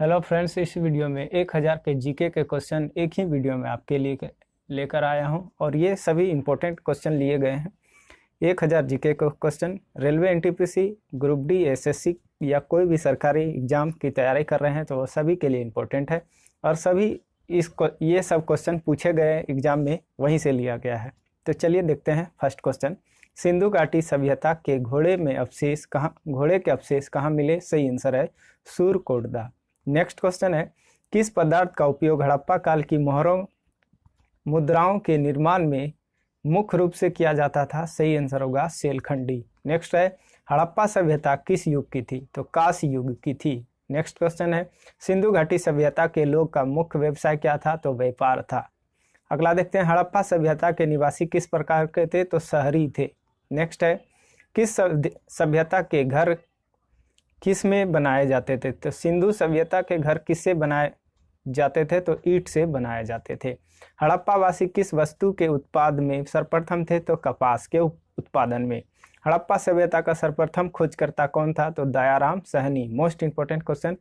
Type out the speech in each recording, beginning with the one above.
Hello friends, इस video में 1000 के जीके के क्वेश्चन एक ही वीडियो में आपके लिए लेकर आया हूं और ये सभी इंपॉर्टेंट क्वेश्चन लिए गए हैं। 1000 जीके को question railway NTPC, group D, SSC या कोई भी सरकारी एग्जाम की तैयारी कर रहे हैं तो वो सभी के लिए इंपॉर्टेंट है और सभी ये सब क्वेश्चन पूछे गए एग्जाम में वहीं से लिया गया है। तो चलिए देखते हैं फर्स्ट क्वेश्चन। सिंधु घाटी सभ्यता के घोड़े के अवशेष कहाँ मिले? सही आंसर है सूरकोटदा। नेक्स्ट क्वेश्चन है, किस पदार्थ का उपयोग हड़प्पा काल की मोहरों मुद्राओं के निर्माण में मुख्य रूप से किया जाता था? सही आंसर होगा सेलखंडी। नेक्स्ट है, हड़प्पा सभ्यता किस युग की थी? तो कांस्य युग की थी। नेक्स्ट क्वेश्चन है, सिंधु घाटी सभ्यता के लोग का मुख्य व्यवसाय क्या था? तो व्यापार था। अगला देखते हैं, हड़प्पा सभ्यता के निवासी किस प्रकार के थे? तो शहरी थे। नेक्स्ट है, किस सभ्यता के घर किस में बनाए जाते थे? तो सिंधु सभ्यता के घर किससे बनाए जाते थे? तो ईंट से बनाए जाते थे। हड़प्पा वासी किस वस्तु के उत्पाद में सर्वप्रथम थे? तो कपास के उत्पादन में। हड़प्पा सभ्यता का सर्वप्रथम खोजकर्ता कौन था? तो Dayaram Sahni. Most important question,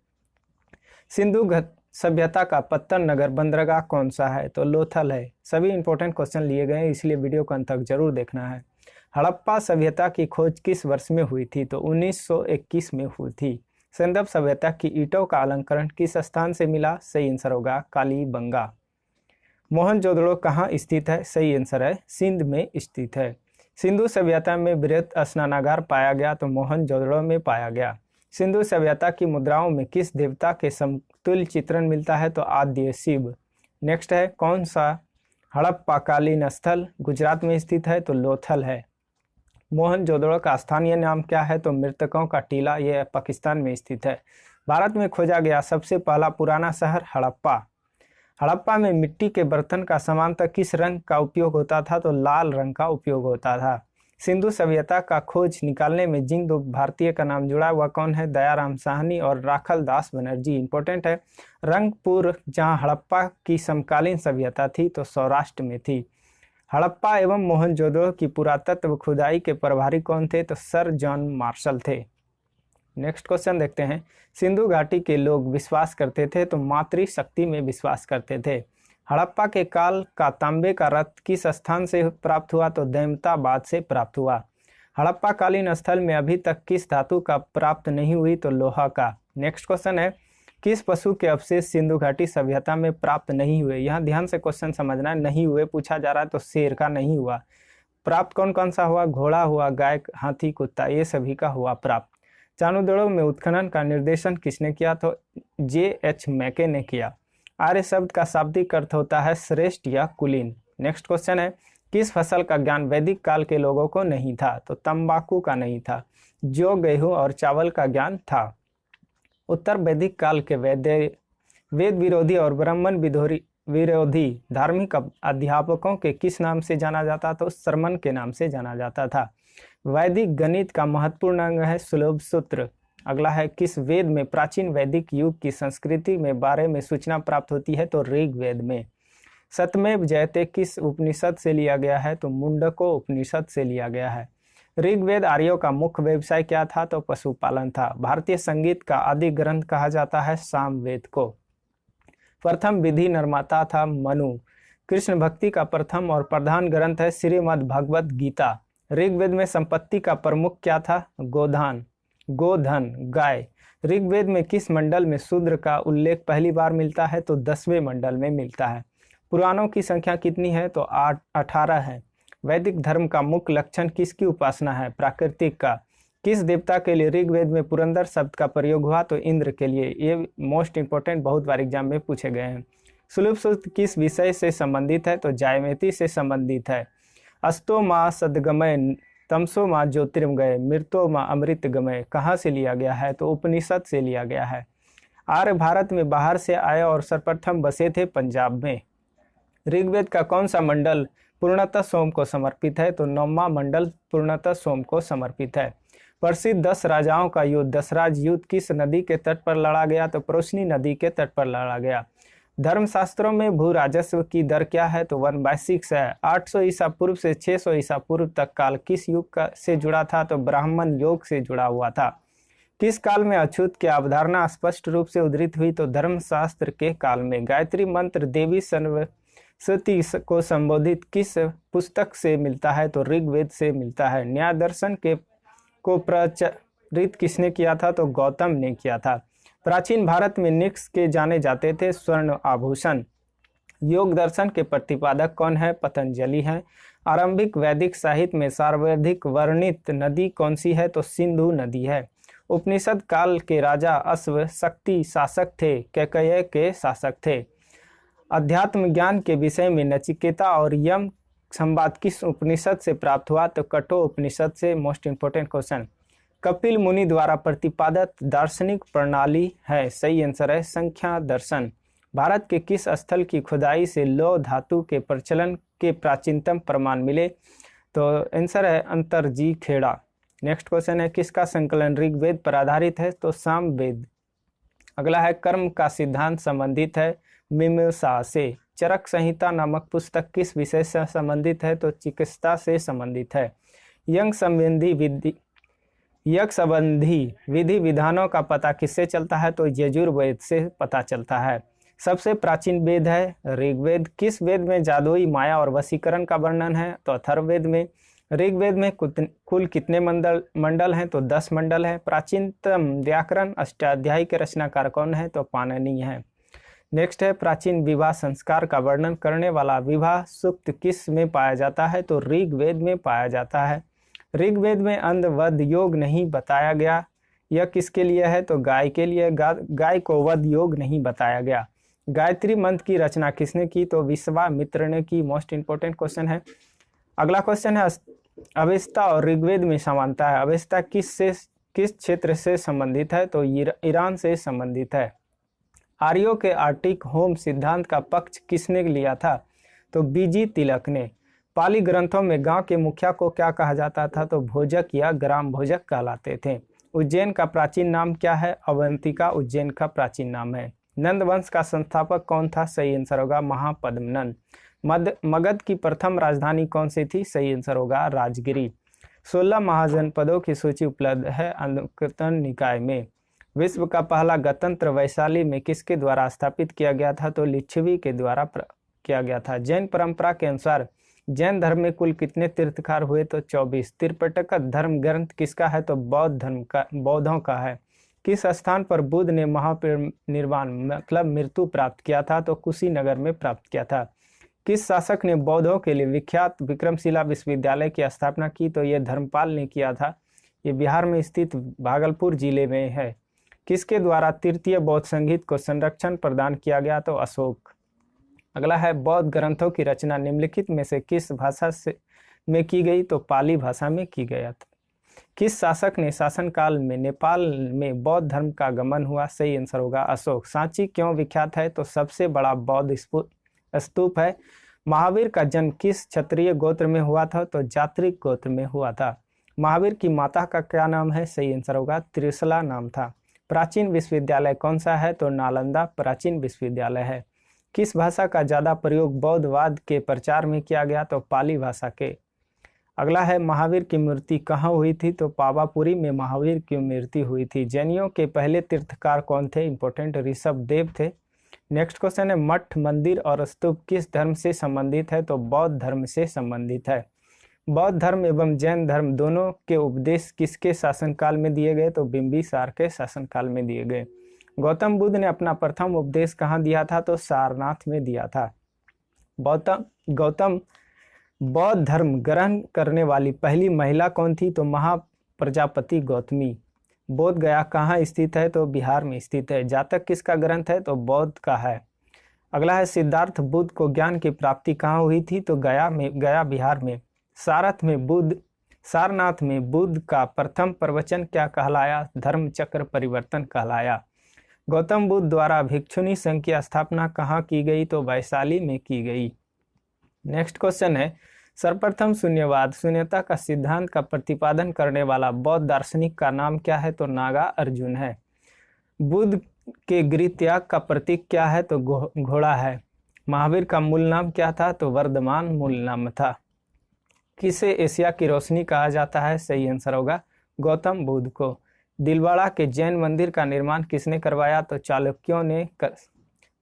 Sindhu सभ्यता का पत्तन नगर बंदरगाह कौन सा है? तो लोथल है। सभी इंपॉर्टेंट क्वेश्चन लिए गए हैं, इसलिए वीडियो को अंत तक जरूर देखना है। हड़प्पा सभ्यता की खोज किस वर्ष में हुई थी? तो 1921 में हुई थी। सिंधु सभ्यता की ईंटों का अलंकरण किस स्थान से मिला? सही आंसर होगा कालीबंगा। मोहनजोदड़ो कहाँ स्थित है? सही आंसर है सिंध में स्थित है। सिंधु सभ्यता में बृहत स्नानागार पाया गया? तो मोहनजोदड़ो में पाया गया। सिंधु सभ्यता की मुद्राओं में किस देवता के समतुल्य चित्रण मिलता है? तो आद्य शिव। नेक्स्ट है, कौन सा हड़प्पाकालीन स्थल गुजरात में स्थित है? तो लोथल है। मोहनजोदड़ो का स्थानीय नाम क्या है? तो मृतकों का टीला, यह पाकिस्तान में स्थित है। भारत में खोजा गया सबसे पहला पुराना शहर हड़प्पा। हड़प्पा में मिट्टी के बर्तन का सामान्यतः किस रंग का उपयोग होता था? तो लाल रंग का उपयोग होता था। सिंधु सभ्यता का खोज निकालने में जिन दो भारतीय का नाम जुड़ा वह कौन है? दयाराम साहनी और राखल दास बनर्जी। इंपॉर्टेंट है, रंगपुर जहां हड़प्पा की समकालीन सभ्यता थी तो सौराष्ट्र में थी। हड़प्पा एवं मोहनजोदड़ो की पुरातत्व खुदाई के प्रभारी कौन थे? तो सर जॉन मार्शल थे। नेक्स्ट क्वेश्चन देखते हैं, सिंधु घाटी के लोग विश्वास करते थे तो मातृशक्ति में विश्वास करते थे। हड़प्पा के काल का तांबे का रथ किस स्थान से प्राप्त हुआ? तो दैमताबाद से प्राप्त हुआ। हड़प्पा कालीन स्थल में अभी तक किस धातु का प्राप्त नहीं हुई? तो लोहा का। नेक्स्ट क्वेश्चन है, किस पशु के अवशेष सिंधु घाटी सभ्यता में प्राप्त नहीं हुए? यहाँ ध्यान से क्वेश्चन समझना, नहीं हुए पूछा जा रहा है तो शेर का नहीं हुआ। प्राप्त कौन कौन सा हुआ? घोड़ा हुआ, गाय, हाथी, कुत्ता, ये सभी का हुआ प्राप्त। चाणूदड़ो में उत्खनन का निर्देशन किसने किया? तो J.H. मैके ने किया। आर्य शब्द का शाब्दिक अर्थ होता है श्रेष्ठ या कुलीन। नेक्स्ट क्वेश्चन है, किस फसल का ज्ञान वैदिक काल के लोगों को नहीं था? तो तंबाकू का नहीं था। जौ, गेहूं और चावल का ज्ञान था। उत्तर वैदिक काल के वेद विरोधी और ब्राह्मण विरोधी धार्मिक अध्यापकों के किस नाम से जाना जाता? तो श्रमण के नाम से जाना जाता था। वैदिक गणित का महत्वपूर्ण अंग है सुलभ सूत्र। अगला है, किस वेद में प्राचीन वैदिक युग की संस्कृति में बारे में सूचना प्राप्त होती है? तो ऋग्वेद में। सत्यमेव जयते किस उपनिषद से लिया गया है? तो मुंडको उपनिषद से लिया गया है। ऋग्वेद आर्यों का मुख्य व्यवसाय क्या था? तो पशुपालन था। भारतीय संगीत का आदि ग्रंथ कहा जाता है सामवेद को। प्रथम विधि निर्माता था मनु। कृष्ण भक्ति का प्रथम और प्रधान ग्रंथ है श्रीमद् भगवत गीता। ऋग्वेद में संपत्ति का प्रमुख क्या था? गोधन, गाय। ऋग्वेद में किस मंडल में शूद्र का उल्लेख पहली बार मिलता है? तो 10वें मंडल में मिलता है। पुराणों की संख्या कितनी है? तो 18 है। वैदिक धर्म का मुख्य लक्षण किसकी उपासना है? प्राकृतिक का। किस देवता के लिए ऋग्वेद में पुरंदर शब्द का प्रयोग हुआ? तो इंद्र के लिए। ये मोस्ट इंपोर्टेंट, बहुत बार एग्जाम में पूछे गए हैं। सुलभ सूत्र किस विषय से संबंधित है? तो ज्यामिति से संबंधित है। अस्तो माँ सदगमय, तमसो माँ ज्योतिर्मय, मृतो माँ अमृत गमय कहाँ से लिया गया है? तो उपनिषद से लिया गया है। आर्य भारत में बाहर से आए और सर्वप्रथम बसे थे पंजाब में। ऋग्वेद का कौन सा मंडल पूर्णतः सोम को समर्पित है? तो 9वां मंडल पूर्णतः सोम को समर्पित है। प्रसिद्ध 10 राजाओं का युद्ध दशराज युद्ध किस नदी के तट पर लड़ा गया? तो प्रोशनी नदी के तट पर लड़ा गया। धर्मशास्त्रों में भू राजस्व की दर क्या है? तो 1/6 है। 800 ईसा पूर्व से 600 ईसा पूर्व तक काल किस युग से जुड़ा था? तो ब्राह्मण योग से जुड़ा हुआ था। किस काल में अछूत की अवधारणा स्पष्ट रूप से उद्धृत हुई? तो धर्मशास्त्र के काल में। गायत्री मंत्र देवी सरस्वती को संबोधित किस पुस्तक से मिलता है? तो ऋग्वेद से मिलता है। न्याय दर्शन को प्रचलित किसने किया था? तो गौतम ने किया था। प्राचीन भारत में निक्स के जाने जाते थे स्वर्ण आभूषण। योग दर्शन के प्रतिपादक कौन है? पतंजलि हैं। आरंभिक वैदिक साहित्य में सर्वाधिक वर्णित नदी कौन सी है? तो सिंधु नदी है। उपनिषद काल के राजा अश्व शक्ति शासक थे, कैकेय के शासक थे। अध्यात्म ज्ञान के विषय में नचिकेता और यम संवाद किस उपनिषद से प्राप्त हुआ? तो कठोर उपनिषद से। Most important question. कपिल मुनि द्वारा प्रतिपादित दार्शनिक प्रणाली है? सही आंसर है संख्या दर्शन। भारत के किस स्थल की खुदाई से लौह धातु के प्रचलन के प्राचीनतम प्रमाण मिले? तो आंसर है अंतरजी खेड़ा। नेक्स्ट क्वेश्चन है किसका संकलन ऋग्वेद पर आधारित है? तो सामवेद। अगला है कर्म का सिद्धांत संबंधित है मीमांसा से। चरक संहिता नामक पुस्तक किस विषय से संबंधित है? तो चिकित्सा से संबंधित है। यज्ञ संबंधी विधि विधानों का पता किससे चलता है? तो यजुर्वेद से पता चलता है। सबसे प्राचीन वेद है ऋग्वेद। किस वेद में जादुई माया और वशीकरण का वर्णन है? तो अथर्ववेद में। ऋग्वेद में कुल कितने मंडल हैं? तो 10 मंडल हैं। प्राचीनतम व्याकरण अष्टाध्यायी के रचनाकार कौन है? तो पाणिनि है। नेक्स्ट है प्राचीन विवाह संस्कार का वर्णन करने वाला विवाह सूक्त किस में पाया जाता है? तो ऋग्वेद में पाया जाता है। ऋग्वेद में अंध वध योग नहीं बताया गया। यह किसके लिए है? तो गाय के लिए। गाय को वध योग नहीं बताया गया। गायत्री मंत्र की रचना किसने की? तो विश्वामित्र ने की। मोस्ट इंपोर्टेंट क्वेश्चन है। अगला क्वेश्चन है अवेस्ता और ऋग्वेद में समानता है। अवेस्ता किस क्षेत्र से संबंधित है? तो ईरान से संबंधित है। आर्यों के आर्टिक होम सिद्धांत का पक्ष किसने लिया था? तो बीजी तिलक ने। पाली ग्रंथों में गांव के मुखिया को क्या कहा जाता था? तो भोजक या ग्राम भोजक कहलाते थे। उज्जैन का प्राचीन नाम क्या है? अवंतिका उज्जैन का प्राचीन नाम है। नंद वंश का संस्थापक कौन था? सही आंसर होगा महापद्मनंद। मगध की प्रथम राजधानी कौन सी थी? सही आंसर होगा राजगिरी। 16 महाजनपदों की सूची उपलब्ध है अनुकीर्तन निकाय में। विश्व का पहला गणतंत्र वैशाली में किसके द्वारा स्थापित किया गया था? तो लिच्छवी के द्वारा किया गया था। जैन परंपरा के अनुसार जैन धर्म में कुल कितने तीर्थंकर हुए? तो 24। त्रिपिटक धर्म ग्रंथ किसका है? तो बौद्धों का है। किस स्थान पर बुद्ध ने महापरिनिर्वाण मतलब मृत्यु प्राप्त किया था? तो कुशीनगर में प्राप्त किया था। किस शासक ने बौद्धों के लिए विख्यात विक्रमशिला विश्वविद्यालय की स्थापना की? तो यह धर्मपाल ने किया था। ये बिहार में स्थित भागलपुर जिले में है। किसके द्वारा तृतीय बौद्ध संगीत को संरक्षण प्रदान किया गया? तो अशोक। अगला है बौद्ध ग्रंथों की रचना निम्नलिखित में से किस भाषा में की गई? तो पाली भाषा में की गया था। किस शासक ने शासनकाल में नेपाल में बौद्ध धर्म का आगमन हुआ? सही आंसर होगा अशोक। सांची क्यों विख्यात है? तो सबसे बड़ा बौद्ध स्तूप है। महावीर का जन्म किस क्षत्रिय गोत्र में हुआ था? तो जात्रिक गोत्र में हुआ था। महावीर की माता का क्या नाम है? सही आंसर होगा त्रिशला नाम था। प्राचीन विश्वविद्यालय कौन सा है? तो नालंदा प्राचीन विश्वविद्यालय है। किस भाषा का ज्यादा प्रयोग बौद्धवाद के प्रचार में किया गया? तो पाली भाषा के। अगला है महावीर की मूर्ति कहाँ हुई थी? तो पावापुरी में महावीर की मूर्ति हुई थी। जैनियों के पहले तीर्थकार कौन थे? इंपोर्टेंट ऋषभ देव थे। नेक्स्ट क्वेश्चन है मठ मंदिर और स्तूप किस धर्म से संबंधित है? तो बौद्ध धर्म से संबंधित है। बौद्ध धर्म एवं जैन धर्म दोनों के उपदेश किसके शासनकाल में दिए गए? तो बिंबिसार के शासनकाल में दिए गए। गौतम बुद्ध ने अपना प्रथम उपदेश कहाँ दिया था? तो सारनाथ में दिया था। गौतम बौद्ध धर्म ग्रहण करने वाली पहली महिला कौन थी? तो महाप्रजापति गौतमी। बोध गया कहाँ स्थित है? तो बिहार में स्थित है। जातक किसका ग्रंथ है? तो बौद्ध का है। अगला है सिद्धार्थ बुद्ध को ज्ञान की प्राप्ति कहाँ हुई थी? तो गया बिहार में। सारनाथ में बुद्ध का प्रथम प्रवचन क्या कहलाया? धर्म चक्र परिवर्तन कहलाया। गौतम बुद्ध द्वारा भिक्षुणी संघ की स्थापना कहाँ की गई? तो वैशाली में की गई। नेक्स्ट क्वेश्चन है सर्वप्रथम शून्यवाद शून्यता का सिद्धांत का प्रतिपादन करने वाला बौद्ध दार्शनिक का नाम क्या है? तो नागा अर्जुन है। बुद्ध के गृह त्याग का प्रतीक क्या है? तो घोड़ा है। महावीर का मूल नाम क्या था? तो वर्धमान मूल नाम था। किसे एशिया की रोशनी कहा जाता है? सही आंसर होगा गौतम बुद्ध को। दिलवाड़ा के जैन मंदिर का निर्माण किसने करवाया? तो चालुक्यों ने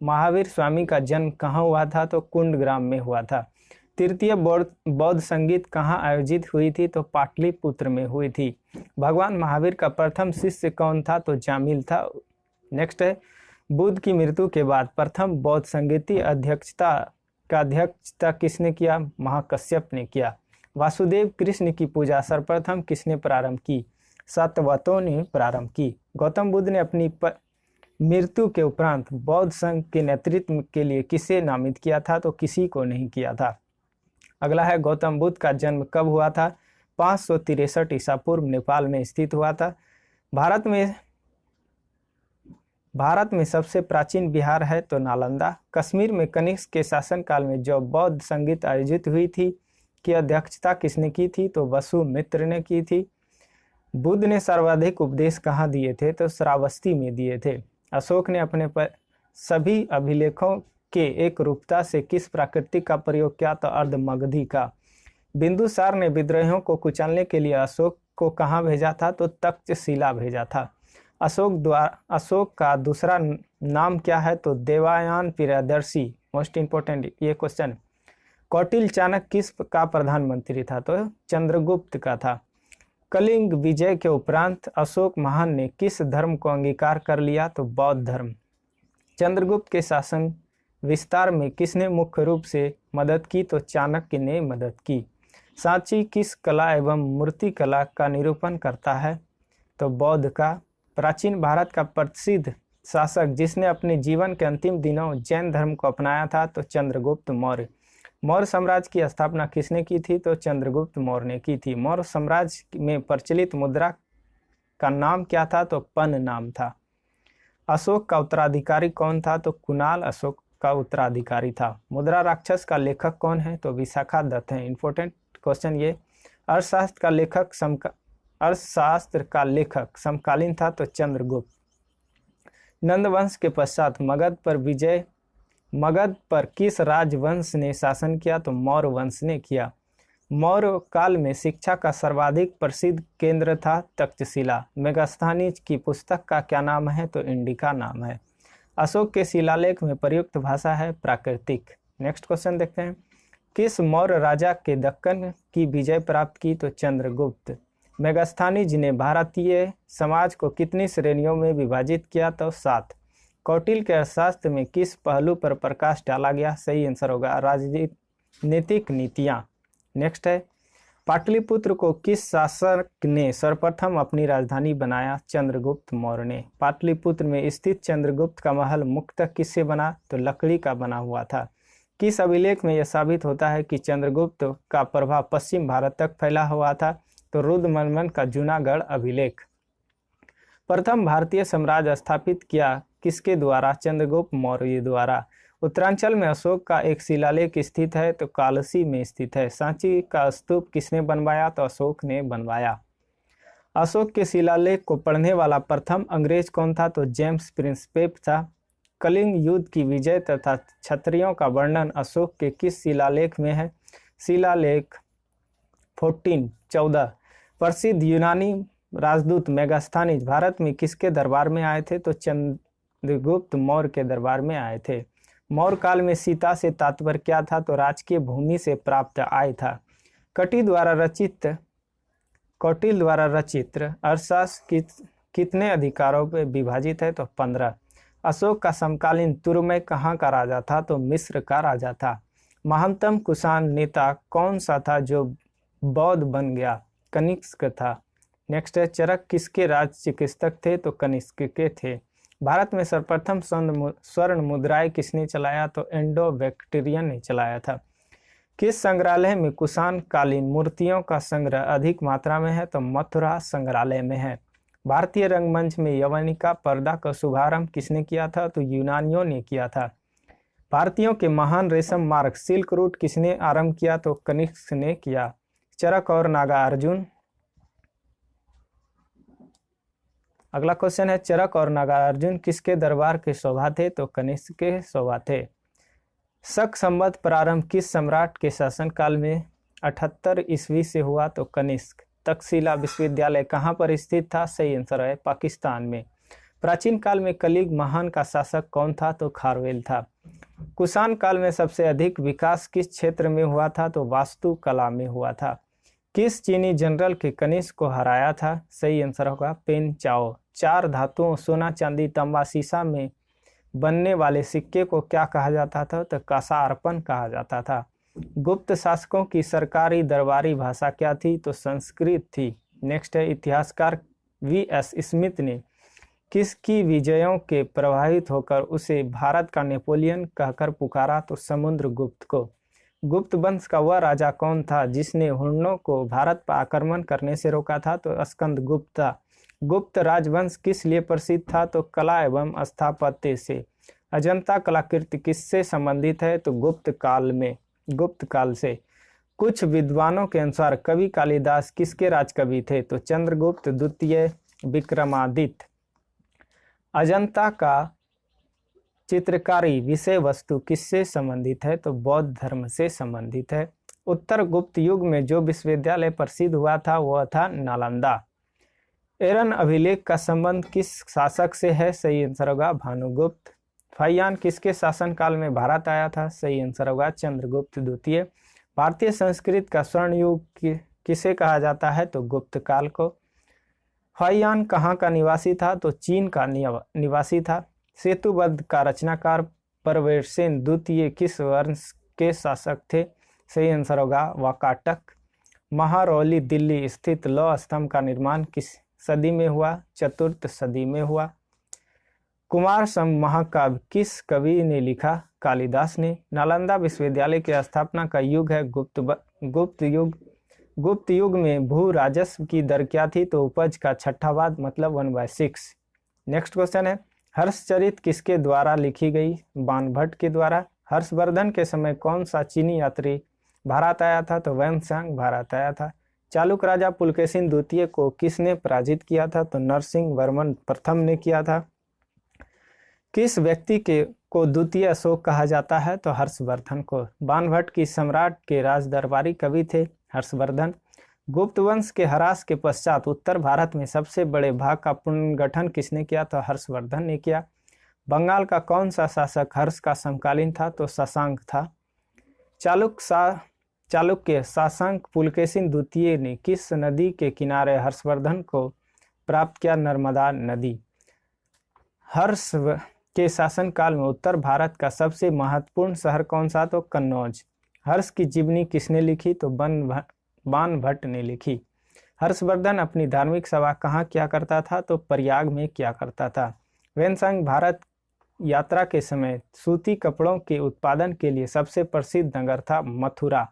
महावीर स्वामी का जन्म कहाँ हुआ था? तो कुंडग्राम में हुआ था। तृतीय बौद्ध संगीत कहाँ आयोजित हुई थी? तो पाटलिपुत्र में हुई थी। भगवान महावीर का प्रथम शिष्य कौन था? तो जामिल था। नेक्स्ट है, बुद्ध की मृत्यु के बाद प्रथम बौद्ध संगीति अध्यक्षता किसने किया? महाकश्यप ने किया। वासुदेव कृष्ण की पूजा सर्वप्रथम किसने प्रारंभ की? सातवतों ने प्रारंभ की। गौतम बुद्ध ने अपनी मृत्यु के उपरांत बौद्ध संघ के नेतृत्व के लिए किसे नामित किया था? तो किसी को नहीं किया था। अगला है, गौतम बुद्ध का जन्म कब हुआ था? 563 ईसा पूर्व नेपाल में स्थित हुआ था। भारत में सबसे प्राचीन विहार है तो नालंदा। कश्मीर में कनिष्क के शासनकाल में जो बौद्ध संगीत आयोजित हुई थी की अध्यक्षता किसने की थी? तो वसुमित्र ने की थी। बुद्ध ने सर्वाधिक उपदेश कहाँ दिए थे? तो श्रावस्ती में दिए थे। अशोक ने अपने सभी अभिलेखों के एक रूपता से किस प्राकृतिक का प्रयोग किया? तो अर्धमगधी का। बिंदुसार ने विद्रोहियों को कुचलने के लिए अशोक को कहाँ भेजा था? तो तक्षशिला भेजा था। अशोक का दूसरा नाम क्या है? तो देवयान प्रियदर्शी। मोस्ट इंपोर्टेंट ये क्वेश्चन। कौटिल्य चाणक्य किस का प्रधानमंत्री था? तो चंद्रगुप्त का था। कलिंग विजय के उपरांत अशोक महान ने किस धर्म को अंगीकार कर लिया? तो बौद्ध धर्म। चंद्रगुप्त के शासन विस्तार में किसने मुख्य रूप से मदद की? तो चाणक्य ने मदद की। सांची किस कला एवं मूर्ति कला का निरूपण करता है? तो बौद्ध का। प्राचीन भारत का प्रसिद्ध शासक जिसने अपने जीवन के अंतिम दिनों जैन धर्म को अपनाया था? तो चंद्रगुप्त मौर्य। मौर्य साम्राज्य की स्थापना किसने की थी? तो चंद्रगुप्त मौर्य ने की थी। मौर्य साम्राज्य में प्रचलित मुद्रा का नाम क्या था? तो पन नाम था। अशोक का उत्तराधिकारी कौन था? तो कुणाल अशोक का उत्तराधिकारी था। मुद्रा राक्षस का लेखक कौन है? तो विशाखा दत्त है। इंपॉर्टेंट क्वेश्चन ये। अर्थशास्त्र का लेखक समकालीन था? तो चंद्रगुप्त। नंदवंश के पश्चात मगध पर किस राजवंश ने शासन किया? तो मौर्य वंश ने किया। मौर्य काल में शिक्षा का सर्वाधिक प्रसिद्ध केंद्र था तक्षशिला। मेगास्थनीज की पुस्तक का क्या नाम है? तो इंडिका नाम है। अशोक के शिलालेख में प्रयुक्त भाषा है प्राकृतिक। नेक्स्ट क्वेश्चन देखते हैं। किस मौर्य राजा के दक्कन की विजय प्राप्त की? तो चंद्रगुप्त। मेगास्थनीज ने भारतीय समाज को कितनी श्रेणियों में विभाजित किया? तो 7। कौटिल्य के अर्थशास्त्र में किस पहलू पर प्रकाश डाला गया? सही आंसर होगा राजनीतिक नीतियां। नेक्स्ट है, पाटलिपुत्र को किस शासक ने सर्वप्रथम अपनी राजधानी बनाया? चंद्रगुप्त मौर्य ने। पाटलिपुत्र में स्थित चंद्रगुप्त का महल मुख्यतः किससे बना? तो लकड़ी का बना हुआ था। किस अभिलेख में यह साबित होता है कि चंद्रगुप्त का प्रभाव पश्चिम भारत तक फैला हुआ था? तो रुद्रमल का जूनागढ़ अभिलेख। प्रथम भारतीय साम्राज्य स्थापित किया किसके द्वारा? चंद्रगुप्त मौर्य द्वारा। उत्तरांचल में अशोक का एक शिलालेख स्थित है तो कालसी में स्थित है। सांची का स्तूप किसने बनवाया? तो अशोक ने बनवाया। अशोक के शिलालेख को पढ़ने वाला प्रथम अंग्रेज कौन था? तो जेम्स प्रिंसपेप था। कलिंग युद्ध की विजय तथा क्षत्रियों का वर्णन अशोक के किस शिलालेख में है? शिलालेख 14 प्रसिद्ध यूनानी राजदूत मेगास्थनीज भारत में किसके दरबार में आए थे? तो चंद्रगुप्त मौर्य के दरबार में आए थे। मौर्य काल में सीता से तात्पर्य क्या था? तो राजकीय भूमि से प्राप्त आय था। कौटिल्य द्वारा रचित अर्थशास्त्र कितने अधिकारों पर विभाजित है? तो 15। अशोक का समकालीन तुर्मय कहाँ का राजा था? तो मिस्र का राजा था। महानतम कुषाण नेता कौन सा था जो बौद्ध बन गया? कनिष्क था। नेक्स्ट है, चरक किसके राज चिकित्सक थे? तो कनिष्क के थे। भारत में सर्वप्रथम स्वर्ण मुद्राएं किसने चलाया? तो इंडो बैक्टीरियन ने चलाया था। किस संग्रहालय में कुषाण कालीन मूर्तियों का संग्रह अधिक मात्रा में है? तो मथुरा संग्रहालय में है। भारतीय रंगमंच में यवनिका पर्दा का शुभारंभ किसने किया था? तो यूनानियों ने किया था। भारतीयों के महान रेशम मार्ग सिल्क रूट किसने आरंभ किया? तो कनिष्क ने किया। चरक और नागार्जुन। अगला क्वेश्चन है, चरक और नागार्जुन किसके दरबार के शोभा थे? तो कनिष्क के शोभा थे। शक संवत प्रारंभ किस सम्राट के शासनकाल में 78 ईस्वी से हुआ? तो कनिष्क। तक्षशिला विश्वविद्यालय कहाँ पर स्थित था? सही आंसर है पाकिस्तान में। प्राचीन काल में कलिंग महान का शासक कौन था? तो खारवेल था। कुषाण काल में सबसे अधिक विकास किस क्षेत्र में हुआ था? तो वास्तुकला में हुआ था। किस चीनी जनरल के कनिष्क को हराया था? सही आंसर होगा पेन चाओ। 4 धातुओं सोना, चांदी, तांबा, सीसा में बनने वाले सिक्के को क्या कहा जाता था? तो कांसार्पण कहा जाता था। गुप्त शासकों की सरकारी दरबारी भाषा क्या थी? तो संस्कृत थी। नेक्स्ट है, इतिहासकार V.S. स्मिथ ने किसकी विजयों के प्रभावित होकर उसे भारत का नेपोलियन कहकर पुकारा? तो समुद्रगुप्त को। गुप्त वंश का वह राजा कौन था जिसने हुन्नों को भारत पर आक्रमण करने से रोका था? तो स्कंदगुप्त था। गुप्त राजवंश किस लिए प्रसिद्ध था? तो कला एवं स्थापत्य से। अजंता कलाकृति किससे संबंधित है? तो गुप्त काल से। कुछ विद्वानों के अनुसार कवि कालिदास किसके राजकवि थे? तो चंद्रगुप्त द्वितीय विक्रमादित्य। अजंता का चित्रकारी विषय वस्तु किससे संबंधित है? तो बौद्ध धर्म से संबंधित है। उत्तर गुप्त युग में जो विश्वविद्यालय प्रसिद्ध हुआ था वह था नालंदा। एरन अभिलेख का संबंध किस शासक से है? सही आंसर होगा भानुगुप्त। फाहियान किसके शासनकाल में भारत आया था? सही आंसर होगा चंद्रगुप्त द्वितीय। भारतीय संस्कृत का स्वर्ण युग किसे कहा जाता है? तो गुप्त काल को। फाहियान कहाँ का निवासी था? तो चीन का निवासी था। सेतुबद्ध का रचनाकार परवेरसेन द्वितीय किस वंश के शासक थे? सही आंसर होगा वाकाटक। महारौली दिल्ली स्थित लौह स्तंभ का निर्माण किस सदी में हुआ? चतुर्थ सदी में हुआ। कुमार संभव महाकाव्य किस कवि ने लिखा? कालिदास ने। नालंदा विश्वविद्यालय की स्थापना का युग है गुप्त युग। गुप्त युग में भू राजस्व की दर क्या थी? तो उपज का छठा भाग मतलब 1/6। नेक्स्ट क्वेश्चन है, हर्षचरित किसके द्वारा लिखी गई? बाणभट्ट के द्वारा। हर्षवर्धन के समय कौन सा चीनी यात्री भारत आया था? तो वैनसांग भारत आया था। चालुक्य राजा पुलकेशिन द्वितीय को किसने पराजित किया था? तो नरसिंह वर्मन प्रथम ने किया था। किस व्यक्ति को द्वितीय अशोक कहा जाता है? तो हर्षवर्धन को। बाणभट्ट की सम्राट के राजदरबारी कवि थे हर्षवर्धन। गुप्त वंश के ह्रास के पश्चात उत्तर भारत में सबसे बड़े भाग का पुनर्गठन किसने किया? तो हर्षवर्धन ने किया। बंगाल का कौन सा शासक हर्ष का समकालीन था? तो शशांक था। चालुक्य शासक पुलकेशिन द्वितीय ने किस नदी के किनारे हर्षवर्धन को प्राप्त किया? नर्मदा नदी। हर्ष के शासनकाल में उत्तर भारत का सबसे महत्वपूर्ण शहर कौन सा? तो कन्नौज। हर्ष की जीवनी किसने लिखी? तो बाणभट्ट ने लिखी। हर्षवर्धन अपनी धार्मिक सभा कहाँ किया करता था? तो प्रयाग में किया करता था। वैनसांग भारत यात्रा के समय सूती कपड़ों के उत्पादन के लिए सबसे प्रसिद्ध नगर था मथुरा।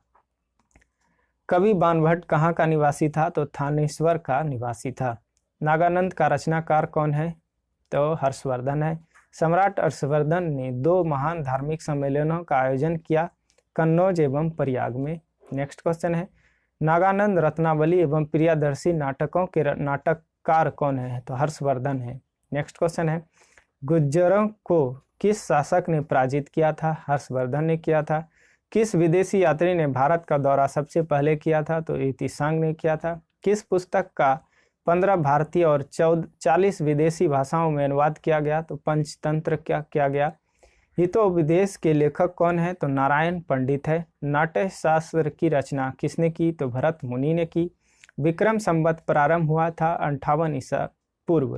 कवि बाणभट्ट कहाँ का निवासी था? तो थानेश्वर का निवासी था। नागानंद का रचनाकार कौन है? तो हर्षवर्धन है। सम्राट हर्षवर्धन ने 2 महान धार्मिक सम्मेलनों का आयोजन किया, कन्नौज एवं प्रयाग में। नेक्स्ट क्वेश्चन है, नागानंद रत्नावली एवं प्रियदर्शी नाटकों के नाटककार कौन है? तो हर्षवर्धन है। नेक्स्ट क्वेश्चन है, गुज्जरों को किस शासक ने पराजित किया था? हर्षवर्धन ने किया था। किस विदेशी यात्री ने भारत का दौरा सबसे पहले किया था? तो इतिसांग ने किया था। किस पुस्तक का 15 भारतीय और 40 विदेशी भाषाओं में अनुवाद किया गया? तो पंचतंत्र क्या किया गया। हितोपदेश के लेखक कौन है? तो नारायण पंडित है। नाट्य शास्त्र की रचना किसने की? तो भरत मुनि ने की। विक्रम संवत प्रारंभ हुआ था 58 ईसा पूर्व।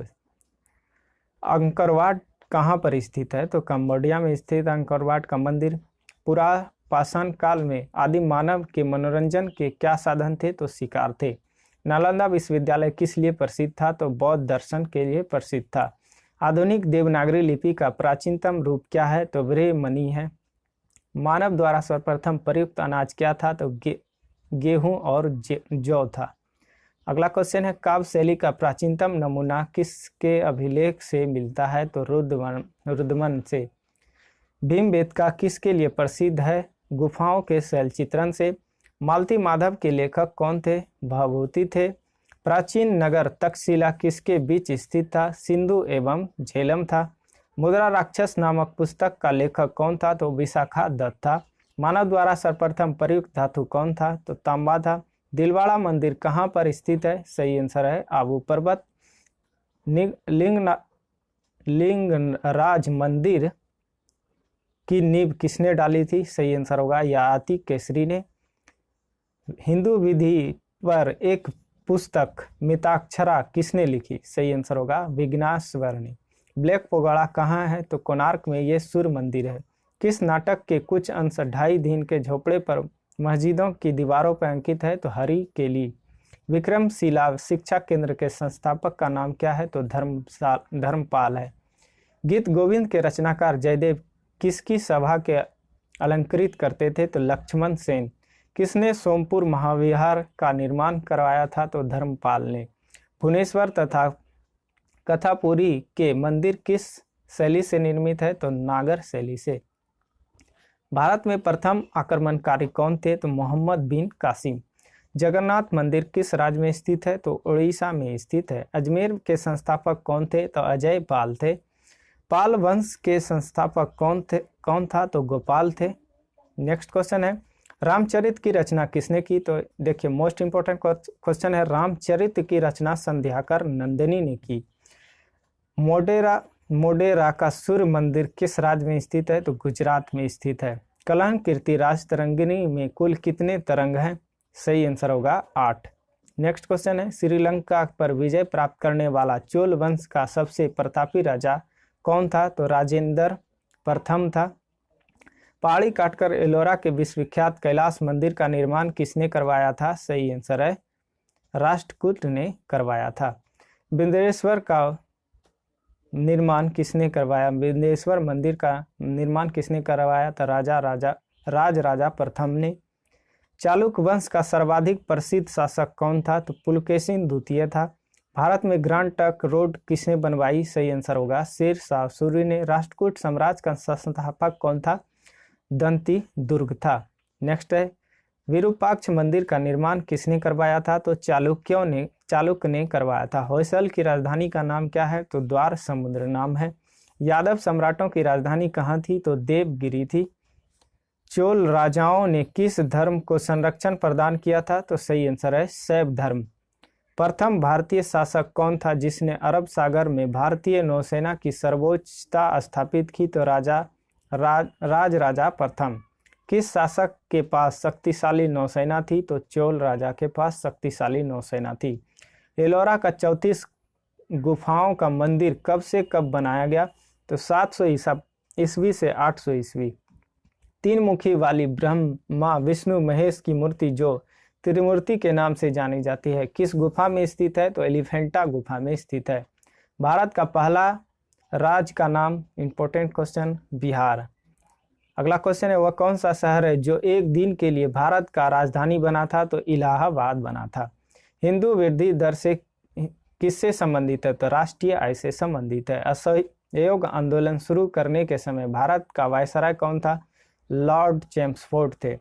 अंकरवाट कहाँ पर स्थित है? तो कंबोडिया में स्थित अंकरवाट का मंदिर। पुरापाषाण काल में आदिम मानव के मनोरंजन के क्या साधन थे? तो शिकार थे। नालंदा विश्वविद्यालय किस लिए प्रसिद्ध था? तो बौद्ध दर्शन के लिए प्रसिद्ध था। आधुनिक देवनागरी लिपि का प्राचीनतम रूप क्या है? तो ब्राह्मणी है। मानव द्वारा सर्वप्रथम प्रयुक्त अनाज क्या था? तो गेहूं और जौ था। अगला क्वेश्चन है, काव्य शैली का प्राचीनतम नमूना किसके अभिलेख से मिलता है? तो रुद्रमन से। भीमबेटका किसके लिए प्रसिद्ध है? गुफाओं के शैल चित्रण से। मालती माधव के लेखक कौन थे? भवभूति थे। प्राचीन नगर तक्षशिला किसके बीच स्थित था? सिंधु एवं झेलम था। मुद्रा राक्षस नामक पुस्तक का लेखक कौन था? तो विशाखा दत्त था। मानव द्वारा सर्वप्रथम प्रयुक्त धातु कौन था? तो तांबा था। दिलवाड़ा मंदिर कहाँ पर स्थित है? सही आंसर है आबू पर्वत। लिंगराज मंदिर की नींव किसने डाली थी? सही आंसर होगा ययाति केसरी ने। हिंदू विधि पर एक पुस्तक मिताक्षरा किसने लिखी? सही आंसर होगा विघ्नेश्वर ने। ब्लैक पगोड़ा कहाँ है? तो कोणार्क में ये सूर्य मंदिर है। किस नाटक के कुछ अंश 2.5 दिन के झोपड़े पर मस्जिदों की दीवारों पर अंकित है? तो हरि केली। विक्रमशिला शिक्षा केंद्र के संस्थापक का नाम क्या है? तो धर्मपाल है। गीत गोविंद के रचनाकार जयदेव किसकी सभा के अलंकृत करते थे? तो लक्ष्मण सेन। किसने सोमपुर महाविहार का निर्माण करवाया था? तो धर्मपाल ने। भुवनेश्वर तथा कथापुरी के मंदिर किस शैली से निर्मित है? तो नागर शैली से। भारत में प्रथम आक्रमणकारी कौन थे? तो मोहम्मद बिन कासिम। जगन्नाथ मंदिर किस राज्य में स्थित है? तो उड़ीसा में स्थित है। अजमेर के संस्थापक कौन थे? तो अजय पाल थे। पाल वंश के संस्थापक कौन था? तो गोपाल थे। नेक्स्ट क्वेश्चन है रामचरित की रचना किसने की? तो देखिए मोस्ट इंपोर्टेंट क्वेश्चन है, रामचरित की रचना संध्याकर नंदिनी ने की। मोढेरा का सूर्य मंदिर किस राज्य में स्थित है? तो गुजरात में स्थित है। कलह कीर्ति राज तरंगिणी में कुल कितने तरंग हैं? सही आंसर होगा 8। नेक्स्ट क्वेश्चन है श्रीलंका पर विजय प्राप्त करने वाला चोल वंश का सबसे प्रतापी राजा कौन था? तो राजेंद्र प्रथम था। पहाड़ी काटकर एलोरा के विश्वविख्यात कैलाश मंदिर का निर्माण किसने करवाया था? सही आंसर है राष्ट्रकूट ने करवाया था। बिंदेश्वर का निर्माण किसने करवाया? बिंदेश्वर मंदिर का निर्माण किसने करवाया था? राजा प्रथम ने। चालुक्य वंश का सर्वाधिक प्रसिद्ध शासक कौन था? तो पुलकेशिन द्वितीय था। भारत में ग्रांड ट्रंक रोड किसने बनवाई? सही आंसर होगा शेर शाह सूरी ने। राष्ट्रकूट साम्राज्य का संस्थापक कौन था? दंती दुर्ग था। नेक्स्ट है विरूपाक्ष मंदिर का निर्माण किसने करवाया था? तो चालुक्य ने करवाया था। होयसल की राजधानी का नाम क्या है? तो द्वार समुद्र नाम है। यादव सम्राटों की राजधानी कहाँ थी? तो देवगिरी थी। चोल राजाओं ने किस धर्म को संरक्षण प्रदान किया था? तो सही आंसर है शैव धर्म। प्रथम भारतीय शासक कौन था जिसने अरब सागर में भारतीय नौसेना की सर्वोच्चता स्थापित की? तो राजा प्रथम। किस शासक के पास शक्तिशाली नौसेना थी? तो चोल राजा के पास शक्तिशाली नौसेना थी। एलोरा का 34 गुफाओं का मंदिर कब से कब बनाया गया? तो 700 ईस्वी से 800 ईस्वी। 3 मुखी वाली ब्रह्मा विष्णु महेश की मूर्ति जो त्रिमूर्ति के नाम से जानी जाती है किस गुफा में स्थित है? तो एलिफेंटा गुफा में स्थित है। भारत का पहला राज्य का नाम, इंपॉर्टेंट क्वेश्चन, बिहार। अगला क्वेश्चन है वह कौन सा शहर है जो एक दिन के लिए भारत का राजधानी बना था? तो इलाहाबाद बना था। हिंदू वृद्धि दर से किससे संबंधित है? तो राष्ट्रीय आय से संबंधित है। असहयोग आंदोलन शुरू करने के समय भारत का वायसराय कौन था? लॉर्ड चैम्सफोर्ड थे।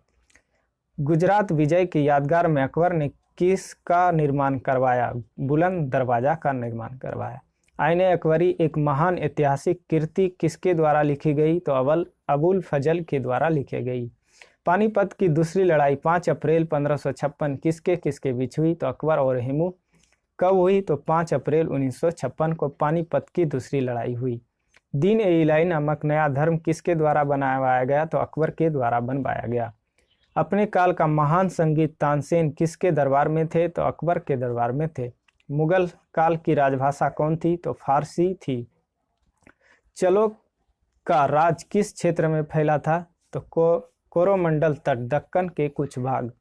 गुजरात विजय की यादगार में अकबर ने किसका निर्माण करवाया? बुलंद दरवाजा का निर्माण करवाया। आईने अकबरी एक महान ऐतिहासिक कृति किसके द्वारा लिखी गई? तो अबुल फजल के द्वारा लिखी गई। पानीपत की दूसरी लड़ाई 5 अप्रैल 1556 किसके बीच हुई? तो अकबर और हेमू। कब हुई? तो 5 अप्रैल 1956 को पानीपत की दूसरी लड़ाई हुई। दीन ए इलाही नामक नया धर्म किसके द्वारा बनाया गया? तो अकबर के द्वारा बनवाया गया। अपने काल का महान संगीत तानसेन किसके दरबार में थे? तो अकबर के दरबार में थे। मुगल काल की राजभाषा कौन थी? तो फारसी थी। चलो का राज किस क्षेत्र में फैला था? तो कोरोमंडल तट, दक्कन के कुछ भाग।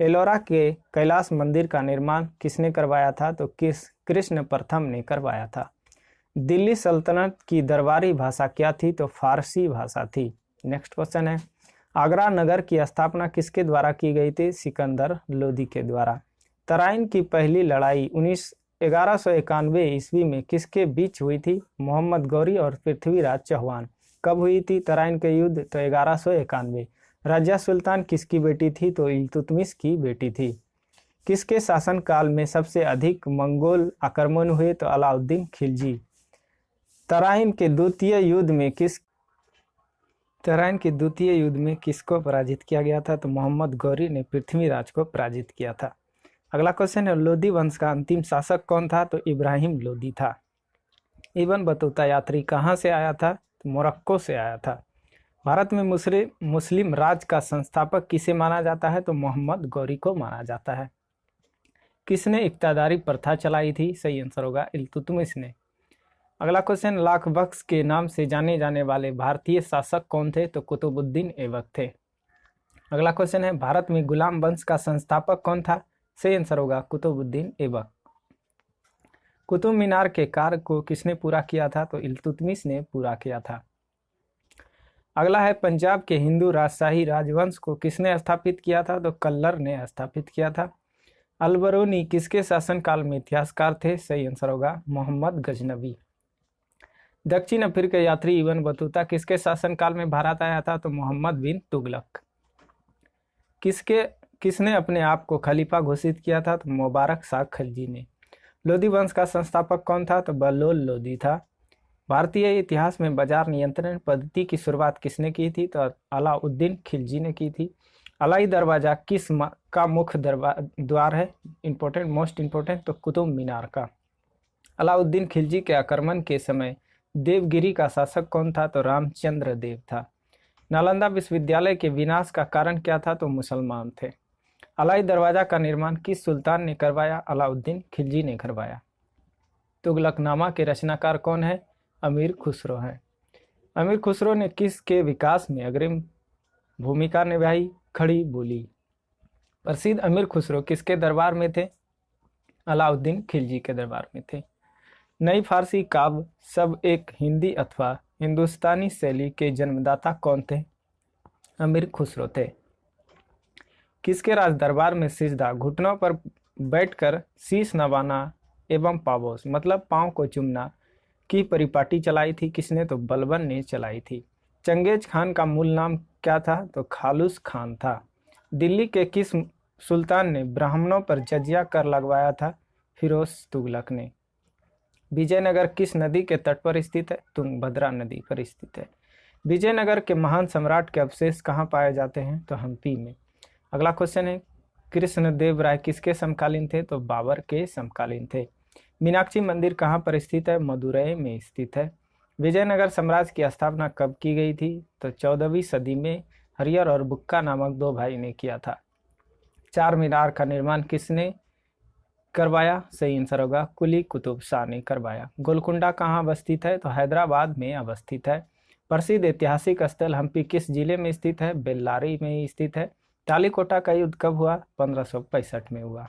एलोरा के कैलाश मंदिर का निर्माण किसने करवाया था? तो कृष्ण प्रथम ने करवाया था। दिल्ली सल्तनत की दरबारी भाषा क्या थी? तो फारसी भाषा थी। नेक्स्ट क्वेश्चन है आगरा नगर की स्थापना किसके द्वारा की गई थी? सिकंदर लोदी के द्वारा। तराइन की पहली लड़ाई 1191 ईस्वी में किसके बीच हुई थी? मोहम्मद गौरी और पृथ्वीराज चौहान। कब हुई थी तराइन के युद्ध? तो 1191। रजिया सुल्तान किसकी बेटी थी? तो इल्तुतमिश की बेटी थी। किसके शासनकाल में सबसे अधिक मंगोल आक्रमण हुए? तो अलाउद्दीन खिलजी। तराइन के द्वितीय युद्ध में किसको पराजित किया गया था? तो मोहम्मद गौरी ने पृथ्वीराज को पराजित किया था। अगला क्वेश्चन है, लोदी वंश का अंतिम शासक कौन था? तो इब्राहिम लोदी था। इब्न बतूता यात्री कहाँ से आया था? तो मोरक्को से आया था। भारत में मुस्लिम राज का संस्थापक किसे माना जाता है? तो मोहम्मद गौरी को माना जाता है। किसने इक्तादारी प्रथा चलाई थी? सही आंसर होगा इल्तुतमिश ने। अगला क्वेश्चन, लाख बख्श के नाम से जाने जाने वाले भारतीय शासक कौन थे? तो कुतुबुद्दीन ऐबक थे। अगला क्वेश्चन है, भारत में गुलाम वंश का संस्थापक कौन था? सही आंसर होगा कुतुबुद्दीन ऐबक। कुतुब मीनार के कार्य को किसने पूरा किया था? तो इल्तुतमिश ने पूरा किया था। अगला है, पंजाब के हिंदू राजशाही राजवंश को किसने स्थापित किया था? तो कल्लर ने स्थापित किया था। अलबरूनी किसके शासनकाल में इतिहासकार थे? सही आंसर होगा मोहम्मद गजनवी। दक्षिण अफ्रीका यात्री इब्न बतूता किसके शासनकाल में भारत आया था? तो मोहम्मद बिन तुगलक। किसने अपने आप को खलीफा घोषित किया था? तो मुबारक शाह खलजी ने। लोदी वंश का संस्थापक कौन था? तो बलोल लोदी था। भारतीय इतिहास में बाजार नियंत्रण पद्धति की शुरुआत किसने की थी? तो अलाउद्दीन खिलजी ने की थी। अलाई दरवाजा किस का मुख्य द्वार है? इंपॉर्टेंट, मोस्ट इंपॉर्टेंट, तो कुतुब मीनार का। अलाउद्दीन खिलजी के आक्रमण के समय देवगिरी का शासक कौन था? तो रामचंद्र देव था। नालंदा विश्वविद्यालय के विनाश का कारण क्या था? तो मुसलमान थे। अलाई दरवाजा का निर्माण किस सुल्तान ने करवाया? अलाउद्दीन खिलजी ने करवाया। तुगलकनामा के रचनाकार कौन है? अमीर खुसरो हैं। अमीर खुसरो ने किसके विकास में अग्रिम भूमिका निभाई? खड़ी बोली। प्रसिद्ध अमीर खुसरो किसके दरबार में थे? अलाउद्दीन खिलजी के दरबार में थे। नई फारसी काव्य सब एक हिंदी अथवा हिंदुस्तानी शैली के जन्मदाता कौन थे? अमीर खुसरो थे। किसके राज दरबार में सिजदा, घुटनों पर बैठकर शीश नवाना एवं पावोस मतलब पांव को चूमना की परिपाटी चलाई थी? किसने? तो बलबन ने चलाई थी। चंगेज खान का मूल नाम क्या था? तो खालूस खान था। दिल्ली के किस सुल्तान ने ब्राह्मणों पर जजिया कर लगवाया था? फिरोज तुगलक ने। विजयनगर किस नदी के तट पर स्थित है? तुंगभद्रा नदी पर स्थित है। विजयनगर के महान सम्राट के अवशेष कहाँ पाए जाते हैं? तो हम्पी में। अगला क्वेश्चन है, कृष्णदेव राय किसके समकालीन थे? तो बाबर के समकालीन थे। मीनाक्षी मंदिर कहाँ पर स्थित है? मदुरई में स्थित है। विजयनगर साम्राज्य की स्थापना कब की गई थी? तो 14वीं सदी में हरिहर और बुक्का नामक दो भाई ने किया था। चार मीनार का निर्माण किसने करवाया? सही आंसर होगा कुली कुतुब शाह ने करवाया। गोलकुंडा कहाँ अवस्थित है? तो हैदराबाद में अवस्थित है। प्रसिद्ध ऐतिहासिक स्थल हम्पी किस जिले में स्थित है? बेल्लारी में स्थित है। तालीकोटा का युद्ध कब हुआ? 1565 में हुआ।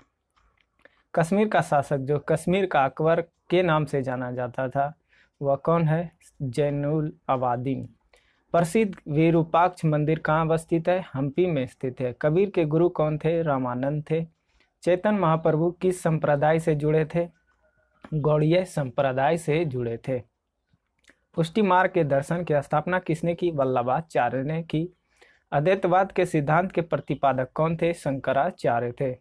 कश्मीर का शासक जो कश्मीर का अकबर के नाम से जाना जाता था वह कौन है? जैनुल अबादीन। प्रसिद्ध विरूपाक्ष मंदिर कहाँ अवस्थित है? हम्पी में स्थित है। कबीर के गुरु कौन थे? रामानंद थे। चैतन्य महाप्रभु किस संप्रदाय से जुड़े थे? गौड़ीय संप्रदाय से जुड़े थे। पुष्टि मार्ग के दर्शन की स्थापना किसने की? वल्लभाचार्य ने की। अद्वैतवाद के सिद्धांत के प्रतिपादक कौन थे? शंकराचार्य थे।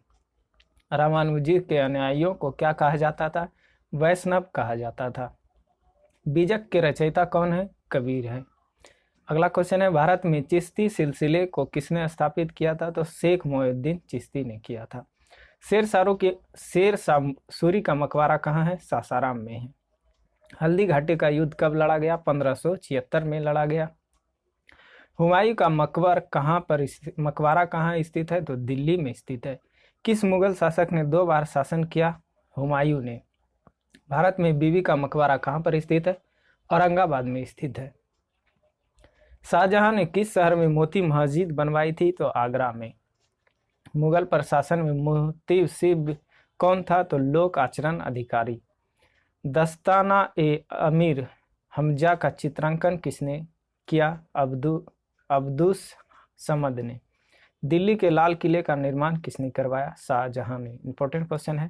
रामानुजी के अनुयायियों को क्या कहा जाता था? वैष्णव कहा जाता था। बीजक के रचयिता कौन है? कबीर है। अगला क्वेश्चन है, भारत में चिश्ती सिलसिले को किसने स्थापित किया था? तो शेख मोइनुद्दीन चिश्ती ने किया था। शेर सूरी का मकबरा कहाँ है? सासाराम में है। हल्दी घाटी का युद्ध कब लड़ा गया? 1576 में लड़ा गया। हुमायूं का मकबरा कहाँ स्थित है? तो दिल्ली में स्थित है। किस मुगल शासक ने 2 बार शासन किया? हुमायूं ने। भारत में बीबी का मकबरा कहाँ पर स्थित है? औरंगाबाद में स्थित है। शाहजहां ने किस शहर में मोती मस्जिद बनवाई थी? तो आगरा में। मुगल प्रशासन में मोती सिब कौन था? तो लोक आचरण अधिकारी। दस्ताना ए अमीर हमजा का चित्रांकन किसने किया? अब्दुस समद ने। दिल्ली के लाल किले का निर्माण किसने करवाया? शाहजहां ने। इंपॉर्टेंट क्वेश्चन है।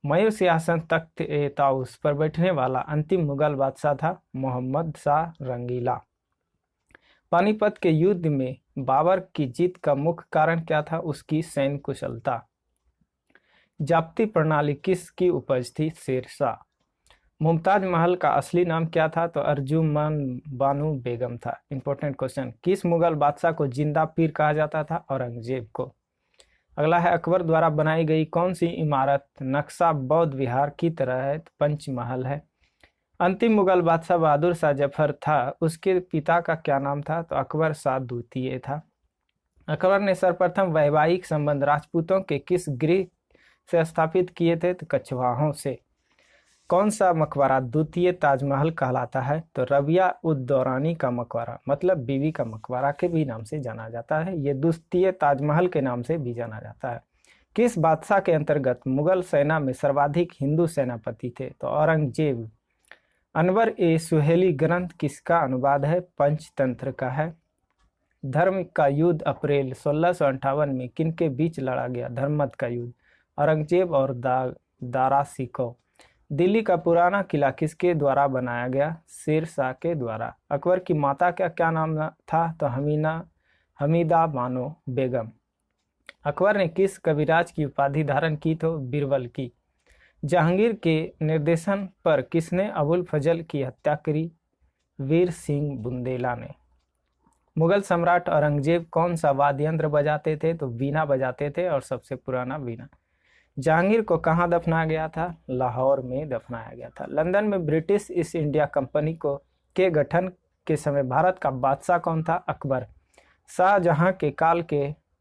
मयूर सिंहासन तख्त ए ताउस पर बैठने वाला अंतिम मुगल बादशाह था मोहम्मद शाह रंगीला। पानीपत के युद्ध में बाबर की जीत का मुख्य कारण क्या था? उसकी सैन्य कुशलता। जाप्ती प्रणाली किसकी उपज थी? शेरशाह। मुमताज महल का असली नाम क्या था? तो अर्जुमन बानु बेगम था। Important question. किस मुगल बादशाह को जिंदा पीर कहा जाता था? औरंगजेब को। अगला है अकबर द्वारा बनाई गई कौन सी इमारत नक्शा बौद्ध विहार की तरह है? तो पंचमहल है। अंतिम मुगल बादशाह बहादुर शाह जफर था, उसके पिता का क्या नाम था? तो अकबर शाह द्वितीय था। अकबर ने सर्वप्रथम वैवाहिक संबंध राजपूतों के किस गृह से स्थापित किए थे? तो कछवाहों से। कौन सा मकबरा द्वितीय ताजमहल कहलाता है? तो रबिया उद दौरानी का मकबरा, मतलब बीवी का मकबरा के भी नाम से जाना जाता है। ये द्वितीय ताजमहल के नाम से भी जाना जाता है। किस बादशाह के अंतर्गत मुगल सेना में सर्वाधिक हिंदू सेनापति थे? तो औरंगजेब। अनवर ए सुहेली ग्रंथ किसका अनुवाद है? पंचतंत्र का है। धर्म का युद्ध अप्रैल 1658 में किनके बीच लड़ा गया? धर्मत का युद्ध, औरंगजेब और दारा सिकोह। दिल्ली का पुराना किला किसके द्वारा बनाया गया? शेर शाह के द्वारा। अकबर की माता का क्या नाम था? तो हमीदा बानो बेगम। अकबर ने किस कविराज की उपाधि धारण की? तो बीरबल की। जहांगीर के निर्देशन पर किसने अबुल फजल की हत्या करी? वीर सिंह बुंदेला ने। मुगल सम्राट औरंगजेब कौन सा वाद्य यंत्र बजाते थे? तो वीणा बजाते थे, और सबसे पुराना वीणा। जहांगीर को कहाँ दफनाया गया था? लाहौर में दफनाया गया था। लंदन में ब्रिटिश ईस्ट इंडिया कंपनी के गठन के समय भारत का बादशाह कौन था? अकबर। शाहजहां के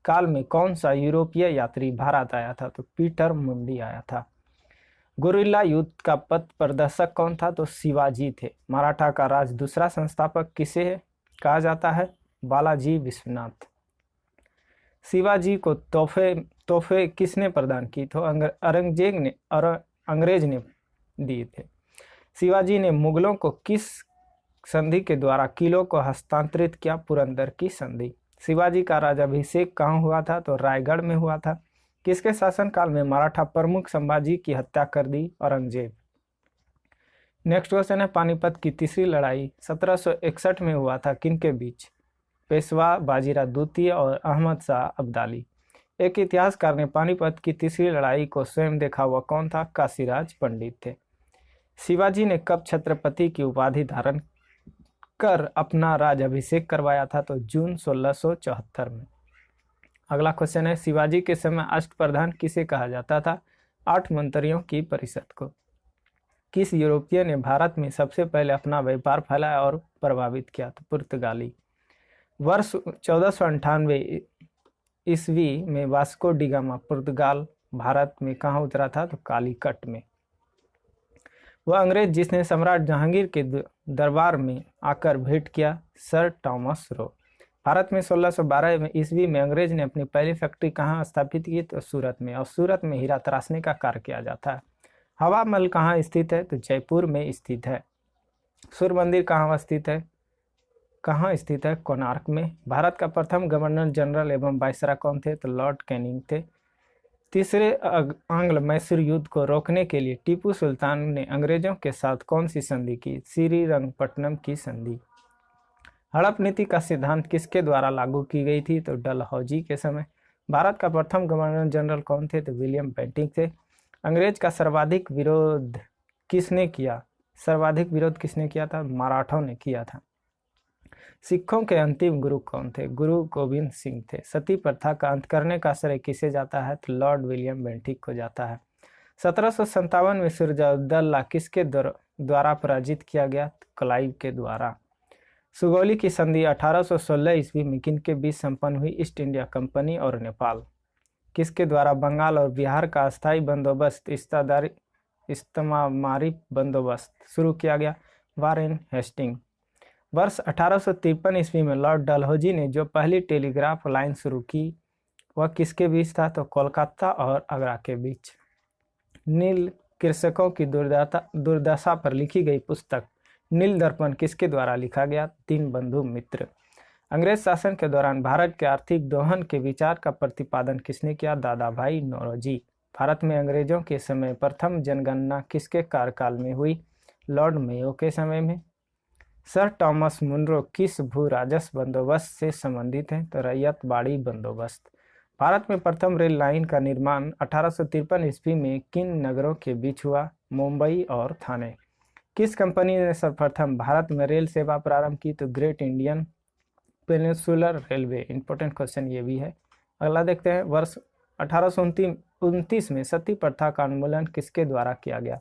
काल में कौन सा यूरोपीय यात्री भारत आया था? तो पीटर मुंडी आया था। गुरिल्ला युद्ध का पथ प्रदर्शक कौन था? तो शिवाजी थे। मराठा का राज दूसरा संस्थापक किसे कहा जाता है? बालाजी विश्वनाथ। शिवाजी को तोहफे किसने प्रदान की? तो अंग्रेज ने दिए थे। शिवाजी ने मुगलों को किस संधि के द्वारा किलों को हस्तांतरित किया? पुरंदर की संधि। शिवाजी का राजाभिषेक कहाँ हुआ था? तो रायगढ़ में हुआ था। किसके शासनकाल में मराठा प्रमुख संभाजी की हत्या कर दी? औरंगजेब। नेक्स्ट क्वेश्चन है पानीपत की तीसरी लड़ाई 1761 में हुआ था किनके बीच? पेशवा बाजीराव द्वितीय और अहमद शाह अब्दाली। एक इतिहासकार ने पानीपत की तीसरी लड़ाई को स्वयं देखा हुआ कौन था? काशीराज पंडित थे। शिवाजी ने कब छत्रपति की उपाधि धारण कर अपना राजाभिषेक करवाया था? तो जून 1674 में। अगला क्वेश्चन है शिवाजी के समय अष्टप्रधान किसे कहा जाता था? 8 मंत्रियों की परिषद को। किस यूरोपीय ने भारत में सबसे पहले अपना व्यापार फैलाया और प्रभावित किया? तो पुर्तगाली। वर्ष 1498 ईस्वी में वास्को डी गामा पुर्तगाल भारत में कहाँ उतरा था? तो कालीकट में। वह अंग्रेज जिसने सम्राट जहांगीर के दरबार में आकर भेंट किया? Sir Thomas Roe. भारत में 1612 ईस्वी में अंग्रेज ने अपनी पहली फैक्ट्री कहाँ स्थापित की? तो सूरत में। और सूरत में हीरा तराशने का कार्य किया जाता है। हवा महल कहाँ स्थित है? तो जयपुर में स्थित है। सूर्य मंदिर कहाँ स्थित है? कोणार्क में। भारत का प्रथम गवर्नर जनरल एवं वायसराय कौन थे? तो लॉर्ड कैनिंग थे। तीसरे आंग्ल मैसूर युद्ध को रोकने के लिए टीपू सुल्तान ने अंग्रेजों के साथ कौन सी संधि की? श्रीरंगपट्टनम की संधि। हड़प नीति का सिद्धांत किसके द्वारा लागू की गई थी? तो डलहौजी के समय। भारत का प्रथम गवर्नर जनरल कौन थे? तो विलियम बेंटिंक थे। अंग्रेज का सर्वाधिक विरोध किसने किया था? मराठों ने किया था। सिखों के अंतिम गुरु कौन थे? गुरु गोविंद सिंह थे। सती प्रथा का अंत करने का श्रेय किसे जाता है? तो लॉर्ड विलियम बेंटिक को जाता है। 1757 में सिराजुद्दौला किसके द्वारा पराजित किया गया? तो क्लाइव के द्वारा। सुगौली की संधि 1816 ईस्वी में किनके बीच संपन्न हुई? ईस्ट इंडिया कंपनी और नेपाल। किसके द्वारा बंगाल और बिहार का अस्थायी बंदोबस्त इस्तेमारी बंदोबस्त शुरू किया गया? Warren Hasting. वर्ष 1853 ईस्वी में लॉर्ड डलहौजी ने जो पहली टेलीग्राफ लाइन शुरू की वह किसके बीच था? तो कोलकाता और आगरा के बीच। नील कृषकों की दुर्दशा पर लिखी गई पुस्तक नील दर्पण किसके द्वारा लिखा गया? दीनबंधु मित्र। अंग्रेज शासन के दौरान भारत के आर्थिक दोहन के विचार का प्रतिपादन किसने किया? दादा भाई नौरोजी। भारत में अंग्रेजों के समय प्रथम जनगणना किसके कार्यकाल में हुई? लॉर्ड मेयो के समय में। सर टॉमस मुनरो किस भू राजस्व बंदोबस्त से संबंधित हैं? तो रैयत बाड़ी बंदोबस्त। भारत में प्रथम रेल लाइन का निर्माण 1853 ईस्वी में किन नगरों के बीच हुआ? मुंबई और थाने। किस कंपनी ने सर्वप्रथम भारत में रेल सेवा प्रारंभ की? तो great Indian peninsular railway. Important question ये भी है। अगला देखते हैं वर्ष 1829 में सती प्रथा का उन्मूलन किसके द्वारा किया गया?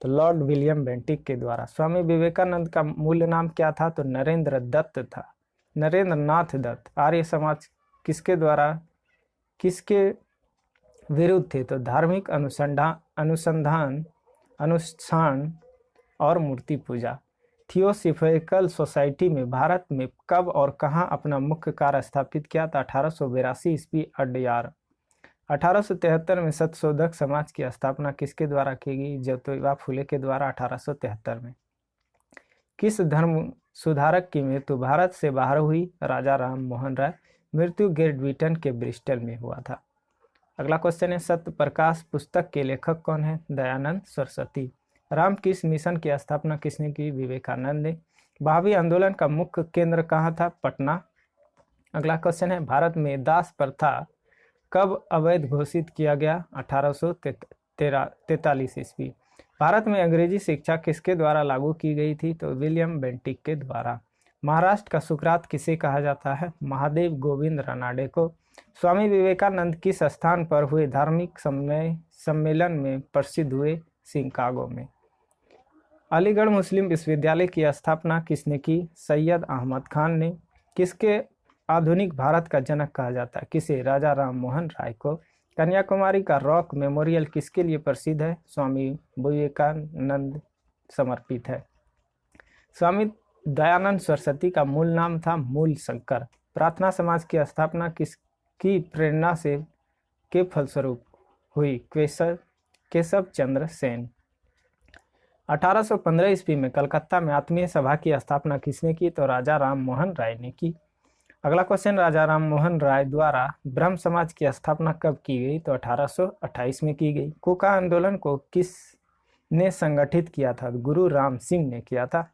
तो लॉर्ड विलियम बेंटिक के द्वारा। स्वामी विवेकानंद का मूल नाम क्या था? तो नरेंद्र दत्त था, नरेंद्र नाथ दत्त। आर्य समाज किसके द्वारा किसके विरुद्ध थे? तो धार्मिक अनुष्ठान और मूर्ति पूजा। थियोसॉफिकल सोसाइटी में भारत में कब और कहां अपना मुख्य कार्य स्थापित किया था? 1882 ईस्वी अड्यार। 1873 में सत्यशोधक समाज की स्थापना किसके द्वारा की गई? ज्योतिबा फुले के द्वारा 1873 में। किस धर्म सुधारक की मृत्यु भारत से बाहर हुई? राजा राम मोहन राय। मृत्यु ग्रेट ब्रिटेन के ब्रिस्टल में हुआ था। अगला क्वेश्चन है, सत्य प्रकाश पुस्तक के लेखक कौन है? दयानंद सरस्वती। रामकृष्ण मिशन की स्थापना किसने की? विवेकानंद ने। भावी आंदोलन का मुख्य केंद्र कहाँ था? पटना। अगला क्वेश्चन है, भारत में दास प्रथा कब अवैध घोषित किया गया? 1843 ईस्वी। भारत में अंग्रेजी शिक्षा किसके द्वारा लागू की गई थी? तो विलियम बेंटिक के द्वारा। महाराष्ट्र का सुकरात किसे कहा जाता है? महादेव गोविंद रानाडे को। स्वामी विवेकानंद किस स्थान पर हुए धार्मिक सम्मेलन में प्रसिद्ध हुए? शिकागो में। अलीगढ़ मुस्लिम विश्वविद्यालय की स्थापना किसने की? सैयद अहमद खान ने। किसके आधुनिक भारत का जनक कहा जाता है? किसे? राजा राम मोहन राय को। कन्याकुमारी का रॉक मेमोरियल किसके लिए प्रसिद्ध है? स्वामी विवेकानंद समर्पित है। स्वामी दयानंद सरस्वती का मूल नाम था मूल शंकर। प्रार्थना समाज की स्थापना किसकी प्रेरणा से के फलस्वरूप हुई? केशव चंद्र सेन। 1815 ईस्वी में कलकत्ता में आत्मीय सभा की स्थापना किसने की? तो राजा राम मोहन राय ने की। अगला क्वेश्चन, राजा राम मोहन राय द्वारा ब्रह्म समाज की स्थापना कब की गई? तो 1828 में की गई। कोका आंदोलन को किस ने संगठित किया था? गुरु राम सिंह ने किया था।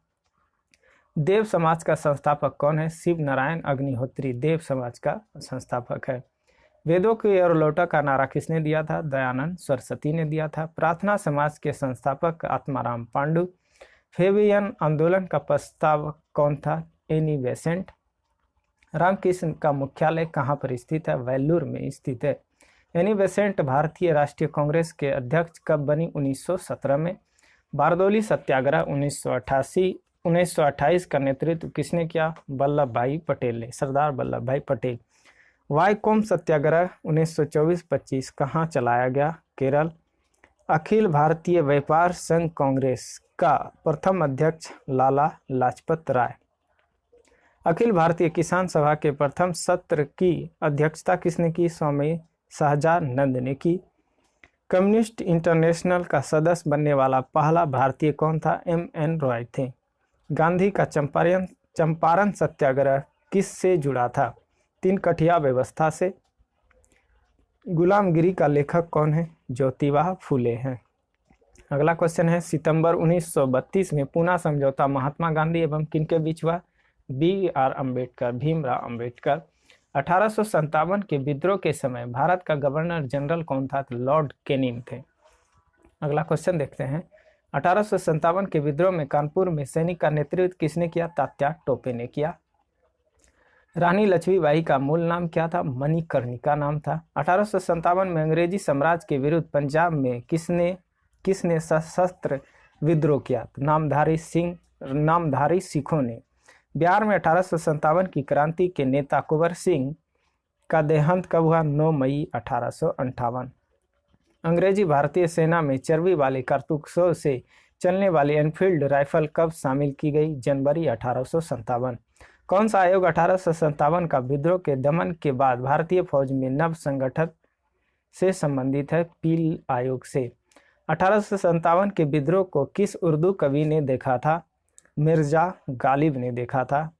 देव समाज का संस्थापक कौन है? शिव नारायण अग्निहोत्री देव समाज का संस्थापक है। वेदों की ओर लौटा का नारा किसने दिया था? दयानंद सरस्वती ने दिया था। प्रार्थना समाज के संस्थापक आत्माराम पांडु। फेबियन आंदोलन का प्रस्तावक कौन था? Annie Besant. रामकृष्ण का मुख्यालय कहाँ पर स्थित है? वेल्लूर में स्थित है। एनी बेसेंट भारतीय राष्ट्रीय कांग्रेस के अध्यक्ष कब बनी? 1917 में। बारदौली सत्याग्रह 1928 का नेतृत्व किसने किया? वल्लभ भाई पटेल ने, सरदार वल्लभ भाई पटेल। वाईकोम सत्याग्रह 1924-25 कहाँ चलाया गया? केरल। अखिल भारतीय व्यापार संघ कांग्रेस का प्रथम अध्यक्ष लाला लाजपत राय। अखिल भारतीय किसान सभा के प्रथम सत्र की अध्यक्षता किसने की? स्वामी सहजानंद ने की। कम्युनिस्ट इंटरनेशनल का सदस्य बनने वाला पहला भारतीय कौन था? M.N. रॉय थे। गांधी का चंपारण सत्याग्रह किस से जुड़ा था? तीन कठिया व्यवस्था से। गुलामगिरी का लेखक कौन है? ज्योतिबा फुले हैं। अगला क्वेश्चन है, सितंबर 1932 में पूना समझौता महात्मा गांधी एवं किनके बीच हुआ? B.R. अम्बेडकर, भीमराव अम्बेडकर। 1857 के विद्रोह के समय भारत का गवर्नर जनरल कौन था? तो लॉर्ड कैनिंग थे। अगला क्वेश्चन देखते हैं, 1857 के विद्रोह में कानपुर में सैनिक का नेतृत्व किसने किया? तात्या टोपे ने किया। रानी लक्ष्मीबाई का मूल नाम क्या था? मणिकर्णिका नाम था। 1857 में अंग्रेजी साम्राज्य के विरुद्ध पंजाब में किसने सशस्त्र विद्रोह किया? नामधारी सिखों ने। बिहार में 1857 की क्रांति के नेता कुंवर सिंह का देहांत कब हुआ? 9 मई 1858। अंग्रेजी भारतीय सेना में चर्बी वाले कारतूसों से चलने वाली एनफील्ड राइफल कब शामिल की गई? जनवरी 1857। कौन सा आयोग 1857 का विद्रोह के दमन के बाद भारतीय फौज में नव संगठन से संबंधित है? पील आयोग से। 1857 के विद्रोह को किस उर्दू कवि ने देखा था? मिर्जा गालिब ने देखा था।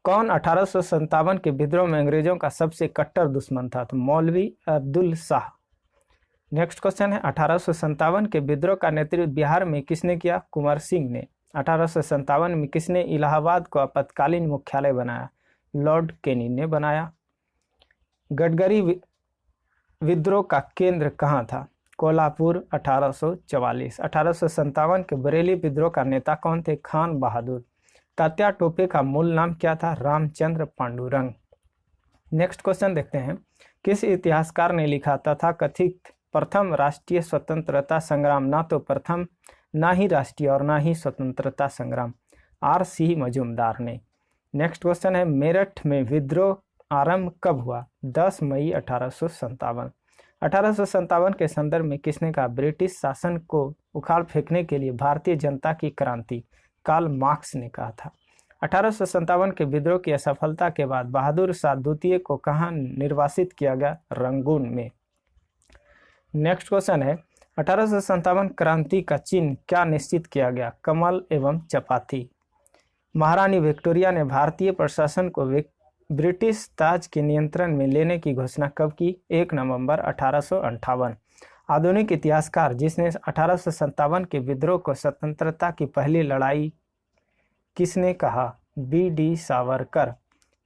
कौन 1857 के विद्रोह में अंग्रेजों का सबसे कट्टर दुश्मन था? तो मौलवी अब्दुल शाह। नेक्स्ट क्वेश्चन है, 1857 के विद्रोह का नेतृत्व बिहार में किसने किया? कुंवर सिंह ने। 1857 में किसने इलाहाबाद को आपातकालीन मुख्यालय बनाया? लॉर्ड कैनिंग ने बनाया। गडगरी विद्रोह का केंद्र कहाँ था? कोल्हापुर। 1844। 1857 के बरेली विद्रोह का नेता कौन थे? खान बहादुर। तात्या टोपे का मूल नाम क्या था? रामचंद्र पांडुरंग। नेक्स्ट क्वेश्चन देखते हैं, किस इतिहासकार ने लिखा तथाकथित प्रथम राष्ट्रीय स्वतंत्रता संग्राम ना तो प्रथम, ना ही राष्ट्रीय और ना ही स्वतंत्रता संग्राम? R.C. मजूमदार ने। नेक्स्ट क्वेश्चन है, मेरठ में विद्रोह आरंभ कब हुआ? 10 मई 1857। 1857 के संदर्भ में किसने कहा ब्रिटिश शासन को उखाड़ फेंकने के लिए भारतीय जनता की क्रांति? कार्ल मार्क्स ने कहा था। 1857 के विद्रोह की असफलता के बाद बहादुर शाह द्वितीय को कहाँ निर्वासित किया गया? रंगून में। नेक्स्ट क्वेश्चन है, 1857 क्रांति का चिन्ह क्या निश्चित किया गया? कमल एवं चपाती। महारानी विक्टोरिया ने भारतीय प्रशासन को ब्रिटिश ताज के नियंत्रण में लेने की घोषणा कब की? 1 नवंबर 1858। आधुनिक इतिहासकार जिसने 1857 के विद्रोह को स्वतंत्रता की पहली लड़ाई किसने कहा? B.D. सावरकर।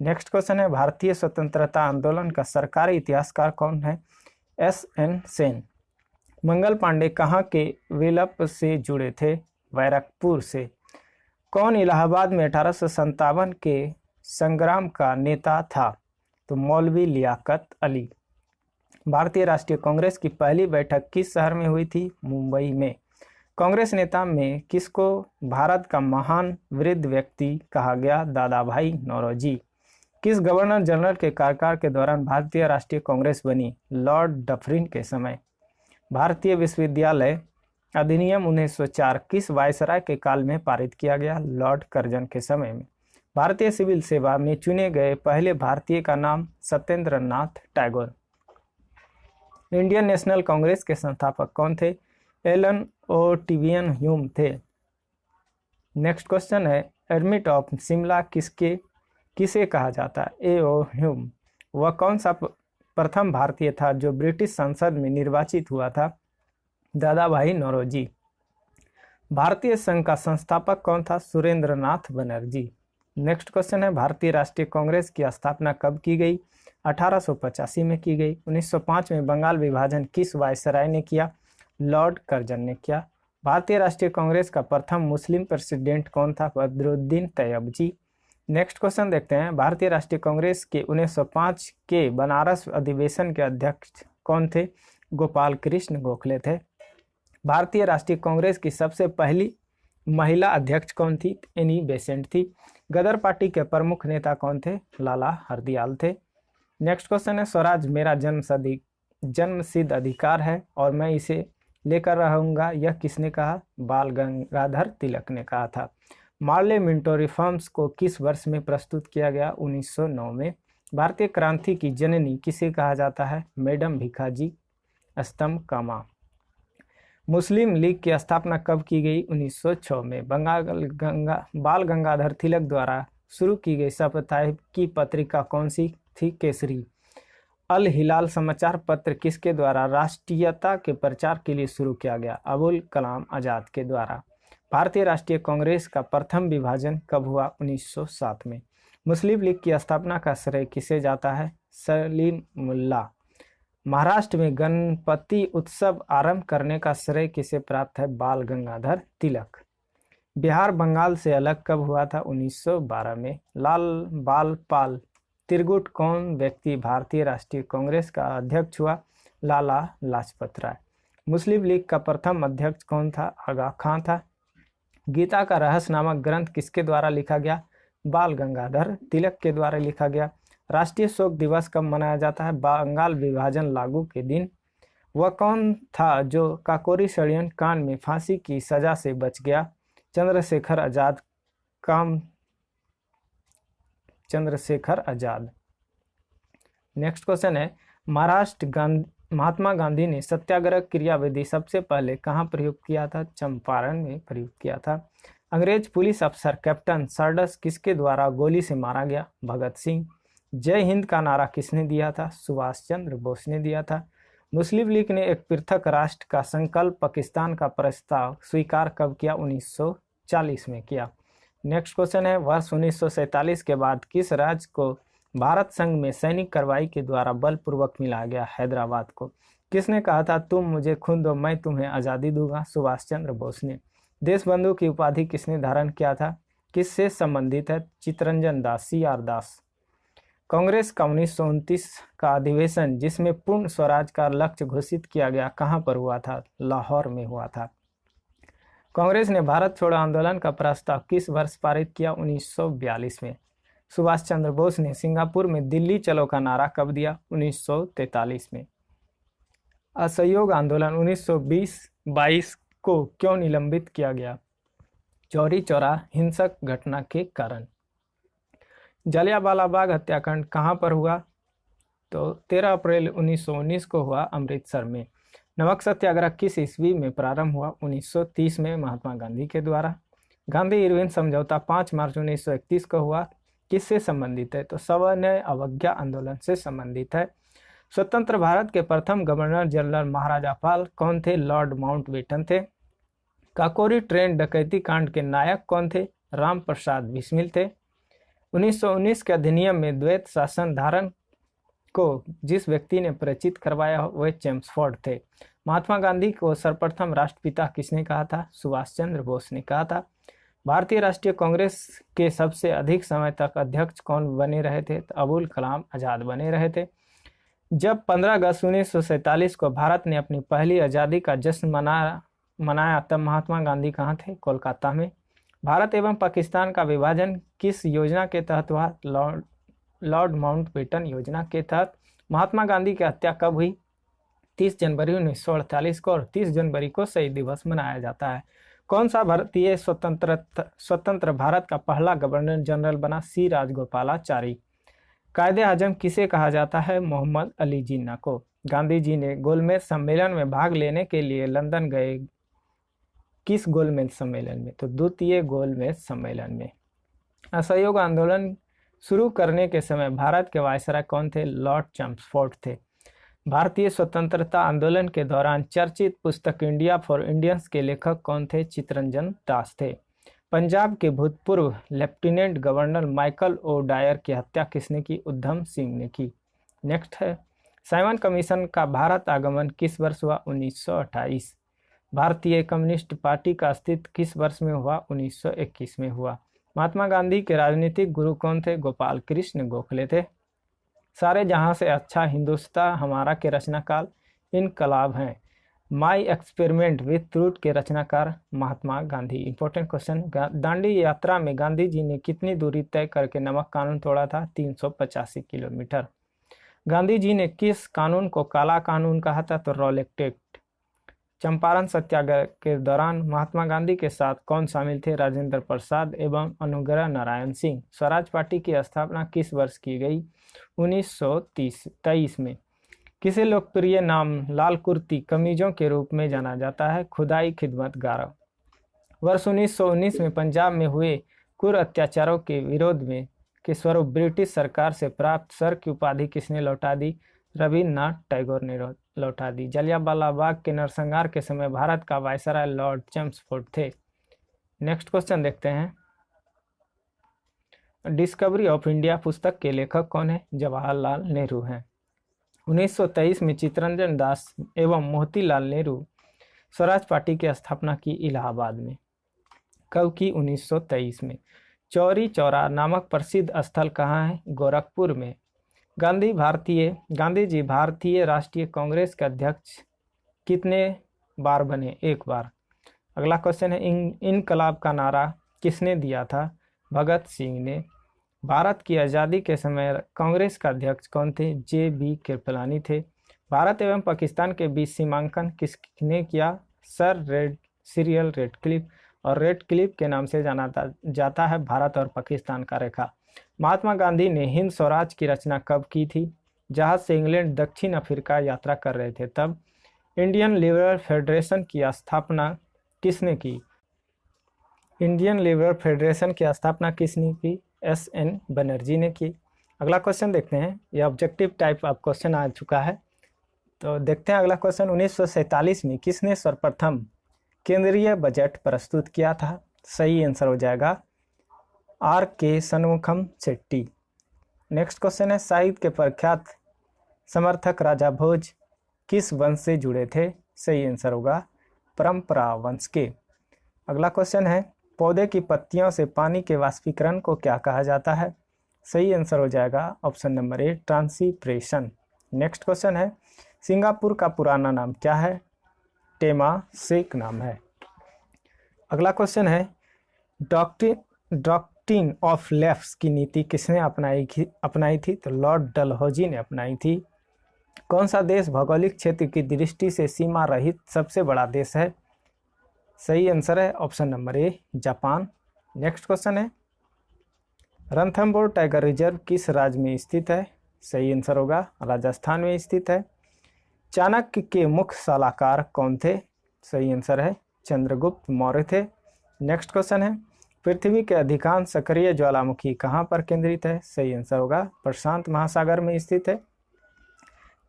नेक्स्ट क्वेश्चन है, भारतीय स्वतंत्रता आंदोलन का सरकारी इतिहासकार कौन है? S.N. सेन। मंगल पांडे कहाँ के विलप से जुड़े थे? बैरकपुर से। कौन इलाहाबाद में 1857 के संग्राम का नेता था? तो मौलवी लियाकत अली। भारतीय राष्ट्रीय कांग्रेस की पहली बैठक किस शहर में हुई थी? मुंबई में। कांग्रेस नेता में किसको भारत का महान वृद्ध व्यक्ति कहा गया? दादा भाई नौरोजी। किस गवर्नर जनरल के कार्यकाल के दौरान भारतीय राष्ट्रीय कांग्रेस बनी? लॉर्ड डफरिन के समय। भारतीय विश्वविद्यालय अधिनियम 1904 किस वायसराय के काल में पारित किया गया? लॉर्ड कर्जन के समय में। भारतीय सिविल सेवा में चुने गए पहले भारतीय का नाम? सत्येंद्र नाथ टैगोर। इंडियन नेशनल कांग्रेस के संस्थापक कौन थे? एलन ओ टिबियन ह्यूम थे। नेक्स्ट क्वेश्चन है, एडमिट ऑफ शिमला किसे कहा जाता है? A.O. ह्यूम। वह कौन सा प्रथम भारतीय था जो ब्रिटिश संसद में निर्वाचित हुआ था? दादा भाई नौरोजी। भारतीय संघ का संस्थापक कौन था? सुरेंद्र नाथ बनर्जी। नेक्स्ट क्वेश्चन है, भारतीय राष्ट्रीय कांग्रेस की स्थापना कब की गई? 1885 में की गई। 1905 में बंगाल विभाजन किस वायसराय ने किया? लॉर्ड कर्जन ने किया। भारतीय राष्ट्रीय कांग्रेस का प्रथम मुस्लिम प्रेसिडेंट कौन था? बदरुद्दीन तैयबजी। नेक्स्ट क्वेश्चन देखते हैं, भारतीय राष्ट्रीय कांग्रेस के 1905 के बनारस अधिवेशन के अध्यक्ष कौन थे? गोपाल कृष्ण गोखले थे। भारतीय राष्ट्रीय कांग्रेस की सबसे पहली महिला अध्यक्ष कौन थी? एनी बेसेंट थी। गदर पार्टी के प्रमुख नेता कौन थे? लाला हरदयाल थे। नेक्स्ट क्वेश्चन है, स्वराज मेरा जन्मसिद्ध अधिकार है और मैं इसे लेकर रहूंगा, यह किसने कहा? बाल गंगाधर तिलक ने कहा था। मार्ले मिंटो रिफॉर्म्स को किस वर्ष में प्रस्तुत किया गया? 1909 में। भारतीय क्रांति की जननी किसे कहा जाता है? मैडम भिखाजी स्तंभ कामा। मुस्लिम लीग की स्थापना कब की गई? 1906 में। बाल गंगाधर तिलक द्वारा शुरू की गई साप्ताहिक की पत्रिका कौन सी थी? केसरी। अल हिलाल समाचार पत्र किसके द्वारा राष्ट्रीयता के प्रचार के लिए शुरू किया गया? अबुल कलाम आजाद के द्वारा। भारतीय राष्ट्रीय कांग्रेस का प्रथम विभाजन कब हुआ? 1907 में। मुस्लिम लीग की स्थापना का श्रेय किसे जाता है? सलीमुल्लाह। महाराष्ट्र में गणपति उत्सव आरंभ करने का श्रेय किसे प्राप्त है? बाल गंगाधर तिलक। बिहार बंगाल से अलग कब हुआ था? 1912 में। लाल बाल पाल तिरगुट कौन व्यक्ति भारतीय राष्ट्रीय कांग्रेस का अध्यक्ष हुआ? लाला लाजपत राय। मुस्लिम लीग का प्रथम अध्यक्ष कौन था? आगा खां था। गीता का रहस्य नामक ग्रंथ किसके द्वारा लिखा गया? बाल गंगाधर तिलक के द्वारा लिखा गया। राष्ट्रीय शोक दिवस कब मनाया जाता है? बंगाल विभाजन लागू के दिन। वह कौन था जो काकोरी षड्यंत्र कांड में फांसी की सजा से बच गया? चंद्रशेखर आजाद। चंद्रशेखर आजाद। नेक्स्ट क्वेश्चन है, महात्मा गांधी ने सत्याग्रह क्रियाविधि सबसे पहले कहाँ प्रयोग किया था? चंपारण में प्रयोग किया था। अंग्रेज पुलिस अफसर कैप्टन सर्डस किसके द्वारा गोली से मारा गया? भगत सिंह। जय हिंद का नारा किसने दिया था? सुभाष चंद्र बोस ने दिया था। मुस्लिम लीग ने एक पृथक राष्ट्र का संकल्प पाकिस्तान का प्रस्ताव स्वीकार कब किया? 1940 में किया। नेक्स्ट क्वेश्चन है, वर्ष 1947 के बाद किस राज्य को भारत संघ में सैनिक कार्रवाई के द्वारा बलपूर्वक मिलाया गया? हैदराबाद को। किसने कहा था तुम मुझे खून दो मैं तुम्हें आज़ादी दूंगा? सुभाष चंद्र बोस ने। देशबंधु की उपाधि किसने धारण किया था? किससे संबंधित है? चित्तरंजन दास, CR दास। कांग्रेस का 1929 का अधिवेशन जिसमें पूर्ण स्वराज का लक्ष्य घोषित किया गया कहां पर हुआ था? लाहौर में हुआ था। कांग्रेस ने भारत छोड़ो आंदोलन का प्रस्ताव किस वर्ष पारित किया? 1942 में। सुभाष चंद्र बोस ने सिंगापुर में दिल्ली चलो का नारा कब दिया? 1943 में। असहयोग आंदोलन 1920-22 को क्यों निलंबित किया गया? चौरी चौरा हिंसक घटना के कारण। जलियांवाला बाग हत्याकांड कहां पर हुआ? तो 13 अप्रैल 1919 को हुआ अमृतसर में। नमक सत्याग्रह किस ईस्वी में प्रारंभ हुआ? 1930 में महात्मा गांधी के द्वारा। गांधी इरविन समझौता 5 मार्च 1931 को हुआ, किससे संबंधित है? तो सविनय अवज्ञा आंदोलन से संबंधित है। स्वतंत्र भारत के प्रथम गवर्नर जनरल महाराजा पाल कौन थे? लॉर्ड माउंटबेटन थे। काकोरी ट्रेन डकैती कांड के नायक कौन थे? राम प्रसाद बिस्मिल थे। 1919 के अधिनियम में द्वैत शासन धारण को जिस व्यक्ति ने परिचित करवाया वह चेम्सफोर्ड थे। महात्मा गांधी को सर्वप्रथम राष्ट्रपिता किसने कहा था? सुभाष चंद्र बोस ने कहा था। भारतीय राष्ट्रीय कांग्रेस के सबसे अधिक समय तक अध्यक्ष कौन बने रहे थे? तो अबुल कलाम आजाद बने रहे थे। जब 15 अगस्त 1947 को भारत ने अपनी पहली आज़ादी का जश्न मनाया तब महात्मा गांधी कहाँ थे? कोलकाता में। भारत एवं पाकिस्तान का विभाजन किस योजना के तहत हुआ? लॉर्ड माउंटबेटन योजना के तहत। महात्मा गांधी की हत्या कब हुई? 30 जनवरी 1948 को, और 30 जनवरी को शहीद दिवस मनाया जाता है। कौन सा भारतीय स्वतंत्र भारत का पहला गवर्नर जनरल बना? सी राजगोपालाचारी। कायदे आजम किसे कहा जाता है? मोहम्मद अली जिन्ना को। गांधी जी ने गोलमेज सम्मेलन में भाग लेने के लिए लंदन गए, किस गोलमेज सम्मेलन में? तो द्वितीय गोलमेज सम्मेलन में। असहयोग आंदोलन शुरू करने के समय भारत के वायसराय कौन थे? लॉर्ड चेम्सफोर्ड थे। भारतीय स्वतंत्रता आंदोलन के दौरान चर्चित पुस्तक इंडिया फॉर इंडियंस के लेखक कौन थे? चित्तरंजन दास थे। पंजाब के भूतपूर्व lieutenant governor Michael O Dyer की हत्या किसने की? उधम सिंह ने की। नेक्स्ट है, साइमन कमीशन का भारत आगमन किस वर्ष हुआ? 1928। भारतीय कम्युनिस्ट पार्टी का अस्तित्व किस वर्ष में हुआ? 1921 में हुआ। महात्मा गांधी के राजनीतिक गुरु कौन थे? गोपाल कृष्ण गोखले थे। सारे जहां से अच्छा हिंदुस्तान हमारा के रचनाकार इनकलाब हैं। माई एक्सपेरिमेंट विथ ट्रूथ के रचनाकार महात्मा गांधी। इंपॉर्टेंट क्वेश्चन, दांडी यात्रा में गांधी जी ने कितनी दूरी तय करके नमक कानून तोड़ा था? 385 किलोमीटर। गांधी जी ने किस कानून को काला कानून कहा था? तो रॉलेट एक्ट। चंपारण सत्याग्रह के दौरान महात्मा गांधी के साथ कौन शामिल थे? राजेंद्र प्रसाद एवं अनुग्रह नारायण सिंह। स्वराज पार्टी की स्थापना किस वर्ष की गई? 1923 में। किसे लोकप्रिय नाम लाल कुर्ती कमीजों के रूप में जाना जाता है? खुदाई खिदमत गारव। वर्ष 1919 में पंजाब में हुए क्रूर अत्याचारों के विरोध में के स्वरूप ब्रिटिश सरकार से प्राप्त सर की उपाधि किसने लौटा दी? रविन्द्रनाथ टैगोर ने लौटा दी। जलियांवाला बाग के नरसंहार के समय भारत का वायसराय लॉर्ड चेम्सफोर्ड थे। नेक्स्ट क्वेश्चन देखते हैं, डिस्कवरी ऑफ इंडिया पुस्तक के लेखक कौन है? जवाहरलाल नेहरू हैं। 1923 में चित्तरंजन दास एवं मोतीलाल नेहरू स्वराज पार्टी की स्थापना की इलाहाबाद में। कब की? 1923 में। चौरी चौरा नामक प्रसिद्ध स्थल कहाँ है? गोरखपुर में। गांधी जी भारतीय राष्ट्रीय कांग्रेस के अध्यक्ष कितने बार बने? 1 बार। अगला क्वेश्चन है, इनकलाब का नारा किसने दिया था? भगत सिंह ने। भारत की आज़ादी के समय कांग्रेस का अध्यक्ष कौन थे? जे.बी. कृपलानी थे। भारत एवं पाकिस्तान के बीच सीमांकन किसने किया? सर सिरियल रेडक्लिफ, और रेडक्लिफ के नाम से जाना जाता है भारत और पाकिस्तान का रेखा। महात्मा गांधी ने हिंद स्वराज की रचना कब की थी? जहाज से इंग्लैंड दक्षिण अफ्रीका यात्रा कर रहे थे तब। इंडियन लिबरल फेडरेशन की स्थापना किसने की? इंडियन लिबरल फेडरेशन की स्थापना किसने की? एस.एन. बनर्जी ने की। अगला क्वेश्चन देखते हैं, यह ऑब्जेक्टिव टाइप ऑफ क्वेश्चन आ चुका है, तो देखते हैं अगला क्वेश्चन। 1947 में किसने सर्वप्रथम केंद्रीय बजट प्रस्तुत किया था? सही आंसर हो जाएगा R.K. Shanmukham Shetty. Next question है, साहित्य के प्रख्यात समर्थक राजा भोज किस वंश से जुड़े थे? सही आंसर होगा परंपरा वंश के। अगला क्वेश्चन है, पौधे की पत्तियों से पानी के वाष्पीकरण को क्या कहा जाता है? सही आंसर हो जाएगा option number A, transpiration. Next question है, सिंगापुर का पुराना नाम क्या है? टेमासेक नाम है। अगला क्वेश्चन है, डॉक्ट्रिन ऑफ लेफ्ट की नीति किसने अपनाई थी? तो लॉर्ड डलहौजी ने अपनाई थी। कौन सा देश भौगोलिक क्षेत्र की दृष्टि से सीमा रहित सबसे बड़ा देश है? सही आंसर है ऑप्शन नंबर ए, जापान। नेक्स्ट क्वेश्चन है, रणथंभौर टाइगर रिजर्व किस राज्य में स्थित है? सही आंसर होगा राजस्थान में स्थित है। चाणक्य के मुख्य सलाहकार कौन थे? सही आंसर है चंद्रगुप्त मौर्य थे। नेक्स्ट क्वेश्चन है, पृथ्वी के अधिकांश सक्रिय ज्वालामुखी कहाँ पर केंद्रित है? सही आंसर होगा प्रशांत महासागर में स्थित है।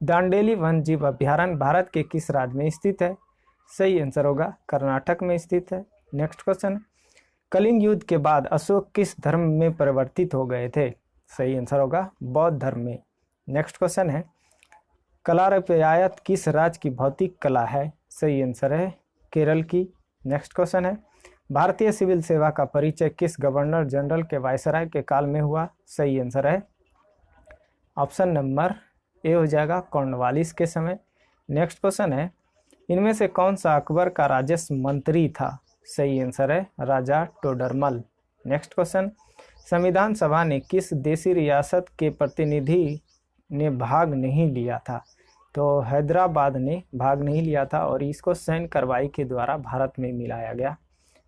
दांडेली वन्य जीव अभ्यारण्य भारत के किस राज्य में स्थित है? सही आंसर होगा कर्नाटक में स्थित है। नेक्स्ट क्वेश्चन, कलिंग युद्ध के बाद अशोक किस धर्म में परिवर्तित हो गए थे? सही आंसर होगा बौद्ध धर्म में। नेक्स्ट क्वेश्चन है, कलारपयायत किस राज्य की भौतिक कला है? सही आंसर है केरल की। नेक्स्ट क्वेश्चन है, भारतीय सिविल सेवा का परिचय किस गवर्नर जनरल के वायसराय के काल में हुआ? सही आंसर है ऑप्शन नंबर ए हो जाएगा कॉर्नवालिस के समय। नेक्स्ट क्वेश्चन है, इनमें से कौन सा अकबर का राजस्व मंत्री था? सही आंसर है राजा टोडरमल। नेक्स्ट क्वेश्चन, संविधान सभा ने किस देशी रियासत के प्रतिनिधि ने भाग नहीं लिया था? तो हैदराबाद ने भाग नहीं लिया था और इसको सैन्य कार्रवाई के द्वारा भारत में मिलाया गया।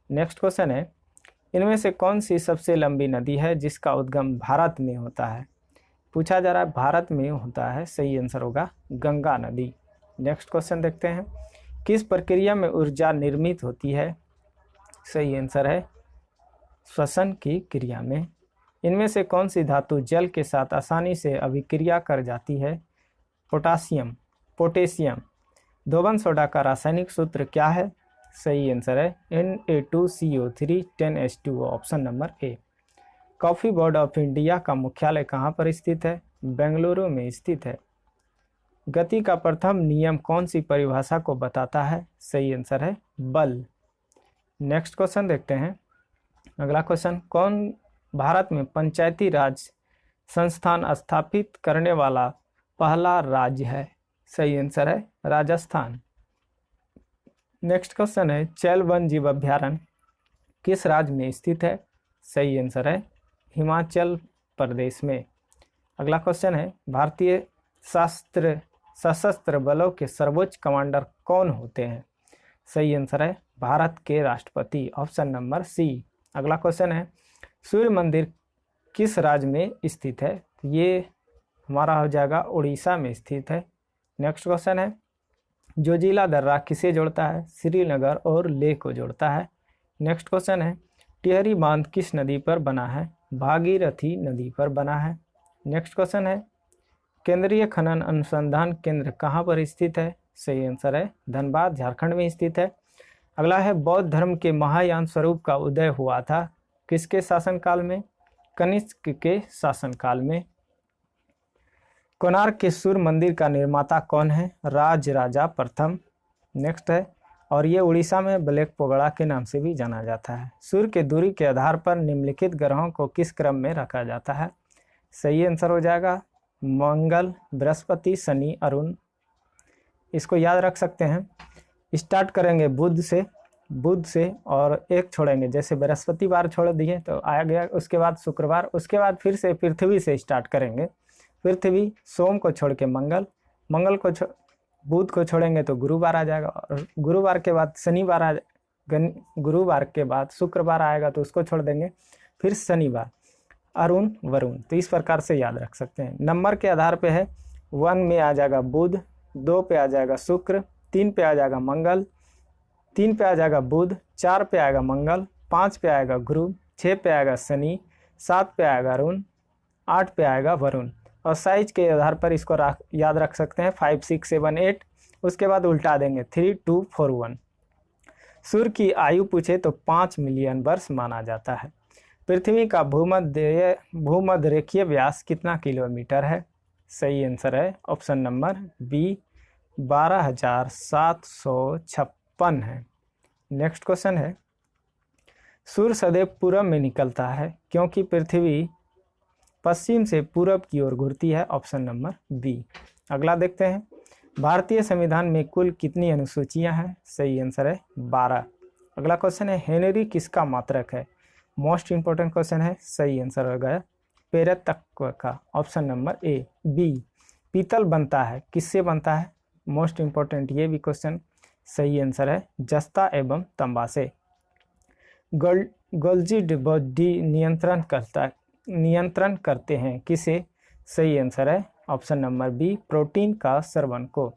नेक्स्ट क्वेश्चन है, इनमें से कौन सी सबसे लंबी नदी है जिसका उद्गम भारत में होता है? पूछा जा रहा है भारत में होता है, सही आंसर होगा गंगा नदी। नेक्स्ट क्वेश्चन देखते हैं, किस प्रक्रिया में ऊर्जा निर्मित होती है? सही आंसर है श्वसन की क्रिया में। इनमें से कौन सी धातु जल के साथ आसानी से अभिक्रिया कर जाती है? पोटेशियम। धोबन सोडा का रासायनिक सूत्र क्या है? सही आंसर है Na2CO3 10H2O, option number A. Coffee board of India का मुख्यालय कहाँ पर स्थित है? बेंगलुरु में स्थित है। गति का प्रथम नियम कौन सी परिभाषा को बताता है? सही आंसर है बल। नेक्स्ट क्वेश्चन देखते हैं। अगला क्वेश्चन, कौन भारत में पंचायती राज संस्थान स्थापित करने वाला पहला राज्य है? सही आंसर है राजस्थान। नेक्स्ट क्वेश्चन है, चैल वन्य जीव अभ्यारण्य किस राज्य में स्थित है? सही आंसर है हिमाचल प्रदेश में। अगला क्वेश्चन है, भारतीय सशस्त्र बलों के सर्वोच्च कमांडर कौन होते हैं? सही आंसर है भारत के राष्ट्रपति, ऑप्शन नंबर सी। अगला क्वेश्चन है, सूर्य मंदिर किस राज्य में स्थित है? ये हमारा हो जाएगा उड़ीसा में स्थित है। नेक्स्ट क्वेश्चन है, जोजिला दर्रा किसे जोड़ता है? श्रीनगर और लेह को जोड़ता है। नेक्स्ट क्वेश्चन है, टिहरी बांध किस नदी पर बना है? भागीरथी नदी पर बना है। नेक्स्ट क्वेश्चन है, केंद्रीय खनन अनुसंधान केंद्र कहाँ पर स्थित है? सही आंसर है धनबाद, झारखंड में स्थित है। अगला है, बौद्ध धर्म के महायान स्वरूप का उदय हुआ था किसके शासनकाल में? कनिष्क के शासनकाल में। कोणार्क के सूर्य मंदिर का निर्माता कौन है? राजराजा प्रथम। नेक्स्ट है, और ये उड़ीसा में ब्लैक पोगड़ा के नाम से भी जाना जाता है। सूर्य के दूरी के आधार पर निम्नलिखित ग्रहों को किस क्रम में रखा जाता है? सही आंसर हो जाएगा मंगल, बृहस्पति, शनि, अरुण। इसको याद रख सकते हैं। स्टार्ट करेंगे बुध से और एक छोड़ेंगे, जैसे बृहस्पतिवार छोड़ दिए तो आ गया, उसके बाद शुक्रवार, उसके बाद फिर से पृथ्वी से स्टार्ट करेंगे। पृथ्वी, सोम को छोड़ के मंगल को बुध को छोड़ेंगे तो गुरुवार आ जाएगा, और गुरुवार के बाद शनिवार गुरुवार के बाद शुक्रवार आएगा तो उसको छोड़ देंगे, फिर शनिवार, अरुण, वरुण। तो इस प्रकार से याद रख सकते हैं। नंबर के आधार पे है, 1 में आ जाएगा बुध, 2 पे आ जाएगा शुक्र, 3 पे आ जाएगा मंगल, 3 पे आ जाएगा बुध, 4 पे आएगा मंगल, 5 पे आएगा गुरु, 6 पे आएगा शनि, 7 पे आएगा अरुण, 8 पे आएगा वरुण। और साइज के आधार पर इसको याद रख सकते हैं 5, 6, 7, 8। उसके बाद उल्टा देंगे 3, 2, 4, 1। सूर्य की आयु पूछे तो 5 मिलियन वर्ष माना जाता है। पृथ्वी का भूमध्य रेखीय व्यास कितना किलोमीटर है? सही आंसर है ऑप्शन नंबर बी, 12,756 है। नेक्स्ट क्वेश्चन है, सूर्य सदैव पूरब में निकलता है क्योंकि पृथ्वी पश्चिम से पूरब की ओर घूरती है, ऑप्शन नंबर बी। अगला देखते हैं, भारतीय संविधान में कुल कितनी अनुसूचियां हैं? सही आंसर है 12। अगला क्वेश्चन है, हेनरी किसका मात्रक है? मोस्ट इंपोर्टेंट क्वेश्चन है, सही आंसर हो गया पेरतत्व का, ऑप्शन नंबर ए। बी, पीतल बनता है, किससे बनता है? मोस्ट इंपोर्टेंट ये भी क्वेश्चन, सही आंसर है जस्ता एवं तंबा से। गोल्जी बॉडी नियंत्रण करते हैं, किसे? सही आंसर है ऑप्शन नंबर बी, प्रोटीन का स्रवण को।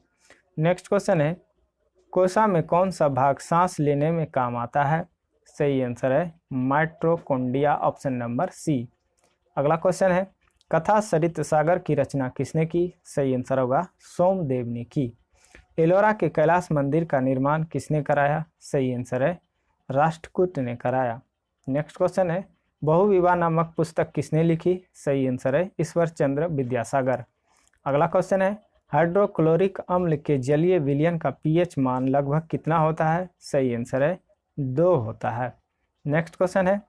नेक्स्ट क्वेश्चन है, कोसा में कौन सा भाग सांस लेने में काम आता है? सही आंसर है माइटोकॉन्ड्रिया, ऑप्शन नंबर सी। अगला क्वेश्चन है, कथा सरित सागर की रचना किसने की? सही आंसर होगा सोमदेव ने की। एलोरा के कैलाश मंदिर का निर्माण किसने कराया? सही आंसर है राष्ट्रकूट ने कराया। नेक्स्ट क्वेश्चन है, बहुविवाह नामक पुस्तक किसने लिखी? सही आंसर है ईश्वर चंद्र विद्यासागर। अगला क्वेश्चन है, हाइड्रोक्लोरिक अम्ल के जलीय विलयन का पीएच मान लगभग कितना होता है? सही आंसर है 2 होता है। नेक्स्ट क्वेश्चन है,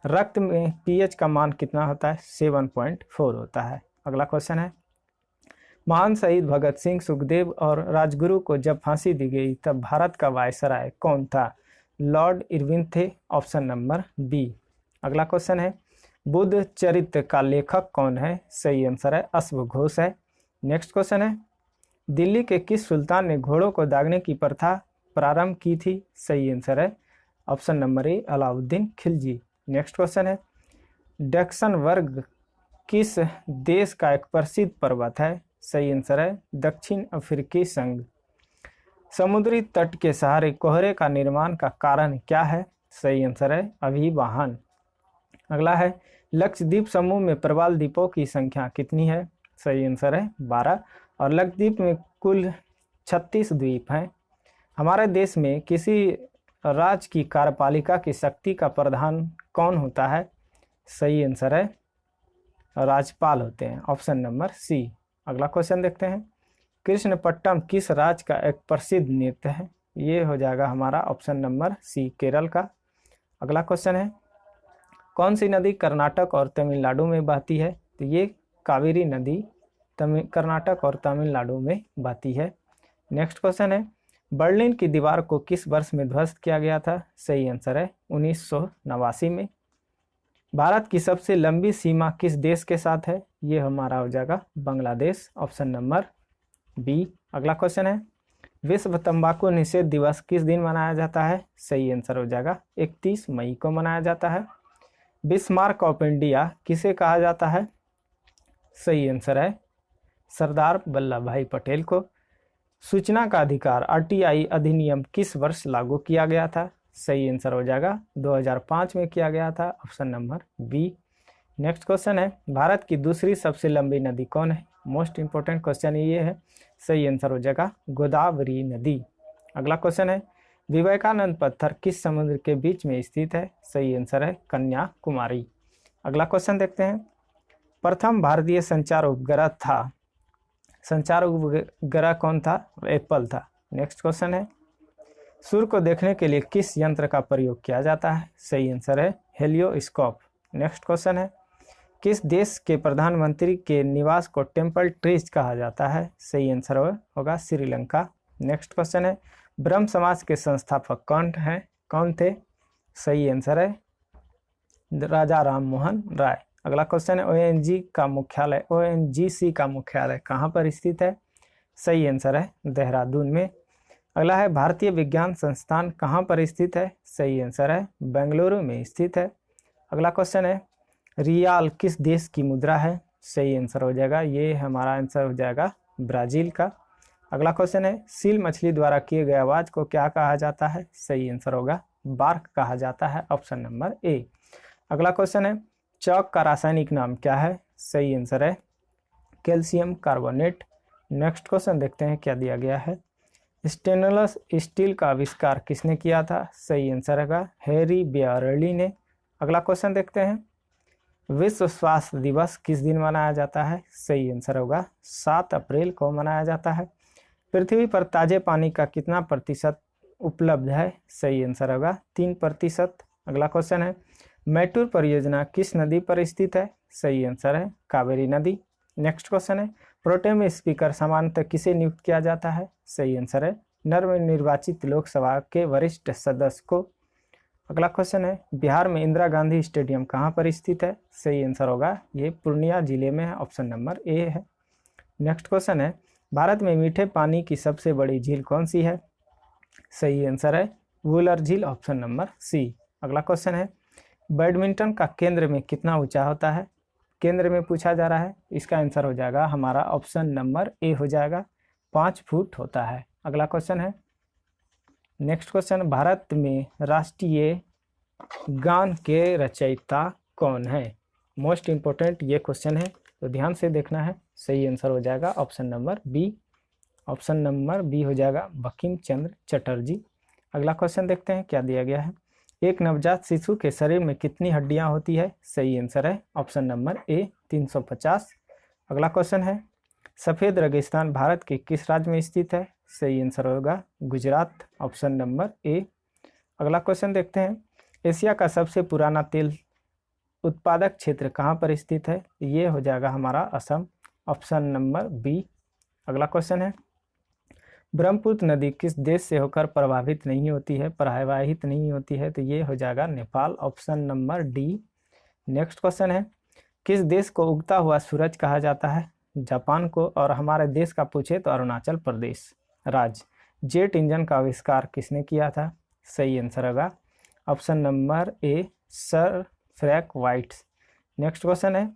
रक्त में पीएच का मान कितना होता है? 7.4 होता है। अगला क्वेश्चन है, महान शहीद भगत सिंह, सुखदेव और राजगुरु को जब फांसी दी गई तब भारत का वायसराय कौन था? लॉर्ड इरविन थे, ऑप्शन नंबर बी। अगला क्वेश्चन है, बुद्ध चरित्र का लेखक कौन है? सही आंसर है अश्वघोष है। नेक्स्ट क्वेश्चन है, दिल्ली के किस सुल्तान ने घोड़ों को दागने की प्रथा प्रारंभ की थी? सही आंसर है ऑप्शन नंबर ए, अलाउद्दीन खिलजी। नेक्स्ट क्वेश्चन है, डैक्सन वर्ग किस देश का एक प्रसिद्ध पर्वत है? सही आंसर है दक्षिण अफ्रीकी संघ। समुद्री तट के सहारे कोहरे का निर्माण का कारण क्या है? सही आंसर है अभिवाहन। अगला है, लक्षद्वीप समूह में प्रवाल द्वीपों की संख्या कितनी है? सही आंसर है 12। और लक्षद्वीप में कुल 36 द्वीप हैं। हमारे देश में किसी राज्य की कार्यपालिका की शक्ति का प्रधान कौन होता है? सही आंसर है राज्यपाल होते हैं, ऑप्शन नंबर सी। अगला क्वेश्चन देखते हैं, कृष्णपट्टनम किस राज्य का एक प्रसिद्ध नृत्य है? ये हो जाएगा हमारा ऑप्शन नंबर सी, केरल का। अगला क्वेश्चन है, कौन सी नदी कर्नाटक और तमिलनाडु में बहती है? तो ये कावेरी नदी कर्नाटक और तमिलनाडु में बहती है। नेक्स्ट क्वेश्चन है, बर्लिन की दीवार को किस वर्ष में ध्वस्त किया गया था? सही आंसर है 1989 में। भारत की सबसे लंबी सीमा किस देश के साथ है? ये हमारा हो जाएगा बांग्लादेश, ऑप्शन नंबर बी। अगला क्वेश्चन है, विश्व तंबाकू निषेध दिवस किस दिन मनाया जाता है? सही आंसर हो जाएगा 31 मई को मनाया जाता है। बिस्मार्क ऑफ इंडिया किसे कहा जाता है? सही आंसर है सरदार वल्लभ भाई पटेल को। सूचना का अधिकार आरटीआई अधिनियम किस वर्ष लागू किया गया था? सही आंसर हो जाएगा 2005 में किया गया था, option number B. Next question है, भारत की दूसरी सबसे लंबी नदी कौन है? मोस्ट इंपोर्टेंट क्वेश्चन ये है, सही आंसर हो जाएगा गोदावरी नदी। अगला क्वेश्चन है, विवेकानंद पत्थर किस समुद्र के बीच में स्थित है? सही आंसर है कन्याकुमारी। अगला क्वेश्चन देखते हैं, प्रथम भारतीय संचार उपग्रह था, संचार उपग्रह कौन था? एप्पल था। नेक्स्ट क्वेश्चन है, सूर्य को देखने के लिए किस यंत्र का प्रयोग किया जाता है? सही आंसर है हेलियोस्कोप। नेक्स्ट क्वेश्चन है, किस देश के प्रधानमंत्री के निवास को टेम्पल ट्रीज कहा जाता है? सही आंसर होगा श्रीलंका। नेक्स्ट क्वेश्चन है, ब्रह्म समाज के संस्थापक कौन थे? सही आंसर है राजा राम मोहन राय। अगला क्वेश्चन है, ओएनजीसी का मुख्यालय कहाँ पर स्थित है? सही आंसर है देहरादून में। अगला है, भारतीय विज्ञान संस्थान कहाँ पर स्थित है? सही आंसर है बेंगलुरु में स्थित है। अगला क्वेश्चन है, रियाल किस देश की मुद्रा है? सही आंसर हो जाएगा, ये हमारा आंसर हो जाएगा ब्राजील का। अगला क्वेश्चन है, सील मछली द्वारा किए गए आवाज को क्या कहा जाता है? सही आंसर होगा बार्क कहा जाता है, ऑप्शन नंबर ए। अगला क्वेश्चन है, चौक का रासायनिक नाम क्या है? सही आंसर है कैल्शियम कार्बोनेट। नेक्स्ट क्वेश्चन देखते हैं क्या दिया गया है, स्टेनलेस स्टील का आविष्कार किसने किया था? सही आंसर है हैरी बेयरली ने। अगला क्वेश्चन देखते हैं, विश्व स्वास्थ्य दिवस किस दिन मनाया जाता है? सही आंसर होगा 7 अप्रैल को मनाया जाता है। पृथ्वी पर ताजे पानी का कितना प्रतिशत उपलब्ध है? सही आंसर होगा 3%। अगला क्वेश्चन है, मैटूर परियोजना किस नदी पर स्थित है? सही आंसर है कावेरी नदी। नेक्स्ट क्वेश्चन है प्रोटेम स्पीकर सामान्यतः किसे नियुक्त किया जाता है? सही आंसर है नवनिर्वाचित लोकसभा के वरिष्ठ सदस्य को। अगला क्वेश्चन है बिहार में इंदिरा गांधी स्टेडियम कहाँ पर स्थित है? सही आंसर होगा ये पूर्णिया जिले में है, ऑप्शन नंबर ए है। नेक्स्ट क्वेश्चन है भारत में मीठे पानी की सबसे बड़ी झील कौन सी है? सही आंसर है वुलर झील, ऑप्शन नंबर सी। अगला क्वेश्चन है बैडमिंटन का केंद्र में कितना ऊंचा होता है? केंद्र में पूछा जा रहा है, इसका आंसर हो जाएगा हमारा ऑप्शन नंबर ए हो जाएगा 5 फुट होता है। अगला क्वेश्चन है नेक्स्ट क्वेश्चन भारत में राष्ट्रीय गान के रचयिता कौन है? मोस्ट इंपोर्टेंट ये क्वेश्चन है तो ध्यान से देखना है। सही आंसर हो जाएगा option number B, option number B हो जाएगा बंकिम चंद्र चटर्जी। अगला क्वेश्चन देखते हैं क्या दिया गया है। एक नवजात शिशु के शरीर में कितनी हड्डियां होती है? सही आंसर है ऑप्शन नंबर ए 350। अगला क्वेश्चन है सफ़ेद रेगिस्तान भारत के किस राज्य में स्थित है? सही आंसर होगा गुजरात, ऑप्शन नंबर ए। अगला क्वेश्चन देखते हैं एशिया का सबसे पुराना तेल उत्पादक क्षेत्र कहाँ पर स्थित है? ये हो जाएगा हमारा असम, ऑप्शन नंबर बी। अगला क्वेश्चन है ब्रह्मपुत्र नदी किस देश से होकर प्रवाहित नहीं होती है, प्रवाहित नहीं होती है? तो ये हो जाएगा Nepal, option number D. Next question है किस देश को उगता हुआ सूरज कहा जाता है? जापान को। और हमारे देश का पूछे तो अरुणाचल प्रदेश राज्य। जेट इंजन का आविष्कार किसने किया था? सही आंसर होगा ऑप्शन नंबर ए sir Frank white. Next question है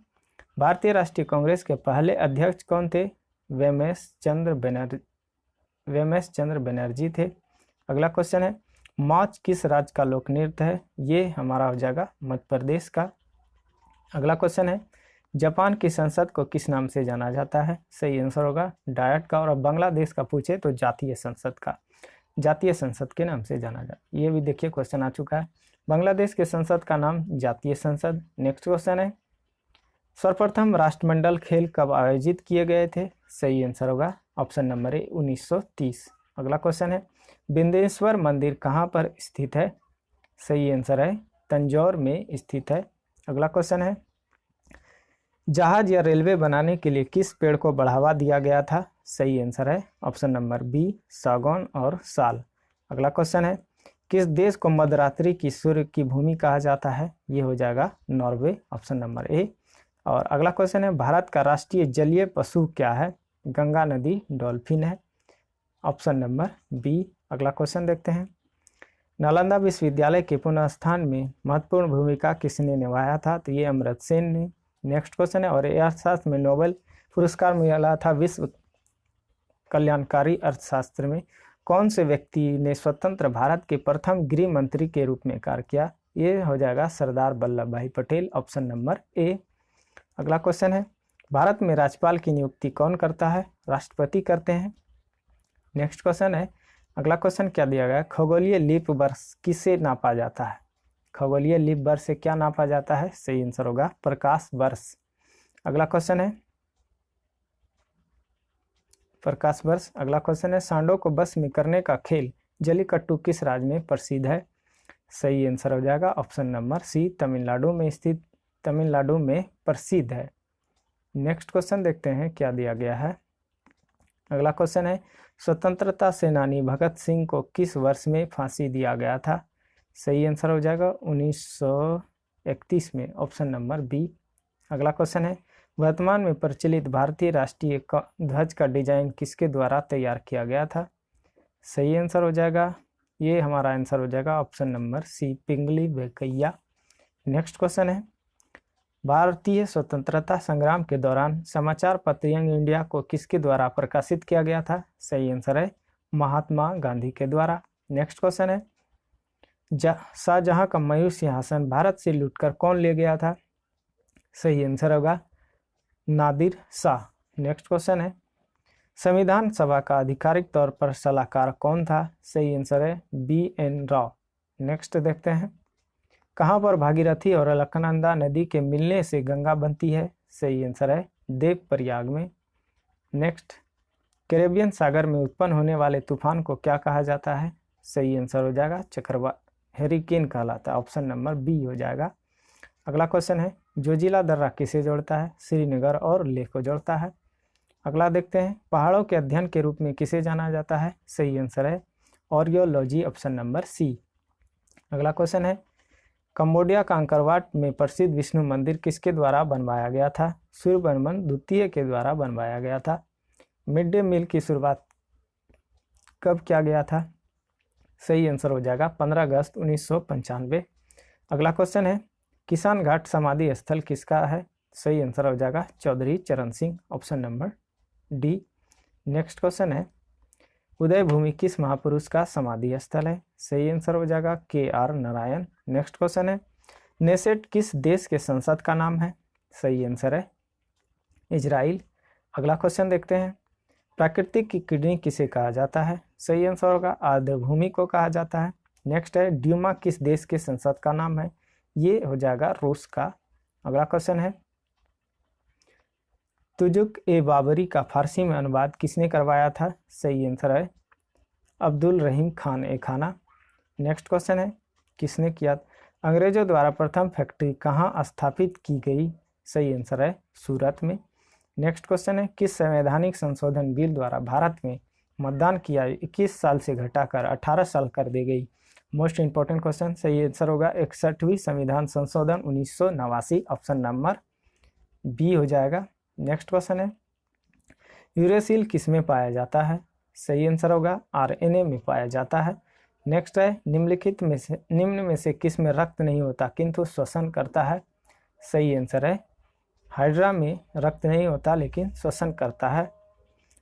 भारतीय राष्ट्रीय कांग्रेस के पहले अध्यक्ष कौन थे? वेमेश चंद्र बनर्जी थे। अगला क्वेश्चन है मौज किस राज्य का लोक नृत्य है? ये हमारा हो जाएगा मध्य प्रदेश का। अगला क्वेश्चन है जापान की संसद को किस नाम से जाना जाता है? सही आंसर होगा डायट का। और अब बांग्लादेश का पूछे तो जातीय संसद के नाम से जाना जाता। ये भी देखिए क्वेश्चन आ चुका है, बांग्लादेश के संसद का नाम जातीय संसद। नेक्स्ट क्वेश्चन है सर्वप्रथम राष्ट्रमंडल खेल कब आयोजित किए गए थे? सही आंसर होगा ऑप्शन नंबर ए 1930। अगला क्वेश्चन है बिंदेश्वर मंदिर कहाँ पर स्थित है? सही आंसर है तंजौर में स्थित है। अगला क्वेश्चन है जहाज या रेलवे बनाने के लिए किस पेड़ को बढ़ावा दिया गया था? सही आंसर है ऑप्शन नंबर बी सागौन और साल। अगला क्वेश्चन है किस देश को मध्यरात्रि की सूर्य की भूमि कहा जाता है? ये हो जाएगा नॉर्वे, ऑप्शन नंबर ए। और अगला क्वेश्चन है भारत का राष्ट्रीय जलीय पशु क्या है? गंगा नदी डॉल्फिन है, ऑप्शन नंबर बी। अगला क्वेश्चन देखते हैं नालंदा विश्वविद्यालय के पुनर्स्थान में महत्वपूर्ण भूमिका किसने निभाया था? तो ये अमर्त्य सेन ने। नेक्स्ट क्वेश्चन है और अर्थशास्त्र में नोबेल पुरस्कार मिला था विश्व कल्याणकारी अर्थशास्त्र में कौन से व्यक्ति ने स्वतंत्र भारत के प्रथम गृह मंत्री के रूप में कार्य किया? ये हो जाएगा सरदार वल्लभ भाई पटेल, ऑप्शन नंबर ए। अगला क्वेश्चन है भारत में राज्यपाल की नियुक्ति कौन करता है? राष्ट्रपति करते हैं। नेक्स्ट क्वेश्चन है अगला क्वेश्चन क्या दिया गया खगोलीय लीप वर्ष किसे नापा जाता है? खगोलीय लीप वर्ष से क्या नापा जाता है? सही आंसर होगा प्रकाश वर्ष। अगला क्वेश्चन है प्रकाश वर्ष। अगला क्वेश्चन है सांडों को बस में करने का खेल जल्लीकट्टू किस राज्य में प्रसिद्ध है? सही आंसर हो जाएगा ऑप्शन नंबर सी तमिलनाडु में प्रसिद्ध है। नेक्स्ट क्वेश्चन देखते हैं क्या दिया गया है। अगला क्वेश्चन है स्वतंत्रता सेनानी भगत सिंह को किस वर्ष में फांसी दिया गया था? सही आंसर हो जाएगा 1931 में, ऑप्शन नंबर बी। अगला क्वेश्चन है वर्तमान में प्रचलित भारतीय राष्ट्रीय ध्वज का डिजाइन किसके द्वारा तैयार किया गया था? सही आंसर हो जाएगा ये हमारा आंसर हो जाएगा ऑप्शन नंबर सी पिंगली वेंकैया। नेक्स्ट क्वेश्चन है भारतीय स्वतंत्रता संग्राम के दौरान समाचार पत्र यंग इंडिया को किसके द्वारा प्रकाशित किया गया था? सही आंसर है महात्मा गांधी के द्वारा। नेक्स्ट क्वेश्चन है शाहजहां का मयूर सिंहासन भारत से लूटकर कौन ले गया था? सही आंसर होगा नादिर शाह। नेक्स्ट क्वेश्चन है संविधान सभा का आधिकारिक तौर पर सलाहकार कौन था? सही आंसर है BN राव। नेक्स्ट देखते हैं कहाँ पर भागीरथी और अलकनंदा नदी के मिलने से गंगा बनती है? सही आंसर है देवप्रयाग में। नेक्स्ट कैरेबियन सागर में उत्पन्न होने वाले तूफान को क्या कहा जाता है? सही आंसर हो जाएगा चक्रवात हेरिकेन कहलाता है, ऑप्शन नंबर बी हो जाएगा। अगला क्वेश्चन है जोजिला दर्रा किसे जोड़ता है? श्रीनगर और लेह को जोड़ता है। अगला देखते हैं, पहाड़ों के अध्ययन के रूप में किसे जाना जाता है? सही आंसर है ऑर्कियोलॉजी, ऑप्शन नंबर सी। अगला क्वेश्चन है, कंबोडिया का अंकरवाट में प्रसिद्ध विष्णु मंदिर किसके द्वारा बनवाया गया था? सूर्यवर्मन द्वितीय के द्वारा बनवाया गया था। मिड डे मील की शुरुआत कब किया गया था? सही आंसर हो जाएगा 15 अगस्त 1995। अगला क्वेश्चन है, किसान घाट समाधि स्थल किसका है? सही आंसर हो जाएगा चौधरी चरण Singh, option number D. Next question है, उदय भूमि किस महापुरुष का समाधि स्थल है? सही आंसर हो जाएगा KR नारायण। नेक्स्ट क्वेश्चन है, नेसेट किस देश के संसद का नाम है? सही आंसर है इजराइल। अगला क्वेश्चन देखते हैं, प्राकृतिक की किडनी किसे कहा जाता है? सही आंसर होगा आर्द्रभूमि को कहा जाता है। नेक्स्ट है, ड्यूमा किस देश के संसद का नाम है? ये हो जाएगा रूस का। अगला क्वेश्चन है, तुजुक ए बाबरी का फारसी में अनुवाद किसने करवाया था? सही आंसर है अब्दुल रहीम खान ए खाना। नेक्स्ट क्वेश्चन है, किसने किया? अंग्रेजों द्वारा प्रथम फैक्ट्री कहाँ स्थापित की गई? सही आंसर है सूरत में। नेक्स्ट क्वेश्चन है, किस संवैधानिक संशोधन बिल द्वारा भारत में मतदान की आयु 21 साल से घटाकर 18 साल कर दी गई? Most important question. सही आंसर होगा 61वीं संविधान संशोधन 1989, ऑप्शन नंबर बी हो जाएगा। नेक्स्ट क्वेश्चन है, यूरेसिल किस में पाया जाता है? सही आंसर होगा RNA में पाया जाता है। नेक्स्ट है, निम्न में से किस में रक्त नहीं होता किंतु श्वसन करता है? सही आंसर है हाइड्रा में रक्त नहीं होता लेकिन श्वसन करता है।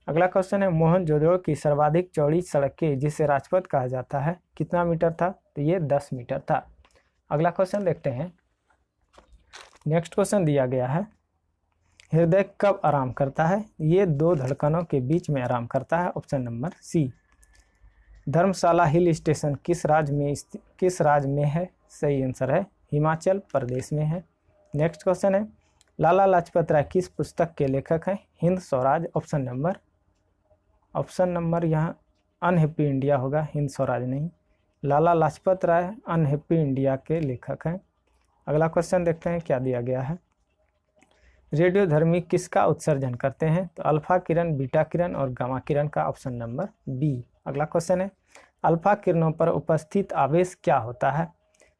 अगला क्वेश्चन है, मोहनजोदड़ो की सर्वाधिक चौड़ी सड़क के जिसे राजपथ कहा जाता है कितना मीटर था? तो ये 10 मीटर था। अगला क्वेश्चन देखते हैं। नेक्स्ट क्वेश्चन दिया गया है, हृदय कब आराम करता है? ये दो धड़कनों के बीच में आराम करता है, ऑप्शन नंबर सी। धर्मशाला हिल स्टेशन किस राज्य में है? सही आंसर है हिमाचल प्रदेश में है। नेक्स्ट क्वेश्चन है, लाला लाजपत राय किस पुस्तक के लेखक हैं? हिंद स्वराज, ऑप्शन नंबर यहाँ अनहैप्पी इंडिया होगा, हिंद स्वराज नहीं। लाला लाजपत राय अनहैप्पी इंडिया के लेखक हैं। अगला क्वेश्चन देखते हैं क्या दिया गया है, रेडियोधर्मी किसका उत्सर्जन करते हैं? तो अल्फा किरण, बीटा किरण और गामा किरण का, ऑप्शन नंबर बी। अगला क्वेश्चन है, अल्फा किरणों पर उपस्थित आवेश क्या होता है?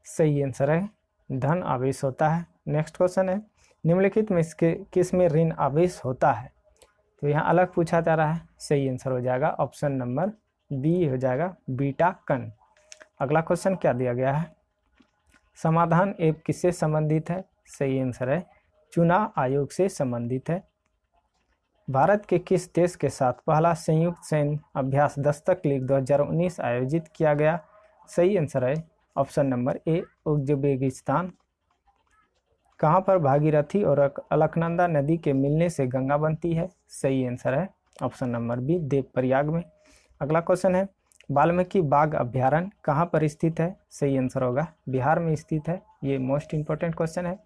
सही आंसर है धन आवेश होता है। नेक्स्ट क्वेश्चन है, निम्नलिखित में किस में ऋण आवेश होता है? तो यहाँ अलग पूछा जा रहा है, सही आंसर हो जाएगा ऑप्शन नंबर बी हो जाएगा बीटा कण। अगला क्वेश्चन क्या दिया गया है, समाधान ऐप किससे संबंधित है? सही आंसर है चुनाव आयोग से संबंधित है। भारत के किस देश के साथ पहला संयुक्त सैन्य अभ्यास दस्तक लीग 2019 आयोजित किया गया? सही आंसर है ऑप्शन नंबर ए उज्बेकिस्तान। कहाँ पर भागीरथी और अलकनंदा नदी के मिलने से गंगा बनती है? सही आंसर है ऑप्शन नंबर बी देवप्रयाग में। अगला क्वेश्चन है, वाल्मीकि बाघ अभ्यारण्य कहाँ पर स्थित है? सही आंसर होगा बिहार में स्थित है। ये मोस्ट इंपॉर्टेंट क्वेश्चन है।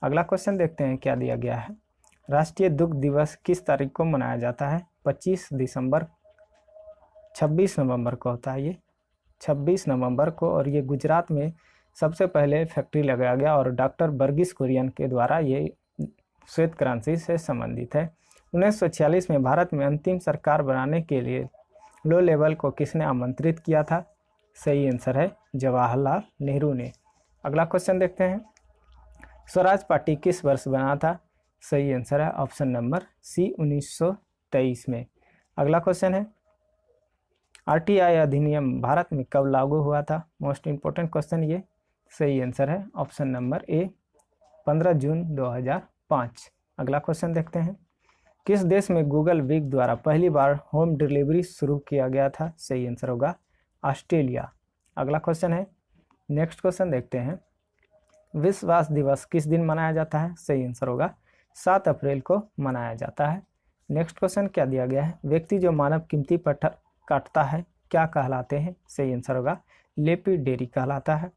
अगला क्वेश्चन देखते हैं क्या दिया गया है, राष्ट्रीय दुग्ध दिवस किस तारीख को मनाया जाता है? 26 नवंबर को होता है, ये 26 नवंबर को। और ये गुजरात में सबसे पहले फैक्ट्री लगाया गया और डॉक्टर वर्गीस कुरियन के द्वारा ये श्वेत क्रांति से संबंधित है। 1946 में भारत में अंतिम सरकार बनाने के लिए लो लेवल को किसने आमंत्रित किया था? सही आंसर है जवाहरलाल नेहरू ने। अगला क्वेश्चन देखते हैं, स्वराज पार्टी किस वर्ष बना था? सही आंसर है ऑप्शन नंबर सी 1923 में। अगला क्वेश्चन है, RTI अधिनियम भारत में कब लागू हुआ था? मोस्ट इंपॉर्टेंट क्वेश्चन ये। सही आंसर है ऑप्शन नंबर ए 15 जून 2005। अगला क्वेश्चन देखते हैं, किस देश में गूगल वीक द्वारा पहली बार होम डिलीवरी शुरू किया गया था? सही आंसर होगा ऑस्ट्रेलिया। अगला क्वेश्चन है, नेक्स्ट क्वेश्चन देखते हैं, विश्व स्वास्थ्य दिवस किस दिन मनाया जाता है? सही आंसर होगा 7 अप्रैल को मनाया जाता है। नेक्स्ट क्वेश्चन क्या दिया गया है, व्यक्ति जो मानव कीमती पत्थर काटता है क्या कहलाते हैं? सही आंसर होगा लेपिडेरी कहलाता है।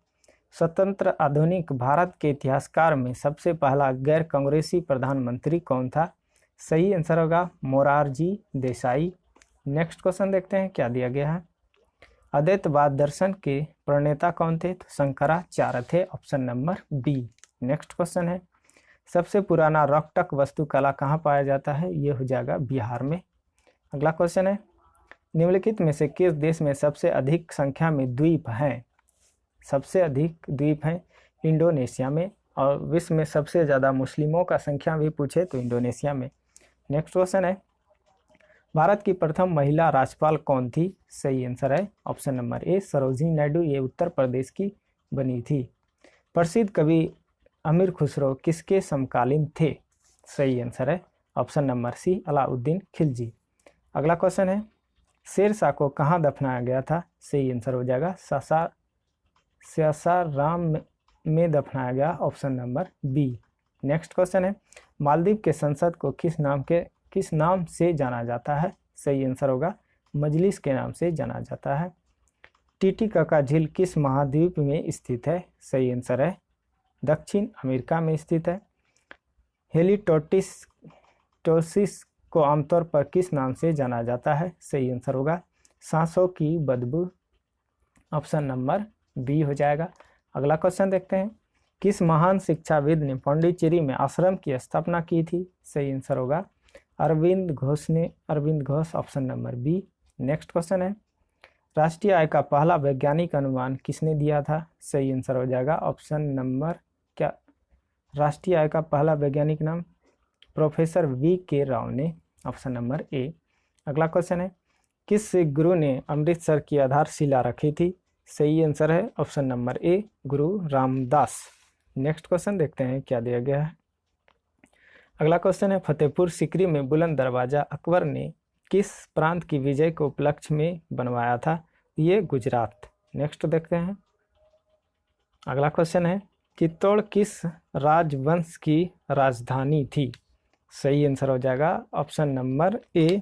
स्वतंत्र आधुनिक भारत के इतिहासकार में सबसे पहला गैर कांग्रेसी प्रधानमंत्री कौन था? सही आंसर होगा मोरारजी देसाई। नेक्स्ट क्वेश्चन देखते हैं क्या दिया गया है, अद्वैतवाद दर्शन के प्रणेता कौन थे? तो शंकराचार्य थे, option number B. Next question है, सबसे पुराना रॉकटक वास्तुकला कहाँ पाया जाता है? ये हो जाएगा बिहार में। अगला क्वेश्चन है, निम्नलिखित में से किस देश में सबसे अधिक संख्या में द्वीप हैं? सबसे अधिक द्वीप हैं इंडोनेशिया में, और विश्व में सबसे ज़्यादा मुस्लिमों का संख्या भी पूछे तो इंडोनेशिया में। नेक्स्ट क्वेश्चन है, भारत की प्रथम महिला राज्यपाल कौन थी? सही आंसर है ऑप्शन नंबर ए सरोजिनी नायडू, ये उत्तर प्रदेश की बनी थी। प्रसिद्ध कवि अमीर खुसरो किसके समकालीन थे? सही आंसर है option number C Alauddin Khilji. अगला क्वेश्चन है, शेरशाह को कहाँ दफनाया गया था? सही आंसर हो जाएगा सासाराम में दफनाया गया, option number B. Next question है, मालदीव के संसद को किस नाम से जाना जाता है? सही आंसर होगा मजलिस के नाम से जाना जाता है। टिटिकाका झील किस महाद्वीप में स्थित है? सही आंसर है दक्षिण अमेरिका में स्थित है। हेलिटोसिस को आमतौर पर किस नाम से जाना जाता है? सही आंसर होगा सांसों की बदबू, ऑप्शन नंबर बी हो जाएगा। अगला क्वेश्चन देखते हैं, किस महान शिक्षाविद ने पांडिचेरी में आश्रम की स्थापना की थी? सही आंसर होगा अरविंद घोष ने, Arvind Ghosh, option number B. Next question है, राष्ट्रीय आय का पहला वैज्ञानिक अनुमान किसने दिया था? सही आंसर हो जाएगा ऑप्शन नंबर क्या, राष्ट्रीय आय का पहला वैज्ञानिक नाम प्रोफेसर V.K. राव ने, ऑप्शन नंबर ए। अगला क्वेश्चन है, किस सिख गुरु ने अमृतसर की आधारशिला रखी थी? सही आंसर है ऑप्शन नंबर ए गुरु रामदास। नेक्स्ट क्वेश्चन देखते हैं क्या दिया गया है। अगला क्वेश्चन है, फतेहपुर सीकरी में बुलंद दरवाजा अकबर ने किस प्रांत की विजय के उपलक्ष्य में बनवाया था? ये गुजरात। नेक्स्ट देखते हैं। अगला क्वेश्चन है, चित्तौड़ किस राजवंश की राजधानी थी? सही आंसर हो जाएगा option number A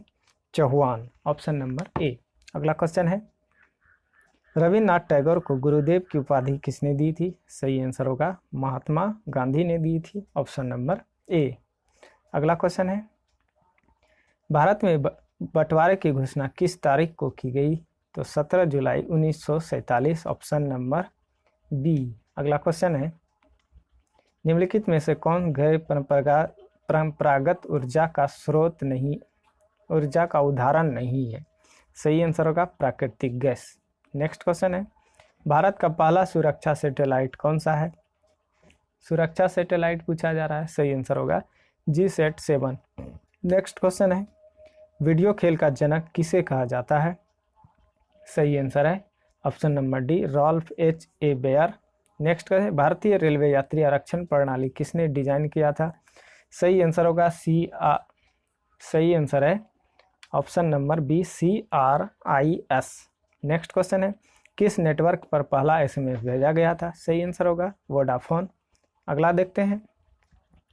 Chauhan, option number A. अगला क्वेश्चन है, रविन्द्रनाथ टैगोर को गुरुदेव की उपाधि किसने दी थी? सही आंसर होगा महात्मा गांधी ने दी थी, ऑप्शन नंबर ए। अगला क्वेश्चन है, भारत में बंटवारे की घोषणा किस तारीख को की गई? तो 17 जुलाई 1947, ऑप्शन नंबर बी। अगला क्वेश्चन है, निम्नलिखित में से कौन गैर परंपरागत ऊर्जा का स्रोत नहीं, ऊर्जा का उदाहरण नहीं है? सही आंसर होगा प्राकृतिक गैस। नेक्स्ट क्वेश्चन है, भारत का पहला सुरक्षा सैटेलाइट कौन सा है? सुरक्षा सैटेलाइट पूछा जा रहा है, सही आंसर होगा GSAT-7। नेक्स्ट क्वेश्चन है, वीडियो खेल का जनक किसे कहा जाता है? सही आंसर है option number D Ralph H.A. Baer. Next question है, भारतीय रेलवे यात्री आरक्षण प्रणाली किसने डिजाइन किया था? सही आंसर होगा सही आंसर है option number B CRIS। Next question है, किस नेटवर्क पर पहला SMS भेजा गया था? सही आंसर होगा वोडाफोन। अगला देखते हैं,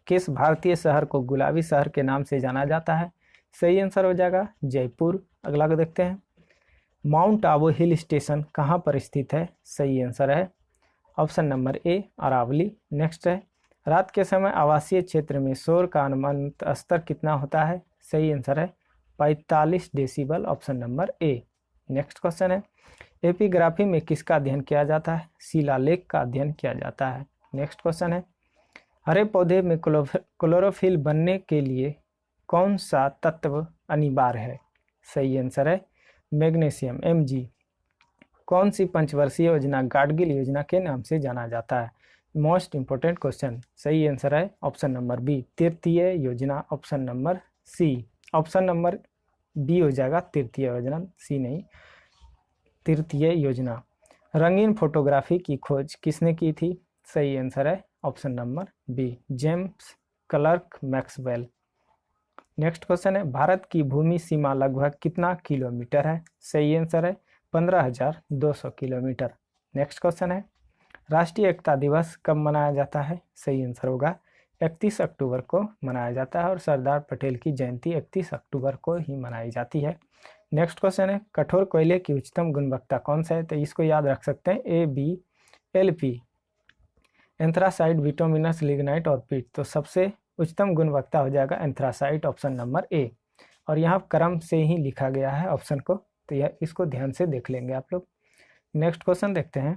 किस भारतीय शहर को गुलाबी शहर के नाम से जाना जाता है? सही आंसर हो जाएगा जयपुर। अगला को देखते हैं, माउंट आबू हिल स्टेशन कहाँ पर स्थित है? सही आंसर है option number A Aravalli. Next है, रात के समय आवासीय क्षेत्र में शोर का अनुमानित स्तर कितना होता है? सही आंसर है 45 decibel, option number A. Next question है, एपिग्राफी में किसका अध्ययन किया जाता है? शिलालेख का अध्ययन किया जाता है। नेक्स्ट क्वेश्चन है, हरे पौधे में क्लोरोफिल बनने के लिए कौन सा तत्व अनिवार्य है? सही आंसर है मैग्नीशियम Mg। कौन सी पंचवर्षीय योजना गाडगिल योजना के नाम से जाना जाता है? Most important question. सही आंसर है ऑप्शन नंबर बी तृतीय योजना, option number C. Option number B हो जाएगा तृतीय योजना, सी नहीं, तृतीय योजना। रंगीन फोटोग्राफी की खोज किसने की थी? सही आंसर है option number B James Clerk Maxwell. Next question है, भारत की भूमि सीमा लगभग कितना किलोमीटर है? सही आंसर है 15,200 किलोमीटर। नेक्स्ट क्वेश्चन है, राष्ट्रीय एकता दिवस कब मनाया जाता है? सही आंसर होगा 31 अक्टूबर को मनाया जाता है, और सरदार पटेल की जयंती 31 अक्टूबर को ही मनाई जाती है। नेक्स्ट क्वेश्चन है, कठोर कोयले की उच्चतम गुणवत्ता कौन सा है? तो इसको याद रख सकते हैं ABLP, एंथ्रासाइट, बिटुमिनस, लिग्नाइट और पीट। तो सबसे उच्चतम गुणवत्ता हो जाएगा एंथ्रासाइट, ऑप्शन नंबर ए। और यहाँ क्रम से ही लिखा गया है ऑप्शन को, तो यह इसको ध्यान से देख लेंगे आप लोग। नेक्स्ट क्वेश्चन देखते हैं,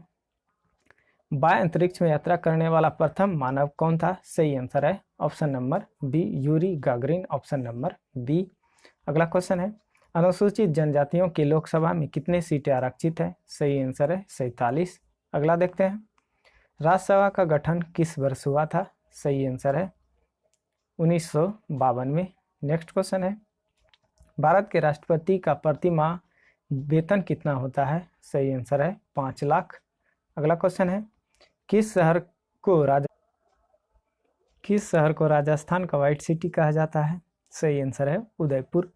बाह्य अंतरिक्ष में यात्रा करने वाला प्रथम मानव कौन था? सही आंसर है option number B, Yuri Gagarin, option number B. अगला क्वेश्चन है, अनुसूचित जनजातियों की लोकसभा में कितने सीटें आरक्षित है? सही आंसर है 47। अगला देखते हैं, राज्यसभा का गठन किस वर्ष हुआ था? सही आंसर है 1952 में। नेक्स्ट क्वेश्चन है, भारत के राष्ट्रपति का प्रति माह वेतन कितना होता है? सही आंसर है 5 लाख। अगला क्वेश्चन है, किस शहर को राजस्थान का व्हाइट सिटी कहा जाता है? सही आंसर है उदयपुर।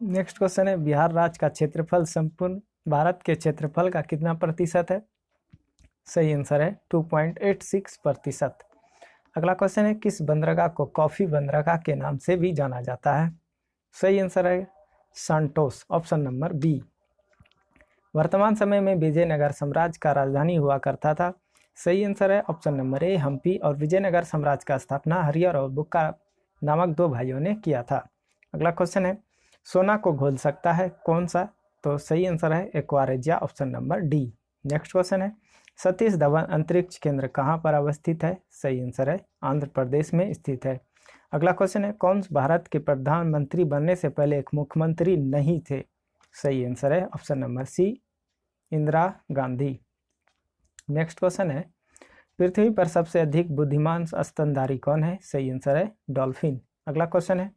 नेक्स्ट क्वेश्चन है, बिहार राज्य का क्षेत्रफल संपूर्ण भारत के क्षेत्रफल का कितना प्रतिशत है? सही आंसर है 2.86%। अगला क्वेश्चन है, किस बंदरगाह को कॉफी बंदरगाह के नाम से भी जाना जाता है? सही आंसर है सांटोस, ऑप्शन नंबर बी। वर्तमान समय में विजयनगर साम्राज्य का राजधानी हुआ करता था? सही आंसर है ऑप्शन नंबर ए, हम्पी। और विजयनगर साम्राज्य का स्थापना हरिहर और बुक्का नामक 2 भाइयों ने किया था। अगला क्वेश्चन है, सोना को घोल सकता है कौन सा? तो सही आंसर है aqua regia, option number D. Next question है, सतीश धवन अंतरिक्ष केंद्र कहाँ पर अवस्थित है? सही आंसर है आंध्र प्रदेश में स्थित है। अगला क्वेश्चन है, कौन भारत के प्रधानमंत्री बनने से पहले एक मुख्यमंत्री नहीं थे? सही आंसर है option number C, Indira Gandhi. Next question है, पृथ्वी पर सबसे अधिक बुद्धिमान स्तनधारी कौन है? सही आंसर है डॉल्फिन। अगला क्वेश्चन है,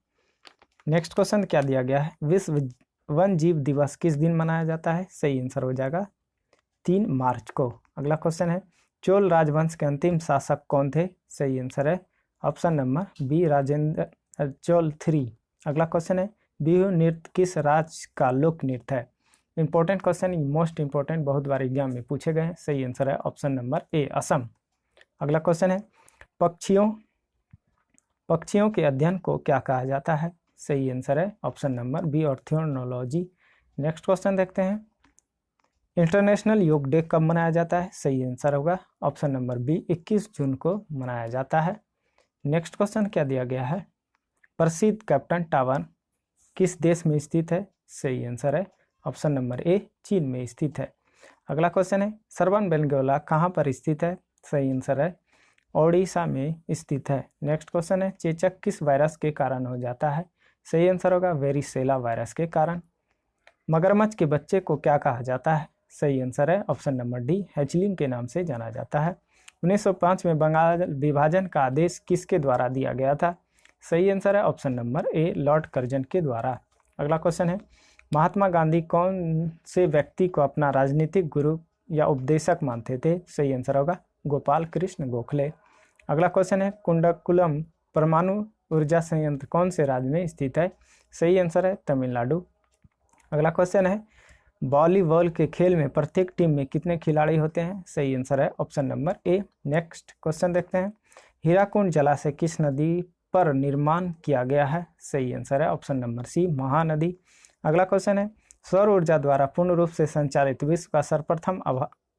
नेक्स्ट क्वेश्चन क्या दिया गया है, विश्व वन जीव दिवस किस दिन मनाया जाता है? सही आंसर हो जाएगा 3 मार्च को। अगला क्वेश्चन है, चोल राजवंश के अंतिम शासक कौन थे? सही आंसर है option number B, Rajendra Chola 3। अगला क्वेश्चन है, बिहू नृत्य किस राज्य का लोक नृत्य है? इंपॉर्टेंट क्वेश्चन, मोस्ट इंपॉर्टेंट, बहुत बार एग्जाम में पूछे गए हैं। सही आंसर है ऑप्शन नंबर ए, असम। अगला क्वेश्चन है, पक्षियों के अध्ययन को क्या कहा जाता है? सही आंसर है ऑप्शन नंबर बी, ऑर्थोनोलॉजी। नेक्स्ट क्वेश्चन देखते हैं, इंटरनेशनल योग डे कब मनाया जाता है? सही आंसर होगा ऑप्शन नंबर बी, 21 जून को मनाया जाता है। नेक्स्ट क्वेश्चन क्या दिया गया है, प्रसिद्ध कैप्टन टावर किस देश में स्थित है? सही आंसर है ऑप्शन नंबर ए, चीन में स्थित है। अगला क्वेश्चन है, सरवन बेलगोला कहाँ पर स्थित है? सही आंसर है ओडिशा में स्थित है। नेक्स्ट क्वेश्चन है, चेचक किस वायरस के कारण हो जाता है? सही आंसर होगा वेरिसेला वायरस के कारण। मगरमच्छ के बच्चे को क्या कहा जाता है? सही आंसर है ऑप्शन नंबर डी, हैचलिंग के नाम से जाना जाता है। 1905 में बंगाल विभाजन का आदेश किसके द्वारा दिया गया था? सही आंसर है ऑप्शन नंबर ए, लॉर्ड कर्जन के द्वारा। अगला क्वेश्चन है, महात्मा गांधी कौन से व्यक्ति को अपना राजनीतिक गुरु या उपदेशक मानते थे? सही आंसर होगा गोपाल कृष्ण गोखले। अगला क्वेश्चन है, कुंडकुलम परमाणु ऊर्जा संयंत्र कौन से राज्य में स्थित है? सही आंसर है तमिलनाडु। अगला क्वेश्चन है, वॉलीबॉल के खेल में प्रत्येक टीम में कितने खिलाड़ी होते हैं? सही आंसर है option number A. Next question देखते हैं, हीराकुंड जलाशय किस नदी पर निर्माण किया गया है? सही आंसर है ऑप्शन नंबर सी, महानदी। अगला क्वेश्चन है, सौर ऊर्जा द्वारा पूर्ण रूप से संचालित विश्व का सर्वप्रथम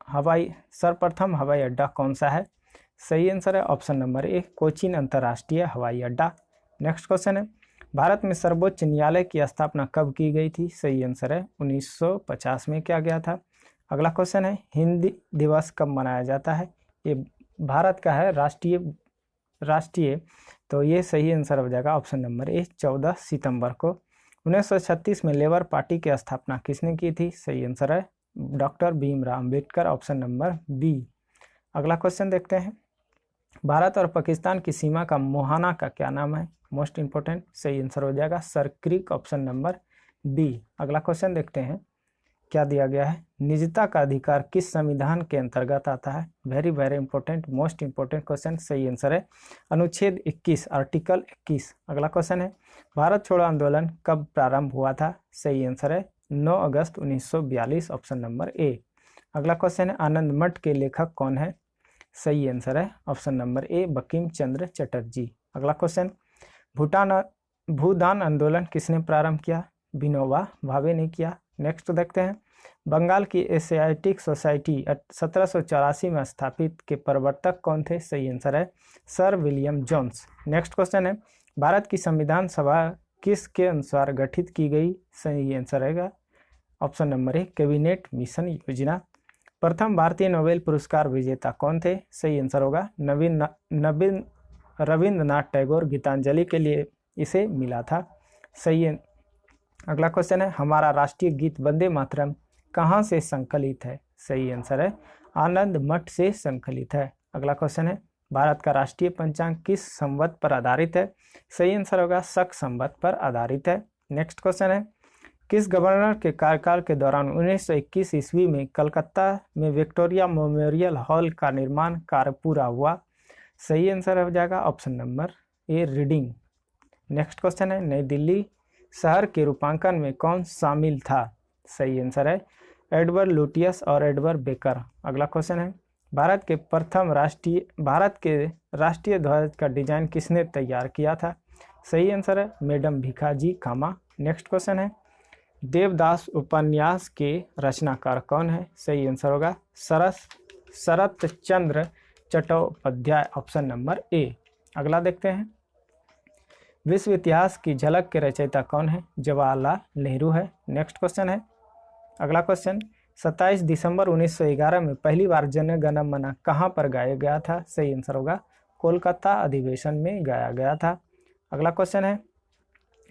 हवाई अड्डा कौन सा है? सही आंसर है ऑप्शन नंबर ए, कोचीन अंतर्राष्ट्रीय हवाई अड्डा। नेक्स्ट क्वेश्चन है, भारत में सर्वोच्च न्यायालय की स्थापना कब की गई थी? सही आंसर है 1950 में किया गया था। अगला क्वेश्चन है, हिंदी दिवस कब मनाया जाता है? ये भारत का है राष्ट्रीय, तो ये सही आंसर हो जाएगा ऑप्शन नंबर ए, 14 सितंबर को। 1936 में लेबर पार्टी की स्थापना किसने की थी? सही आंसर है doctor Bhimrao Ambedkar, option number B. अगला क्वेश्चन देखते हैं, भारत और पाकिस्तान की सीमा का मुहाना का क्या नाम है? मोस्ट इंपोर्टेंट, सही आंसर हो जाएगा Sir Creek, option number B. अगला क्वेश्चन देखते हैं, क्या दिया गया है, निजता का अधिकार किस संविधान के अंतर्गत आता है? Very very important, most important question, सही आंसर है अनुच्छेद 21, आर्टिकल 21। अगला क्वेश्चन है, भारत छोड़ो आंदोलन कब प्रारंभ हुआ था? सही आंसर है 9 अगस्त 1942, ऑप्शन नंबर ए। अगला क्वेश्चन है, आनंद मठ के लेखक कौन है? सही आंसर है ऑप्शन नंबर ए, बंकिम चंद्र चटर्जी। अगला क्वेश्चन, भूदान आंदोलन किसने प्रारंभ किया? विनोबा भावे ने किया। नेक्स्ट देखते हैं, बंगाल की एशियाटिक सोसाइटी 1784 में स्थापित के प्रवर्तक कौन थे? सही आंसर है Sir William Jones. Next question है, भारत की संविधान सभा किसके अनुसार गठित की गई? सही आंसर रहेगा ऑप्शन नंबर ए, कैबिनेट मिशन योजना। प्रथम भारतीय नोबेल पुरस्कार विजेता कौन थे? सही आंसर होगा नवीन रविंद्रनाथ टैगोर। गीतांजलि के लिए इसे मिला था। सही है। अगला क्वेश्चन है, हमारा राष्ट्रीय गीत वंदे मातरम कहाँ से संकलित है? सही आंसर है आनंद मठ से संकलित है। अगला क्वेश्चन है, भारत का राष्ट्रीय पंचांग किस संवत पर आधारित है? सही आंसर होगा शक संवत पर आधारित है। नेक्स्ट क्वेश्चन है, किस गवर्नर के कार्यकाल के दौरान 1921 ईस्वी में कलकत्ता में विक्टोरिया मेमोरियल हॉल का निर्माण कार्य पूरा हुआ? सही आंसर हो जाएगा ऑप्शन नंबर ए रीडिंग। नेक्स्ट क्वेश्चन है, नई दिल्ली शहर के रूपांकन में कौन शामिल था? सही आंसर है एडवर्ड लुटियस और एडवर्ड बेकर। अगला क्वेश्चन है, भारत के राष्ट्रीय ध्वज का डिजाइन किसने तैयार किया था? सही आंसर है मैडम भिखाजी कामा। नेक्स्ट क्वेश्चन है, देवदास उपन्यास के रचनाकार कौन है? सही आंसर होगा शरत Chandra Chattopadhyay, option number A. अगला देखते हैं, विश्व इतिहास की झलक के रचयिता कौन है? जवाहरलाल नेहरू है। नेक्स्ट क्वेश्चन है, अगला क्वेश्चन, 27 दिसंबर 1911 में पहली बार जन गण मन कहाँ पर गाया गया था? सही आंसर होगा कोलकाता अधिवेशन में गाया गया था। अगला क्वेश्चन है,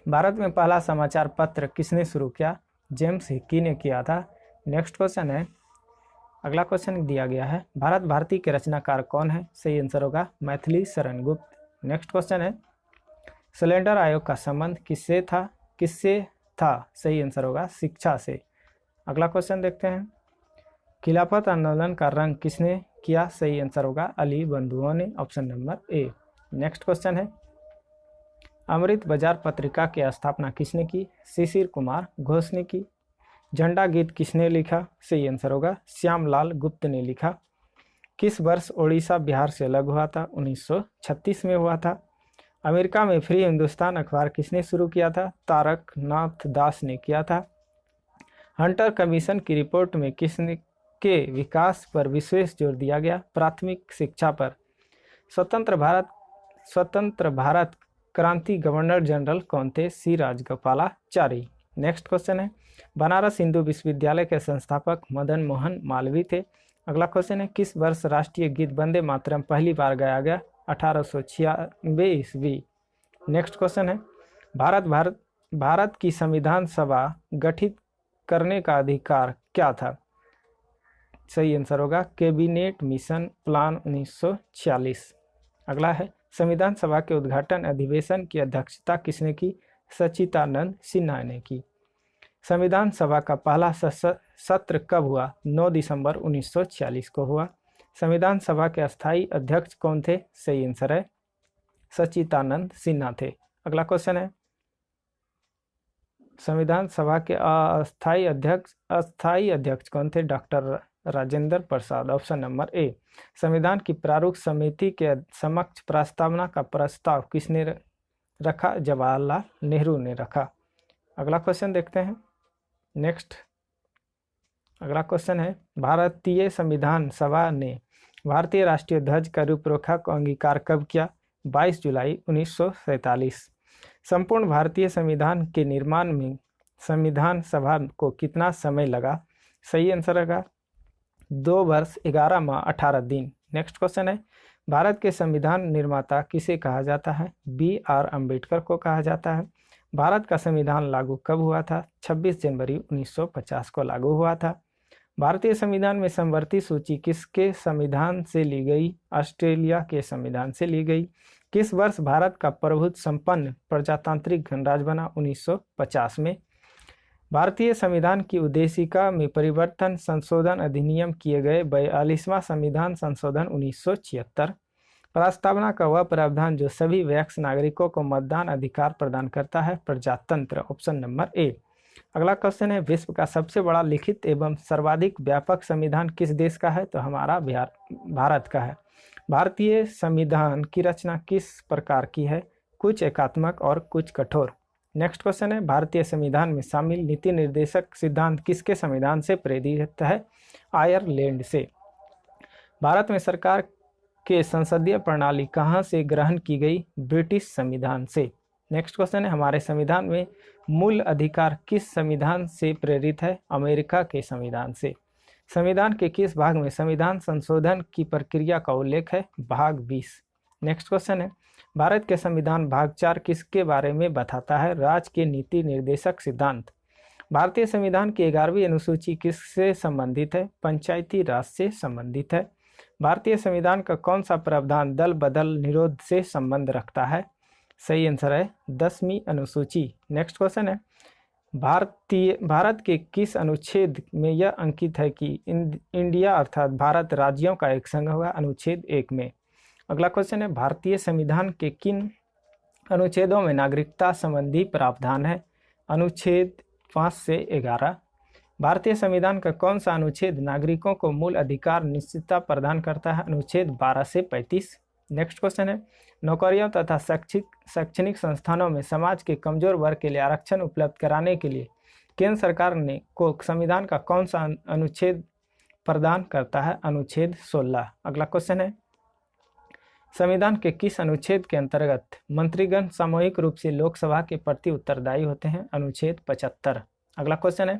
भारत में पहला समाचार पत्र किसने शुरू किया? जेम्स हिक्की ने किया था। नेक्स्ट क्वेश्चन है, अगला क्वेश्चन दिया गया है, भारत भारती के रचनाकार कौन है? सही आंसर होगा मैथिली शरण गुप्त। नेक्स्ट क्वेश्चन है, सिलेंडर आयोग का संबंध किससे था? सही आंसर होगा शिक्षा से। अगला क्वेश्चन देखते हैं, खिलाफत आंदोलन का रंग किसने किया? सही आंसर होगा अली बंधुओं ने, option number A. Next question है, अमृत बाजार पत्रिका की स्थापना किसने की? शिशिर कुमार घोष ने की। झंडा गीत किसने लिखा? सही आंसर होगा श्यामलाल गुप्त ने लिखा। किस वर्ष ओडिशा बिहार से अलग हुआ था? 1936 में हुआ था। अमेरिका में फ्री हिंदुस्तान अखबार किसने शुरू किया था? तारक नाथ दास ने किया था। हंटर कमीशन की रिपोर्ट में किसने के विकास पर विशेष जोर दिया गया? प्राथमिक शिक्षा पर। स्वतंत्र भारत क्रांति गवर्नर जनरल कौन थे? सी राजगोपालाचारी। नेक्स्ट क्वेश्चन है, बनारस हिंदू विश्वविद्यालय के संस्थापक मदन मोहन मालवीय थे। अगला क्वेश्चन है, किस वर्ष राष्ट्रीय गीत वंदे मातरम पहली बार गाया गया? 1896 ईस्वी। नेक्स्ट क्वेश्चन है, भारत की संविधान सभा गठित करने का अधिकार क्या था? सही आंसर होगा कैबिनेट मिशन प्लान 1946। अगला है, संविधान सभा के उद्घाटन अधिवेशन की अध्यक्षता किसने की? सच्चिदानंद सिन्हा ने की। संविधान सभा का पहला सत्र कब हुआ? 9 दिसंबर 1946 को हुआ। संविधान सभा के अस्थायी अध्यक्ष कौन थे? सही आंसर है सच्चिदानंद सिन्हा थे। अगला क्वेश्चन है, संविधान सभा के अस्थायी अध्यक्ष कौन थे? Doctor Rajendra Prasad, option number ए। संविधान की प्रारूप समिति के समक्ष प्रस्तावना का प्रस्ताव किसने रखा? जवाहरलाल नेहरू ने रखा। अगला क्वेश्चन देखते हैं। नेक्स्ट अगला क्वेश्चन है, भारतीय संविधान सभा ने भारतीय राष्ट्रीय ध्वज का रूपरेखा को अंगीकार कब किया? 22 जुलाई 1947। संपूर्ण भारतीय संविधान के निर्माण में संविधान सभा को कितना समय लगा? सही आंसर होगा 2 वर्ष 11 माह 18 दिन। नेक्स्ट क्वेश्चन है, भारत के संविधान निर्माता किसे कहा जाता है? BR अम्बेडकर को कहा जाता है। भारत का संविधान लागू कब हुआ था? 26 जनवरी 1950 को लागू हुआ था। भारतीय संविधान में समवर्ती सूची किसके संविधान से ली गई? ऑस्ट्रेलिया के संविधान से ली गई। किस वर्ष भारत का प्रभुत्व संपन्न प्रजातांत्रिक गणराज्य बना? 1950 में। भारतीय संविधान की उद्देशिका में परिवर्तन संशोधन अधिनियम किए गए 42वां संविधान संशोधन 1976। प्रस्तावना का वह प्रावधान जो सभी वयस्क नागरिकों को मतदान अधिकार प्रदान करता है? प्रजातंत्र, ऑप्शन नंबर ए। अगला क्वेश्चन है, विश्व का सबसे बड़ा लिखित एवं सर्वाधिक व्यापक संविधान किस देश का है? तो हमारा भारत का है। भारतीय संविधान की रचना किस प्रकार की है? कुछ एकात्मक और कुछ कठोर। नेक्स्ट क्वेश्चन है, भारतीय संविधान में शामिल नीति निर्देशक सिद्धांत किसके संविधान से प्रेरित है? आयरलैंड से। भारत में सरकार के संसदीय प्रणाली कहाँ से ग्रहण की गई? ब्रिटिश संविधान से। नेक्स्ट क्वेश्चन है, हमारे संविधान में मूल अधिकार किस संविधान से प्रेरित है? अमेरिका के संविधान से। संविधान के किस भाग में संविधान संशोधन की प्रक्रिया का उल्लेख है? भाग 20। नेक्स्ट क्वेश्चन है, भारत के संविधान भाग 4 किसके बारे में बताता है? राज्य के नीति निर्देशक सिद्धांत। भारतीय संविधान की 11वीं अनुसूची किससे संबंधित है? पंचायती राज से संबंधित है। भारतीय संविधान का कौन सा प्रावधान दल बदल निरोध से संबंध रखता है? सही आंसर है 10वीं अनुसूची। नेक्स्ट क्वेश्चन है, भारत के किस अनुच्छेद में यह अंकित है कि इंडिया अर्थात भारत राज्यों का एक संघ होगा? अनुच्छेद 1 में। अगला क्वेश्चन है, भारतीय संविधान के किन अनुच्छेदों में नागरिकता संबंधी प्रावधान है? अनुच्छेद 5 से 11। भारतीय संविधान का कौन सा अनुच्छेद नागरिकों को मूल अधिकार निश्चितता प्रदान करता है? अनुच्छेद 12 से 35। नेक्स्ट क्वेश्चन है, नौकरियों तथा शैक्षणिक संस्थानों में समाज के कमजोर वर्ग के लिए आरक्षण उपलब्ध कराने के लिए केंद्र सरकार ने को संविधान का कौन सा अनुच्छेद प्रदान करता है? अनुच्छेद 16। अगला क्वेश्चन है, संविधान के किस अनुच्छेद के अंतर्गत मंत्रीगण सामूहिक रूप से लोकसभा के प्रति उत्तरदायी होते हैं? अनुच्छेद 75। अगला क्वेश्चन है,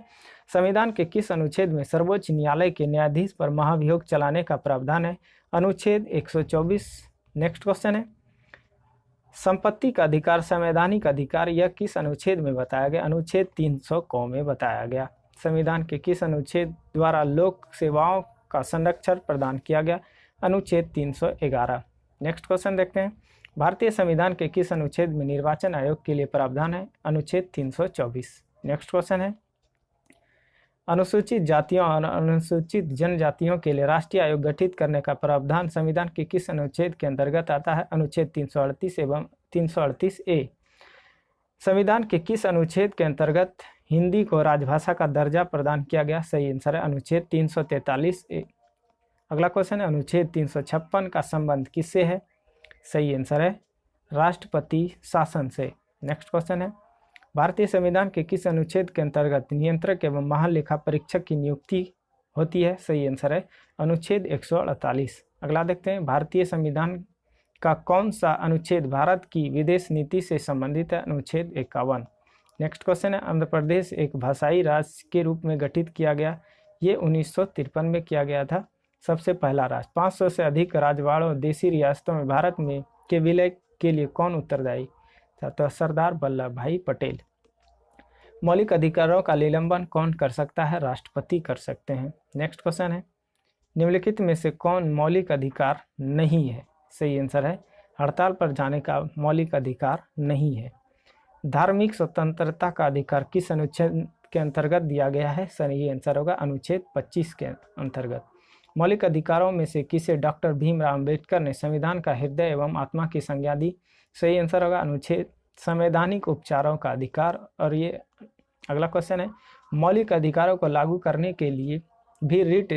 संविधान के किस अनुच्छेद में सर्वोच्च न्यायालय के न्यायाधीश पर महाभियोग चलाने का प्रावधान है? अनुच्छेद 124। नेक्स्ट क्वेश्चन है, संपत्ति का अधिकार संवैधानिक अधिकार यह किस अनुच्छेद में बताया गया? अनुच्छेद 300 क में बताया गया। संविधान के किस अनुच्छेद द्वारा लोक सेवाओं का संरक्षण प्रदान किया गया? अनुच्छेद 311। नेक्स्ट क्वेश्चन देखते हैं, भारतीय संविधान के किस अनुच्छेद में निर्वाचन आयोग के लिए प्रावधान है? अनुच्छेद 324। नेक्स्ट क्वेश्चन है, अनुसूचित जातियों और अनुसूचित जनजातियों के लिए राष्ट्रीय आयोग गठित करने का प्रावधान संविधान के किस अनुच्छेद के अंतर्गत आता है? अनुच्छेद 338 एवं 338A। संविधान के किस अनुच्छेद के अंतर्गत हिंदी को राजभाषा का दर्जा प्रदान किया गया? सही आंसर है अनुच्छेद 343A। अगला क्वेश्चन है, अनुच्छेद 356 का संबंध किससे है? सही आंसर है राष्ट्रपति शासन से। नेक्स्ट क्वेश्चन है, भारतीय संविधान के किस अनुच्छेद के अंतर्गत नियंत्रक एवं महालेखा परीक्षक की नियुक्ति होती है? सही आंसर है अनुच्छेद 148। अगला देखते हैं, भारतीय संविधान का कौन सा अनुच्छेद भारत की विदेश नीति से संबंधित है? अनुच्छेद 51। नेक्स्ट क्वेश्चन है, आंध्र प्रदेश एक भाषाई राज्य के रूप में गठित किया गया, ये 1953 में किया गया था। सबसे पहला राज्य 500 से अधिक राजवाड़ों देशी रियासतों में भारत में के विलय के लिए कौन उत्तरदायी था? तो सरदार वल्लभ भाई पटेल। मौलिक अधिकारों का निलंबन कौन कर सकता है? राष्ट्रपति कर सकते हैं। नेक्स्ट क्वेश्चन है, निम्नलिखित में से कौन मौलिक अधिकार नहीं है? सही आंसर है हड़ताल पर जाने का मौलिक अधिकार नहीं है। धार्मिक स्वतंत्रता का अधिकार किस अनुच्छेद के अंतर्गत दिया गया है? सही आंसर होगा अनुच्छेद 25 के अंतर्गत। मौलिक अधिकारों में से किसे डॉक्टर भीमराव अंबेडकर ने संविधान का हृदय एवं आत्मा की संज्ञा दी? सही आंसर होगा अनुच्छेद संवैधानिक उपचारों का अधिकार। और ये अगला क्वेश्चन है, मौलिक अधिकारों को लागू करने के लिए भी रिट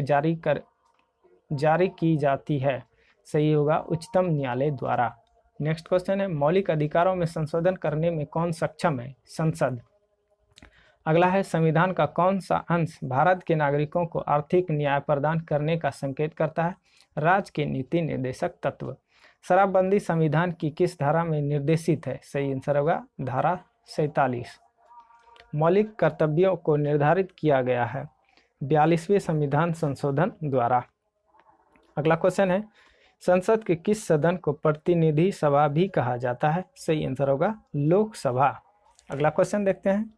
जारी की जाती है? सही होगा उच्चतम न्यायालय द्वारा। नेक्स्ट क्वेश्चन है, मौलिक अधिकारों में संशोधन करने में कौन सक्षम है? संसद। अगला है, संविधान का कौन सा अंश भारत के नागरिकों को आर्थिक न्याय प्रदान करने का संकेत करता है? राज्य के नीति निर्देशक तत्व। शराबबंदी संविधान की किस धारा में निर्देशित है? सही आंसर होगा धारा 47। मौलिक कर्तव्यों को निर्धारित किया गया है 42वें संविधान संशोधन द्वारा। अगला क्वेश्चन है, संसद के किस सदन को प्रतिनिधि सभा भी कहा जाता है? सही आंसर होगा लोकसभा। अगला क्वेश्चन देखते हैं,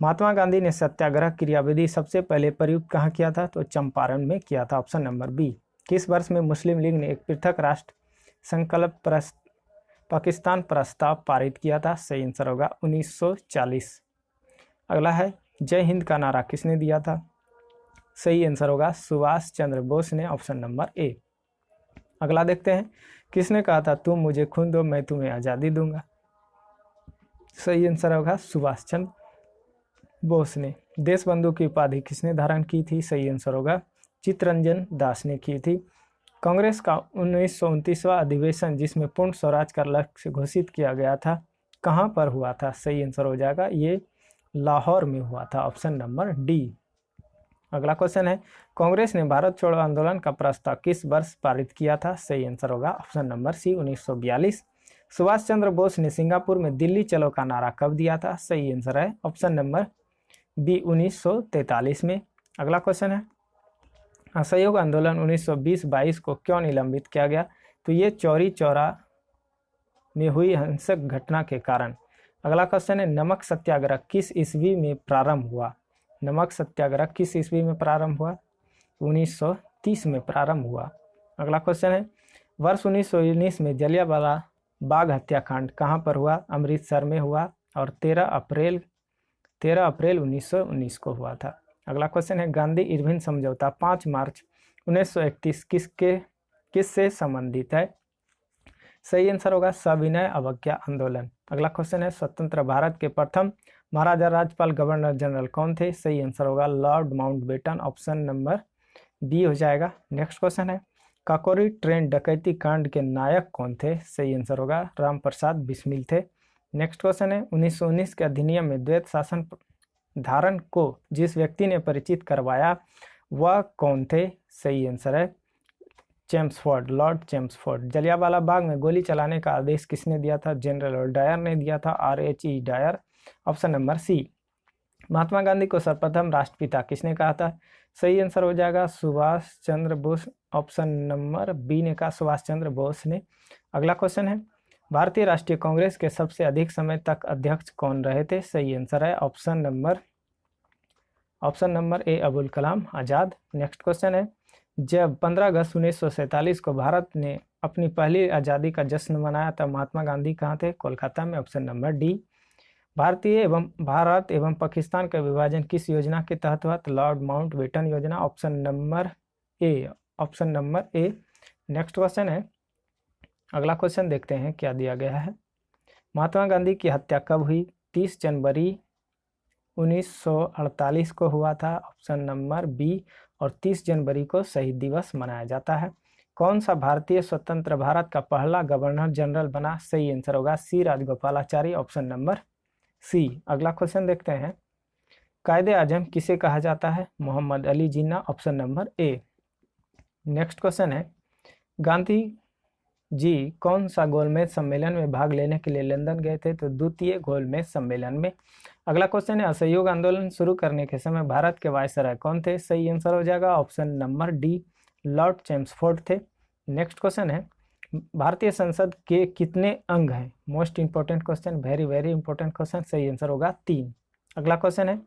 महात्मा गांधी ने सत्याग्रह क्रियाविधि सबसे पहले प्रयुक्त कहाँ किया था? तो चंपारण में किया था, ऑप्शन नंबर बी। किस वर्ष में मुस्लिम लीग ने एक पृथक राष्ट्र संकल्प पाकिस्तान प्रस्ताव पारित किया था? सही आंसर होगा 1940। अगला है, जय हिंद का नारा किसने दिया था? सही आंसर होगा सुभाष चंद्र बोस ने, ऑप्शन नंबर ए। अगला देखते हैं, किसने कहा था तुम मुझे खून दो मैं तुम्हें आज़ादी दूंगा? सही आंसर होगा सुभाष चंद्र बोस ने। देशबंधु की उपाधि किसने धारण की थी? सही आंसर होगा चित्तरंजन दास ने की थी। कांग्रेस का 1929वां अधिवेशन जिसमें पूर्ण स्वराज का लक्ष्य घोषित किया गया था कहाँ पर हुआ था? सही आंसर हो जाएगा ये लाहौर में हुआ था, ऑप्शन नंबर डी। अगला क्वेश्चन है, कांग्रेस ने भारत छोड़ो आंदोलन का प्रस्ताव किस वर्ष पारित किया था? सही आंसर होगा ऑप्शन नंबर सी 1942। सुभाष चंद्र बोस ने सिंगापुर में दिल्ली चलो का नारा कब दिया था? सही आंसर है ऑप्शन नंबर बी 1943 में। अगला क्वेश्चन है, असहयोग आंदोलन 1920-22 को क्यों निलंबित किया गया? तो ये चौरी चौरा में हुई हिंसक घटना के कारण। अगला क्वेश्चन है, नमक सत्याग्रह किस ईस्वी में प्रारंभ हुआ? नमक सत्याग्रह किस ईस्वी में प्रारंभ हुआ? 1930 में प्रारंभ हुआ। अगला क्वेश्चन है, वर्ष 1919 में जलियांवाला बाग हत्याकांड कहाँ पर हुआ? अमृतसर में हुआ और 13 अप्रैल 1919 को हुआ था। अगला क्वेश्चन है, गांधी इरविन समझौता 5 मार्च 1931 किससे संबंधित है? सही आंसर होगा सविनय अवज्ञा आंदोलन। अगला क्वेश्चन है, स्वतंत्र भारत के प्रथम महाराजा राज्यपाल गवर्नर जनरल कौन थे? सही आंसर होगा Lord Mountbatten, option number B हो जाएगा। नेक्स्ट क्वेश्चन है, काकोरी ट्रेन डकैती कांड के नायक कौन थे? सही आंसर होगा राम प्रसाद बिस्मिल थे। नेक्स्ट क्वेश्चन है, 1919 के अधिनियम में द्वैत शासन धारण को जिस व्यक्ति ने परिचित करवाया वह कौन थे? सही आंसर है Chelmsford, Lord Chelmsford. Jallianwala Bagh में गोली चलाने का आदेश किसने दिया था? जनरल डायर ने दिया था, RHE Dyer, option number C. Mahatma Gandhi को सर्वप्रथम राष्ट्रपिता किसने कहा था? सही आंसर हो जाएगा Subhash Chandra Bose, option number B ने कहा सुभाष चंद्र बोस ने। अगला क्वेश्चन है, भारतीय राष्ट्रीय कांग्रेस के सबसे अधिक समय तक अध्यक्ष कौन रहे थे? सही आंसर है ऑप्शन नंबर ए अबुल कलाम आजाद। नेक्स्ट क्वेश्चन है, जब 15 अगस्त 1947 को भारत ने अपनी पहली आज़ादी का जश्न मनाया तब महात्मा गांधी कहाँ थे? कोलकाता में, ऑप्शन नंबर डी। भारत एवं पाकिस्तान का विभाजन किस योजना के तहत हुआ? लॉर्ड माउंटबेटन योजना, option number A. Next question है, अगला क्वेश्चन देखते हैं क्या दिया गया है। महात्मा गांधी की हत्या कब हुई? 30 जनवरी 1948 को हुआ था, ऑप्शन नंबर बी। और 30 जनवरी को शहीद दिवस मनाया जाता है। कौन सा भारतीय स्वतंत्र भारत का पहला गवर्नर जनरल बना? सही आंसर होगा सी राजगोपालाचारी, ऑप्शन नंबर सी। अगला क्वेश्चन देखते हैं, कायदे आजम किसे कहा जाता है? Mohammad Ali Jinnah, option number A. Next question है, गांधी जी कौन सा गोलमेज सम्मेलन में भाग लेने के लिए लंदन गए थे? तो द्वितीय गोलमेज सम्मेलन में। अगला क्वेश्चन है, असहयोग आंदोलन शुरू करने के समय भारत के वायसराय कौन थे? सही आंसर हो जाएगा option number D, Lord Chelmsford थे। नेक्स्ट क्वेश्चन है, भारतीय संसद के कितने अंग हैं? Most important question, very very important question. सही आंसर होगा 3। अगला क्वेश्चन है,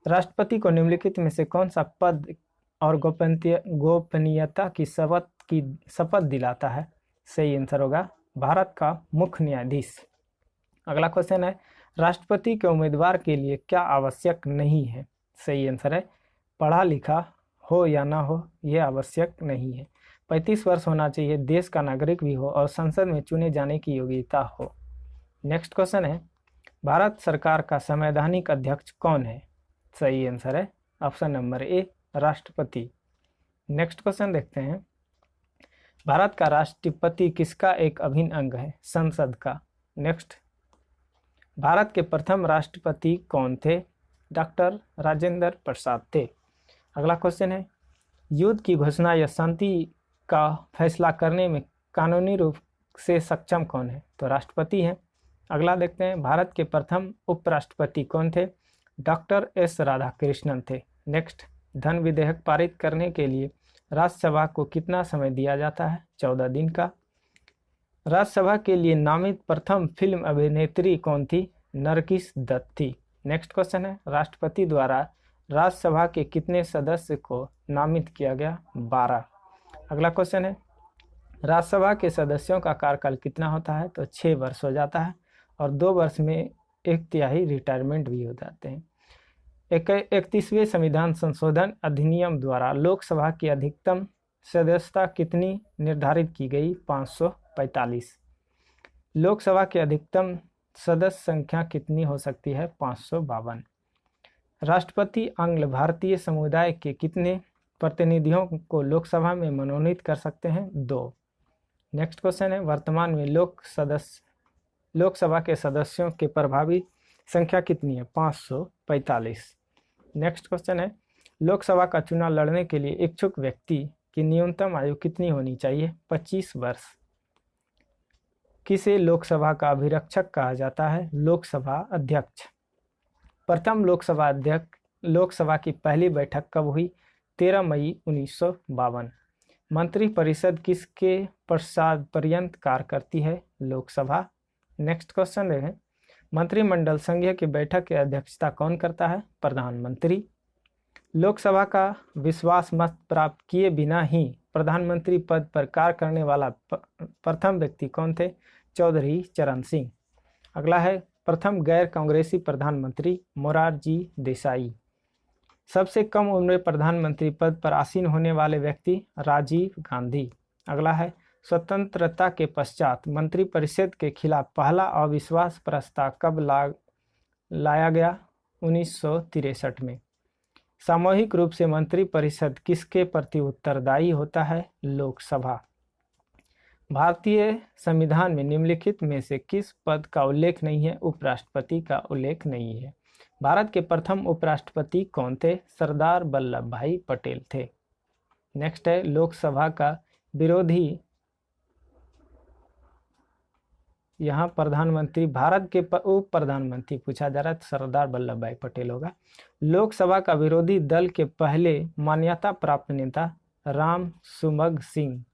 राष्ट्रपति को निम्नलिखित में से कौन सा पद और गोपनीयता की शपथ दिलाता है? सही आंसर होगा भारत का मुख्य न्यायाधीश। अगला क्वेश्चन है, राष्ट्रपति के उम्मीदवार के लिए क्या आवश्यक नहीं है? सही आंसर है पढ़ा लिखा हो या ना हो, यह आवश्यक नहीं है। 35 वर्ष होना चाहिए, देश का नागरिक भी हो और संसद में चुने जाने की योग्यता हो। नेक्स्ट क्वेश्चन है, भारत सरकार का संवैधानिक अध्यक्ष कौन है? सही आंसर है ऑप्शन नंबर ए, राष्ट्रपति। नेक्स्ट क्वेश्चन देखते हैं, भारत का राष्ट्रपति किसका एक अभिन्न अंग है? संसद का। नेक्स्ट, भारत के प्रथम राष्ट्रपति कौन थे? डॉक्टर राजेंद्र प्रसाद थे। अगला क्वेश्चन है, युद्ध की घोषणा या शांति का फैसला करने में कानूनी रूप से सक्षम कौन है? तो राष्ट्रपति हैं। अगला देखते हैं, भारत के प्रथम उपराष्ट्रपति कौन थे? डॉक्टर एस राधाकृष्णन थे। नेक्स्ट, धन विधेयक पारित करने के लिए राज्यसभा को कितना समय दिया जाता है? 14 दिन का। राज्यसभा के लिए नामित प्रथम फिल्म अभिनेत्री कौन थी? नरगिस दत्त थी। नेक्स्ट क्वेश्चन है, राष्ट्रपति द्वारा राज्यसभा के कितने सदस्य को नामित किया गया? 12। अगला क्वेश्चन है, राज्यसभा के सदस्यों का कार्यकाल कितना होता है? तो 6 वर्ष हो जाता है और 2 वर्ष में 1/3 रिटायरमेंट भी हो जाते हैं। 31वें संविधान संशोधन अधिनियम द्वारा लोकसभा की अधिकतम सदस्यता कितनी निर्धारित की गई? 545। लोकसभा की अधिकतम सदस्य संख्या कितनी हो सकती है? 552। राष्ट्रपति आंग्ल भारतीय समुदाय के कितने प्रतिनिधियों को लोकसभा में मनोनीत कर सकते हैं? 2। नेक्स्ट क्वेश्चन है, वर्तमान में लोकसभा के सदस्यों के प्रभावी संख्या कितनी है? 545। नेक्स्ट क्वेश्चन है, लोकसभा का चुनाव लड़ने के लिए इच्छुक व्यक्ति की न्यूनतम आयु कितनी होनी चाहिए? 25 वर्ष। किसे लोकसभा का अभिरक्षक कहा जाता है? लोकसभा अध्यक्ष। प्रथम लोकसभा की पहली बैठक कब हुई? 13 मई 1952। मंत्रिपरिषद किसके पश्चात पर्यंत कार्य करती है? लोकसभा। नेक्स्ट क्वेश्चन देखें, मंत्रिमंडल संघ की बैठक की अध्यक्षता कौन करता है? प्रधानमंत्री। लोकसभा का विश्वास मत प्राप्त किए बिना ही प्रधानमंत्री पद पर कार्य करने वाला प्रथम व्यक्ति कौन थे? चौधरी चरण सिंह। अगला है, प्रथम गैर कांग्रेसी प्रधानमंत्री? मोरारजी देसाई। सबसे कम उम्र में प्रधानमंत्री पद पर आसीन होने वाले व्यक्ति? राजीव गांधी। अगला है, स्वतंत्रता के पश्चात मंत्रिपरिषद के खिलाफ पहला अविश्वास प्रस्ताव कब लाया गया? 1963 में। सामूहिक रूप से मंत्रिपरिषद किसके प्रति उत्तरदायी होता है? लोकसभा। भारतीय संविधान में निम्नलिखित में से किस पद का उल्लेख नहीं है? उपराष्ट्रपति का उल्लेख नहीं है। भारत के प्रथम उपराष्ट्रपति कौन थे? सरदार वल्लभ भाई पटेल थे। नेक्स्ट है, लोकसभा का विरोधी, यहाँ प्रधानमंत्री, भारत के उप प्रधानमंत्री पूछा जा रहा है, सरदार वल्लभ भाई पटेल होगा। लोकसभा का विरोधी दल के पहले मान्यता प्राप्त नेता? राम सुमग सिंह।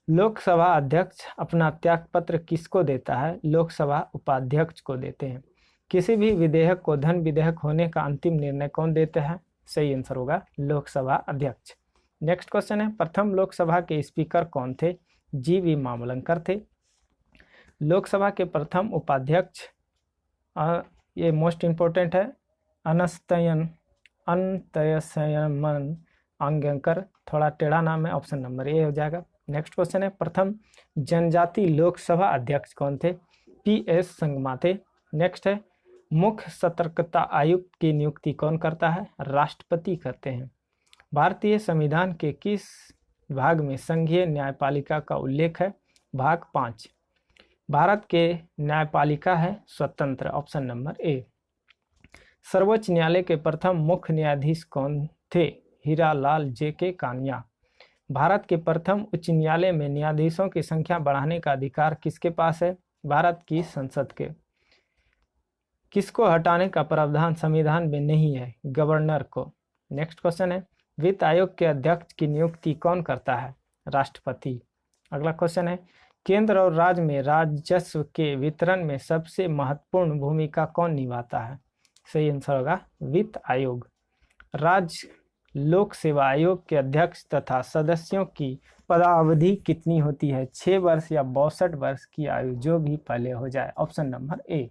लोकसभा अध्यक्ष अपना त्यागपत्र किसको देता है? लोकसभा उपाध्यक्ष को देते हैं। किसी भी विधेयक को धन विधेयक होने का अंतिम निर्णय कौन देते हैं? सही आंसर होगा लोकसभा अध्यक्ष। नेक्स्ट क्वेश्चन है, प्रथम लोकसभा के स्पीकर कौन थे? जी.वी. मावलंकर थे। लोकसभा के प्रथम उपाध्यक्ष, ये मोस्ट इम्पोर्टेंट है, अनंतयसयमन अंगकर। थोड़ा टेढ़ा नाम है, ऑप्शन नंबर ए हो जाएगा। नेक्स्ट क्वेश्चन है, प्रथम जनजाति लोकसभा अध्यक्ष कौन थे? पी.एस. संगमा थे। नेक्स्ट है, मुख्य सतर्कता आयुक्त की नियुक्ति कौन करता है? राष्ट्रपति करते हैं। भारतीय संविधान के किस भाग में संघीय न्यायपालिका का उल्लेख है? भाग 5। भारत के न्यायपालिका है स्वतंत्र, ऑप्शन नंबर ए। सर्वोच्च न्यायालय के प्रथम मुख्य न्यायाधीश कौन थे? हीरालाल जे.के. कानिया। भारत के प्रथम उच्च न्यायालय में न्यायाधीशों की संख्या बढ़ाने का अधिकार किसके पास है? भारत की संसद के। किसको हटाने का प्रावधान संविधान में नहीं है? गवर्नर को। नेक्स्ट क्वेश्चन है, वित्त आयोग के अध्यक्ष की नियुक्ति कौन करता है? राष्ट्रपति। अगला क्वेश्चन है, केंद्र और राज्य में राजस्व के वितरण में सबसे महत्वपूर्ण भूमिका कौन निभाता है? सही आंसर होगा वित्त आयोग। राज्य लोक सेवा आयोग के अध्यक्ष तथा सदस्यों की पदावधि कितनी होती है? 6 वर्ष या 62 वर्ष की आयु, जो भी पहले हो जाए, ऑप्शन नंबर ए।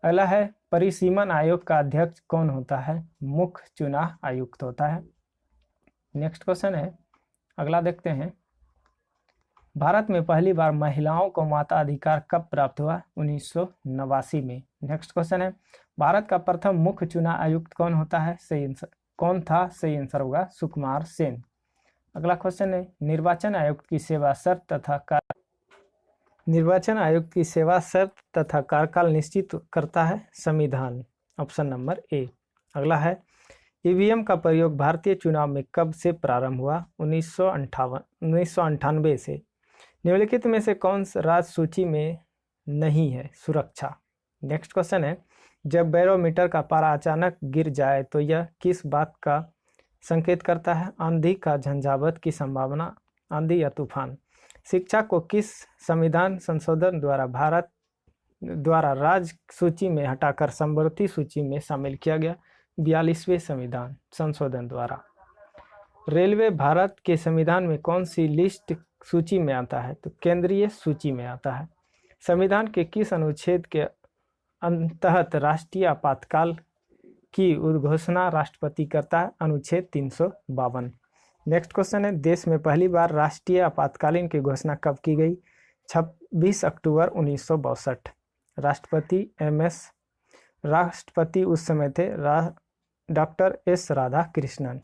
अगला है, परिसीमन आयोग का अध्यक्ष कौन होता है? मुख्य चुनाव आयुक्त होता है। नेक्स्ट क्वेश्चन है, अगला देखते हैं, भारत में पहली बार महिलाओं को मताधिकार कब प्राप्त हुआ? 1989 में। नेक्स्ट क्वेश्चन है, भारत का प्रथम मुख्य चुनाव आयुक्त कौन होता है? कौन था? सही आंसर होगा सुकुमार सेन। अगला क्वेश्चन है, निर्वाचन आयुक्त की सेवा शर्त तथा कार्यकाल निश्चित करता है संविधान, ऑप्शन नंबर ए। अगला है, ईवीएम का प्रयोग भारतीय चुनाव में कब से प्रारंभ हुआ? 1998 से। निम्नलिखित में से कौन सा राज्य सूची में नहीं है? सुरक्षा। नेक्स्ट क्वेश्चन है, जब बैरोमीटर का पारा अचानक गिर जाए तो यह किस बात का संकेत करता है? आंधी का झंझावात की संभावना, आंधी या तूफान। शिक्षा को किस संविधान संशोधन द्वारा राज्य सूची में हटाकर समवर्ती सूची में शामिल किया गया? 42वें संविधान संशोधन द्वारा। रेलवे भारत के संविधान में कौन सी लिस्ट सूची में आता है? तो केंद्रीय सूची में आता है। संविधान के किस अनुच्छेद के तहत राष्ट्रीय आपातकाल की उद्घोषणा राष्ट्रपति करता है? अनुच्छेद 352। नेक्स्ट क्वेश्चन है, देश में पहली बार राष्ट्रीय आपातकालीन की घोषणा कब की गई? 26 अक्टूबर 1962। राष्ट्रपति MS राष्ट्रपति उस समय थे डॉक्टर S राधाकृष्णन।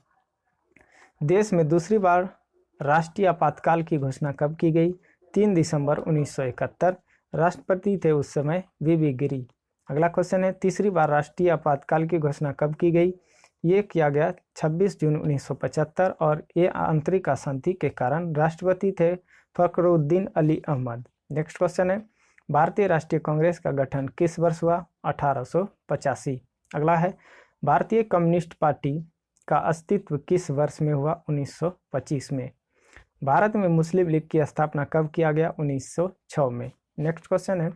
देश में दूसरी बार राष्ट्रीय आपातकाल की घोषणा कब की गई? 3 दिसंबर 1971। राष्ट्रपति थे उस समय VV गिरी। अगला क्वेश्चन है, तीसरी बार राष्ट्रीय आपातकाल की घोषणा कब की गई? ये किया गया 26 जून 1975 और ये आंतरिक अशांति के कारण। राष्ट्रपति थे फखरुद्दीन अली अहमद। नेक्स्ट क्वेश्चन है, भारतीय राष्ट्रीय कांग्रेस का गठन किस वर्ष हुआ? 1885। अगला है, भारतीय कम्युनिस्ट पार्टी का अस्तित्व किस वर्ष में हुआ? 1925 में। भारत में मुस्लिम लीग की स्थापना कब किया गया? 1906 में। नेक्स्ट क्वेश्चन है,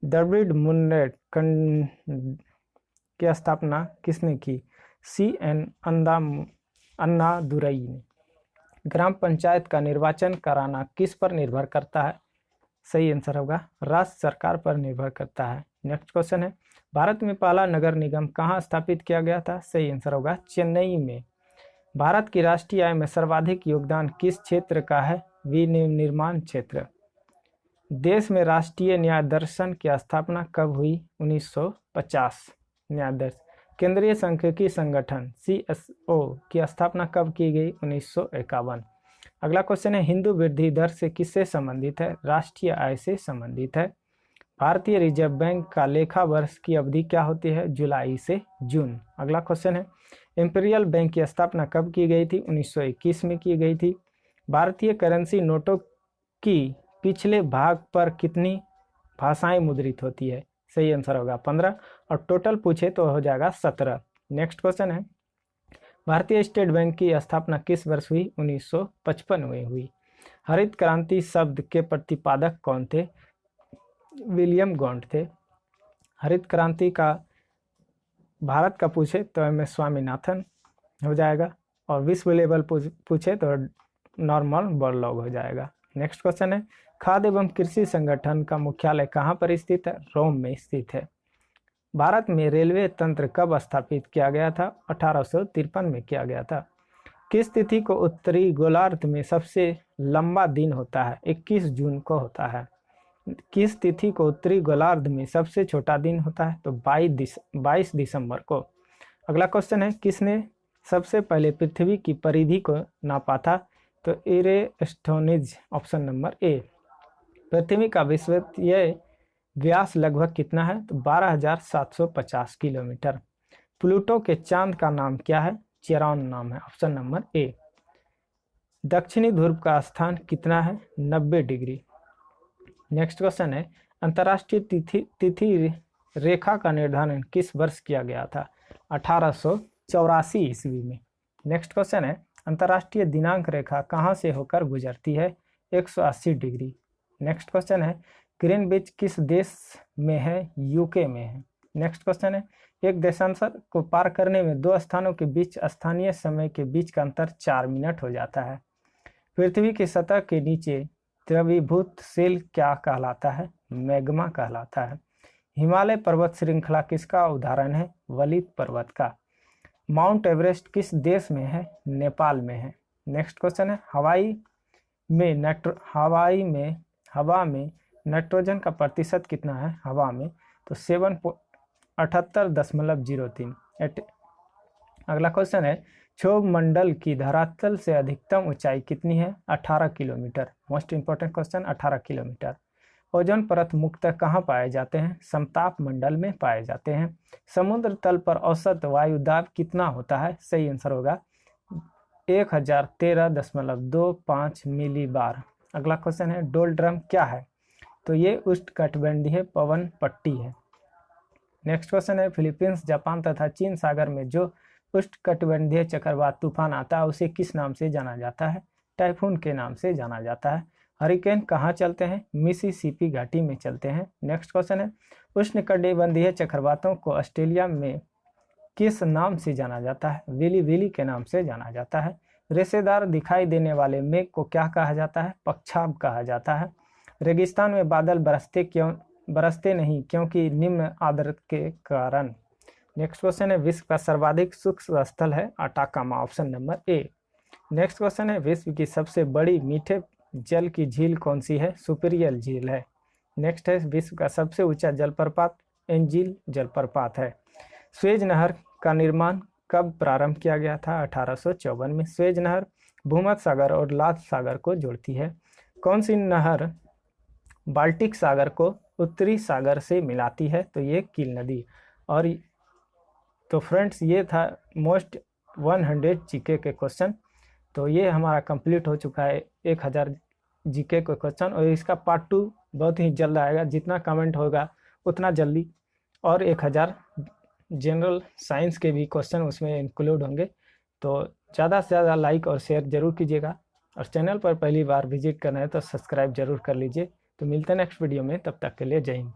द्रविड़ मुन्नेट की स्थापना किसने की? CN अन्नादुरई ने। ग्राम पंचायत का निर्वाचन कराना किस पर निर्भर करता है? सही आंसर होगा राज्य सरकार पर निर्भर करता है। नेक्स्ट क्वेश्चन है, भारत में पहला नगर निगम कहाँ स्थापित किया गया था? सही आंसर होगा चेन्नई में। भारत की राष्ट्रीय आय में सर्वाधिक योगदान किस क्षेत्र का है? विनिर्माण क्षेत्र। देश में राष्ट्रीय न्याय दर्शन की स्थापना कब हुई? 1950। न्याय दर्शन। केंद्रीय सांख्यिकी संगठन CSO की स्थापना कब की गई? 1951। अगला क्वेश्चन है, हिंदू वृद्धि दर से किससे संबंधित है? राष्ट्रीय आय से संबंधित है। भारतीय रिजर्व बैंक का लेखा वर्ष की अवधि क्या होती है? जुलाई से जून। अगला क्वेश्चन है, इंपीरियल बैंक की स्थापना कब की गई थी? 1921 में की गई थी। भारतीय करेंसी नोटों की पिछले भाग पर कितनी भाषाएं मुद्रित होती है? सही आंसर होगा 15 और टोटल पूछे तो हो जाएगा 17। नेक्स्ट क्वेश्चन है, भारतीय स्टेट बैंक की स्थापना किस वर्ष हुई? 1955 में हुई। हरित क्रांति शब्द के प्रतिपादक कौन थे? विलियम गॉन्ट थे। हरित क्रांति का भारत का पूछे तो MS स्वामीनाथन हो जाएगा और विश्व लेवल पूछे तो नॉर्मन बोरलॉग हो जाएगा। नेक्स्ट क्वेश्चन है, खाद्य एवं कृषि संगठन का मुख्यालय कहाँ पर स्थित है? रोम में स्थित है। भारत में रेलवे तंत्र कब स्थापित किया गया था? 1853 में किया गया था। किस तिथि को उत्तरी गोलार्ध में सबसे लंबा दिन होता है? 21 जून को होता है। किस तिथि को उत्तरी गोलार्ध में सबसे छोटा दिन होता है? तो 22 दिसंबर को। अगला क्वेश्चन है, किसने सबसे पहले पृथ्वी की परिधि को नापा था? तो एरेस्टोनिज, ऑप्शन नंबर ए। पृथ्वी का विश्वव्यापी व्यास लगभग कितना है? तो 12,750 किलोमीटर। प्लूटो के चांद का नाम क्या है? चेरॉन नाम है, ऑप्शन नंबर ए। दक्षिणी ध्रुव का स्थान कितना है? 90 डिग्री। नेक्स्ट क्वेश्चन है, अंतर्राष्ट्रीय तिथि रेखा का निर्धारण किस वर्ष किया गया था? 1884 ईस्वी में। नेक्स्ट क्वेश्चन है, अंतर्राष्ट्रीय दिनांक रेखा कहाँ से होकर गुजरती है? 180 डिग्री। नेक्स्ट क्वेश्चन है, ग्रीनविच किस देश में है? UK में है। नेक्स्ट क्वेश्चन है, एक देशांतर को पार करने में दो स्थानों के बीच स्थानीय समय के बीच का अंतर 4 मिनट हो जाता है। पृथ्वी की सतह के नीचे द्रवीभूत शेल क्या कहलाता है? मैग्मा कहलाता है। हिमालय पर्वत श्रृंखला किसका उदाहरण है? वलित पर्वत का। माउंट एवरेस्ट किस देश में है? नेपाल में है। नेक्स्ट क्वेश्चन है, हवा में नाइट्रोजन का प्रतिशत कितना है? हवा में तो 78.03। अगला क्वेश्चन है, क्षोभ मंडल की धरातल से अधिकतम ऊंचाई कितनी है? 18 kilometre. Most important question, 18 kilometre. Ozone परत मुख्यतः कहाँ पाए जाते हैं? समताप मंडल में पाए जाते हैं। समुद्र तल पर औसत वायु दाब कितना होता है? सही आंसर होगा 1013.25 मिलीबार। अगला क्वेश्चन है, डोलड्रम क्या है? तो ये उष्णकटिबंधीय पवन पट्टी है। नेक्स्ट क्वेश्चन है, फिलीपींस, जापान तथा चीन सागर में जो उष्णकटिबंधीय चक्रवात तूफान आता है उसे किस नाम से जाना जाता है? टाइफून के नाम से जाना जाता है। हरिकेन कहाँ चलते हैं? मिसिसिपी घाटी में चलते हैं। नेक्स्ट क्वेश्चन है, उष्णकटिबंधीय चक्रवातों को ऑस्ट्रेलिया में किस नाम से जाना जाता है? विली विली के नाम से जाना जाता है। रेशेदार दिखाई देने वाले मेघ को क्या कहा जाता है? पक्षाब कहा जाता है। रेगिस्तान में बादल बरसते नहीं क्योंकि निम्न आर्द्रता के कारण। नेक्स्ट क्वेश्चन है, विश्व का सर्वाधिक शुष्क स्थल है Atacama, option number A. Next question है, विश्व की सबसे बड़ी मीठे जल की झील कौन सी है? सुपीरियर झील है। नेक्स्ट है, विश्व का सबसे ऊंचा जलप्रपात एंजिल जलप्रपात है। स्वेज नहर का निर्माण कब प्रारंभ किया गया था? 1854 में। स्वेज नहर भूमध्य सागर और लाल सागर को जोड़ती है। कौन सी नहर बाल्टिक सागर को उत्तरी सागर से मिलाती है? तो ये कील नदी। और तो फ्रेंड्स, ये था मोस्ट 100 जीके के क्वेश्चन। तो ये हमारा कंप्लीट हो चुका है 1000 जीके के क्वेश्चन, और इसका पार्ट 2 बहुत ही जल्द आएगा। जितना कमेंट होगा उतना जल्दी, और 1000 जनरल साइंस के भी क्वेश्चन उसमें इंक्लूड होंगे। तो ज़्यादा से ज़्यादा लाइक और शेयर ज़रूर कीजिएगा, और चैनल पर पहली बार विजिट करना है तो सब्सक्राइब ज़रूर कर लीजिए। तो मिलते हैं नेक्स्ट वीडियो में, तब तक के लिए जय हिंद।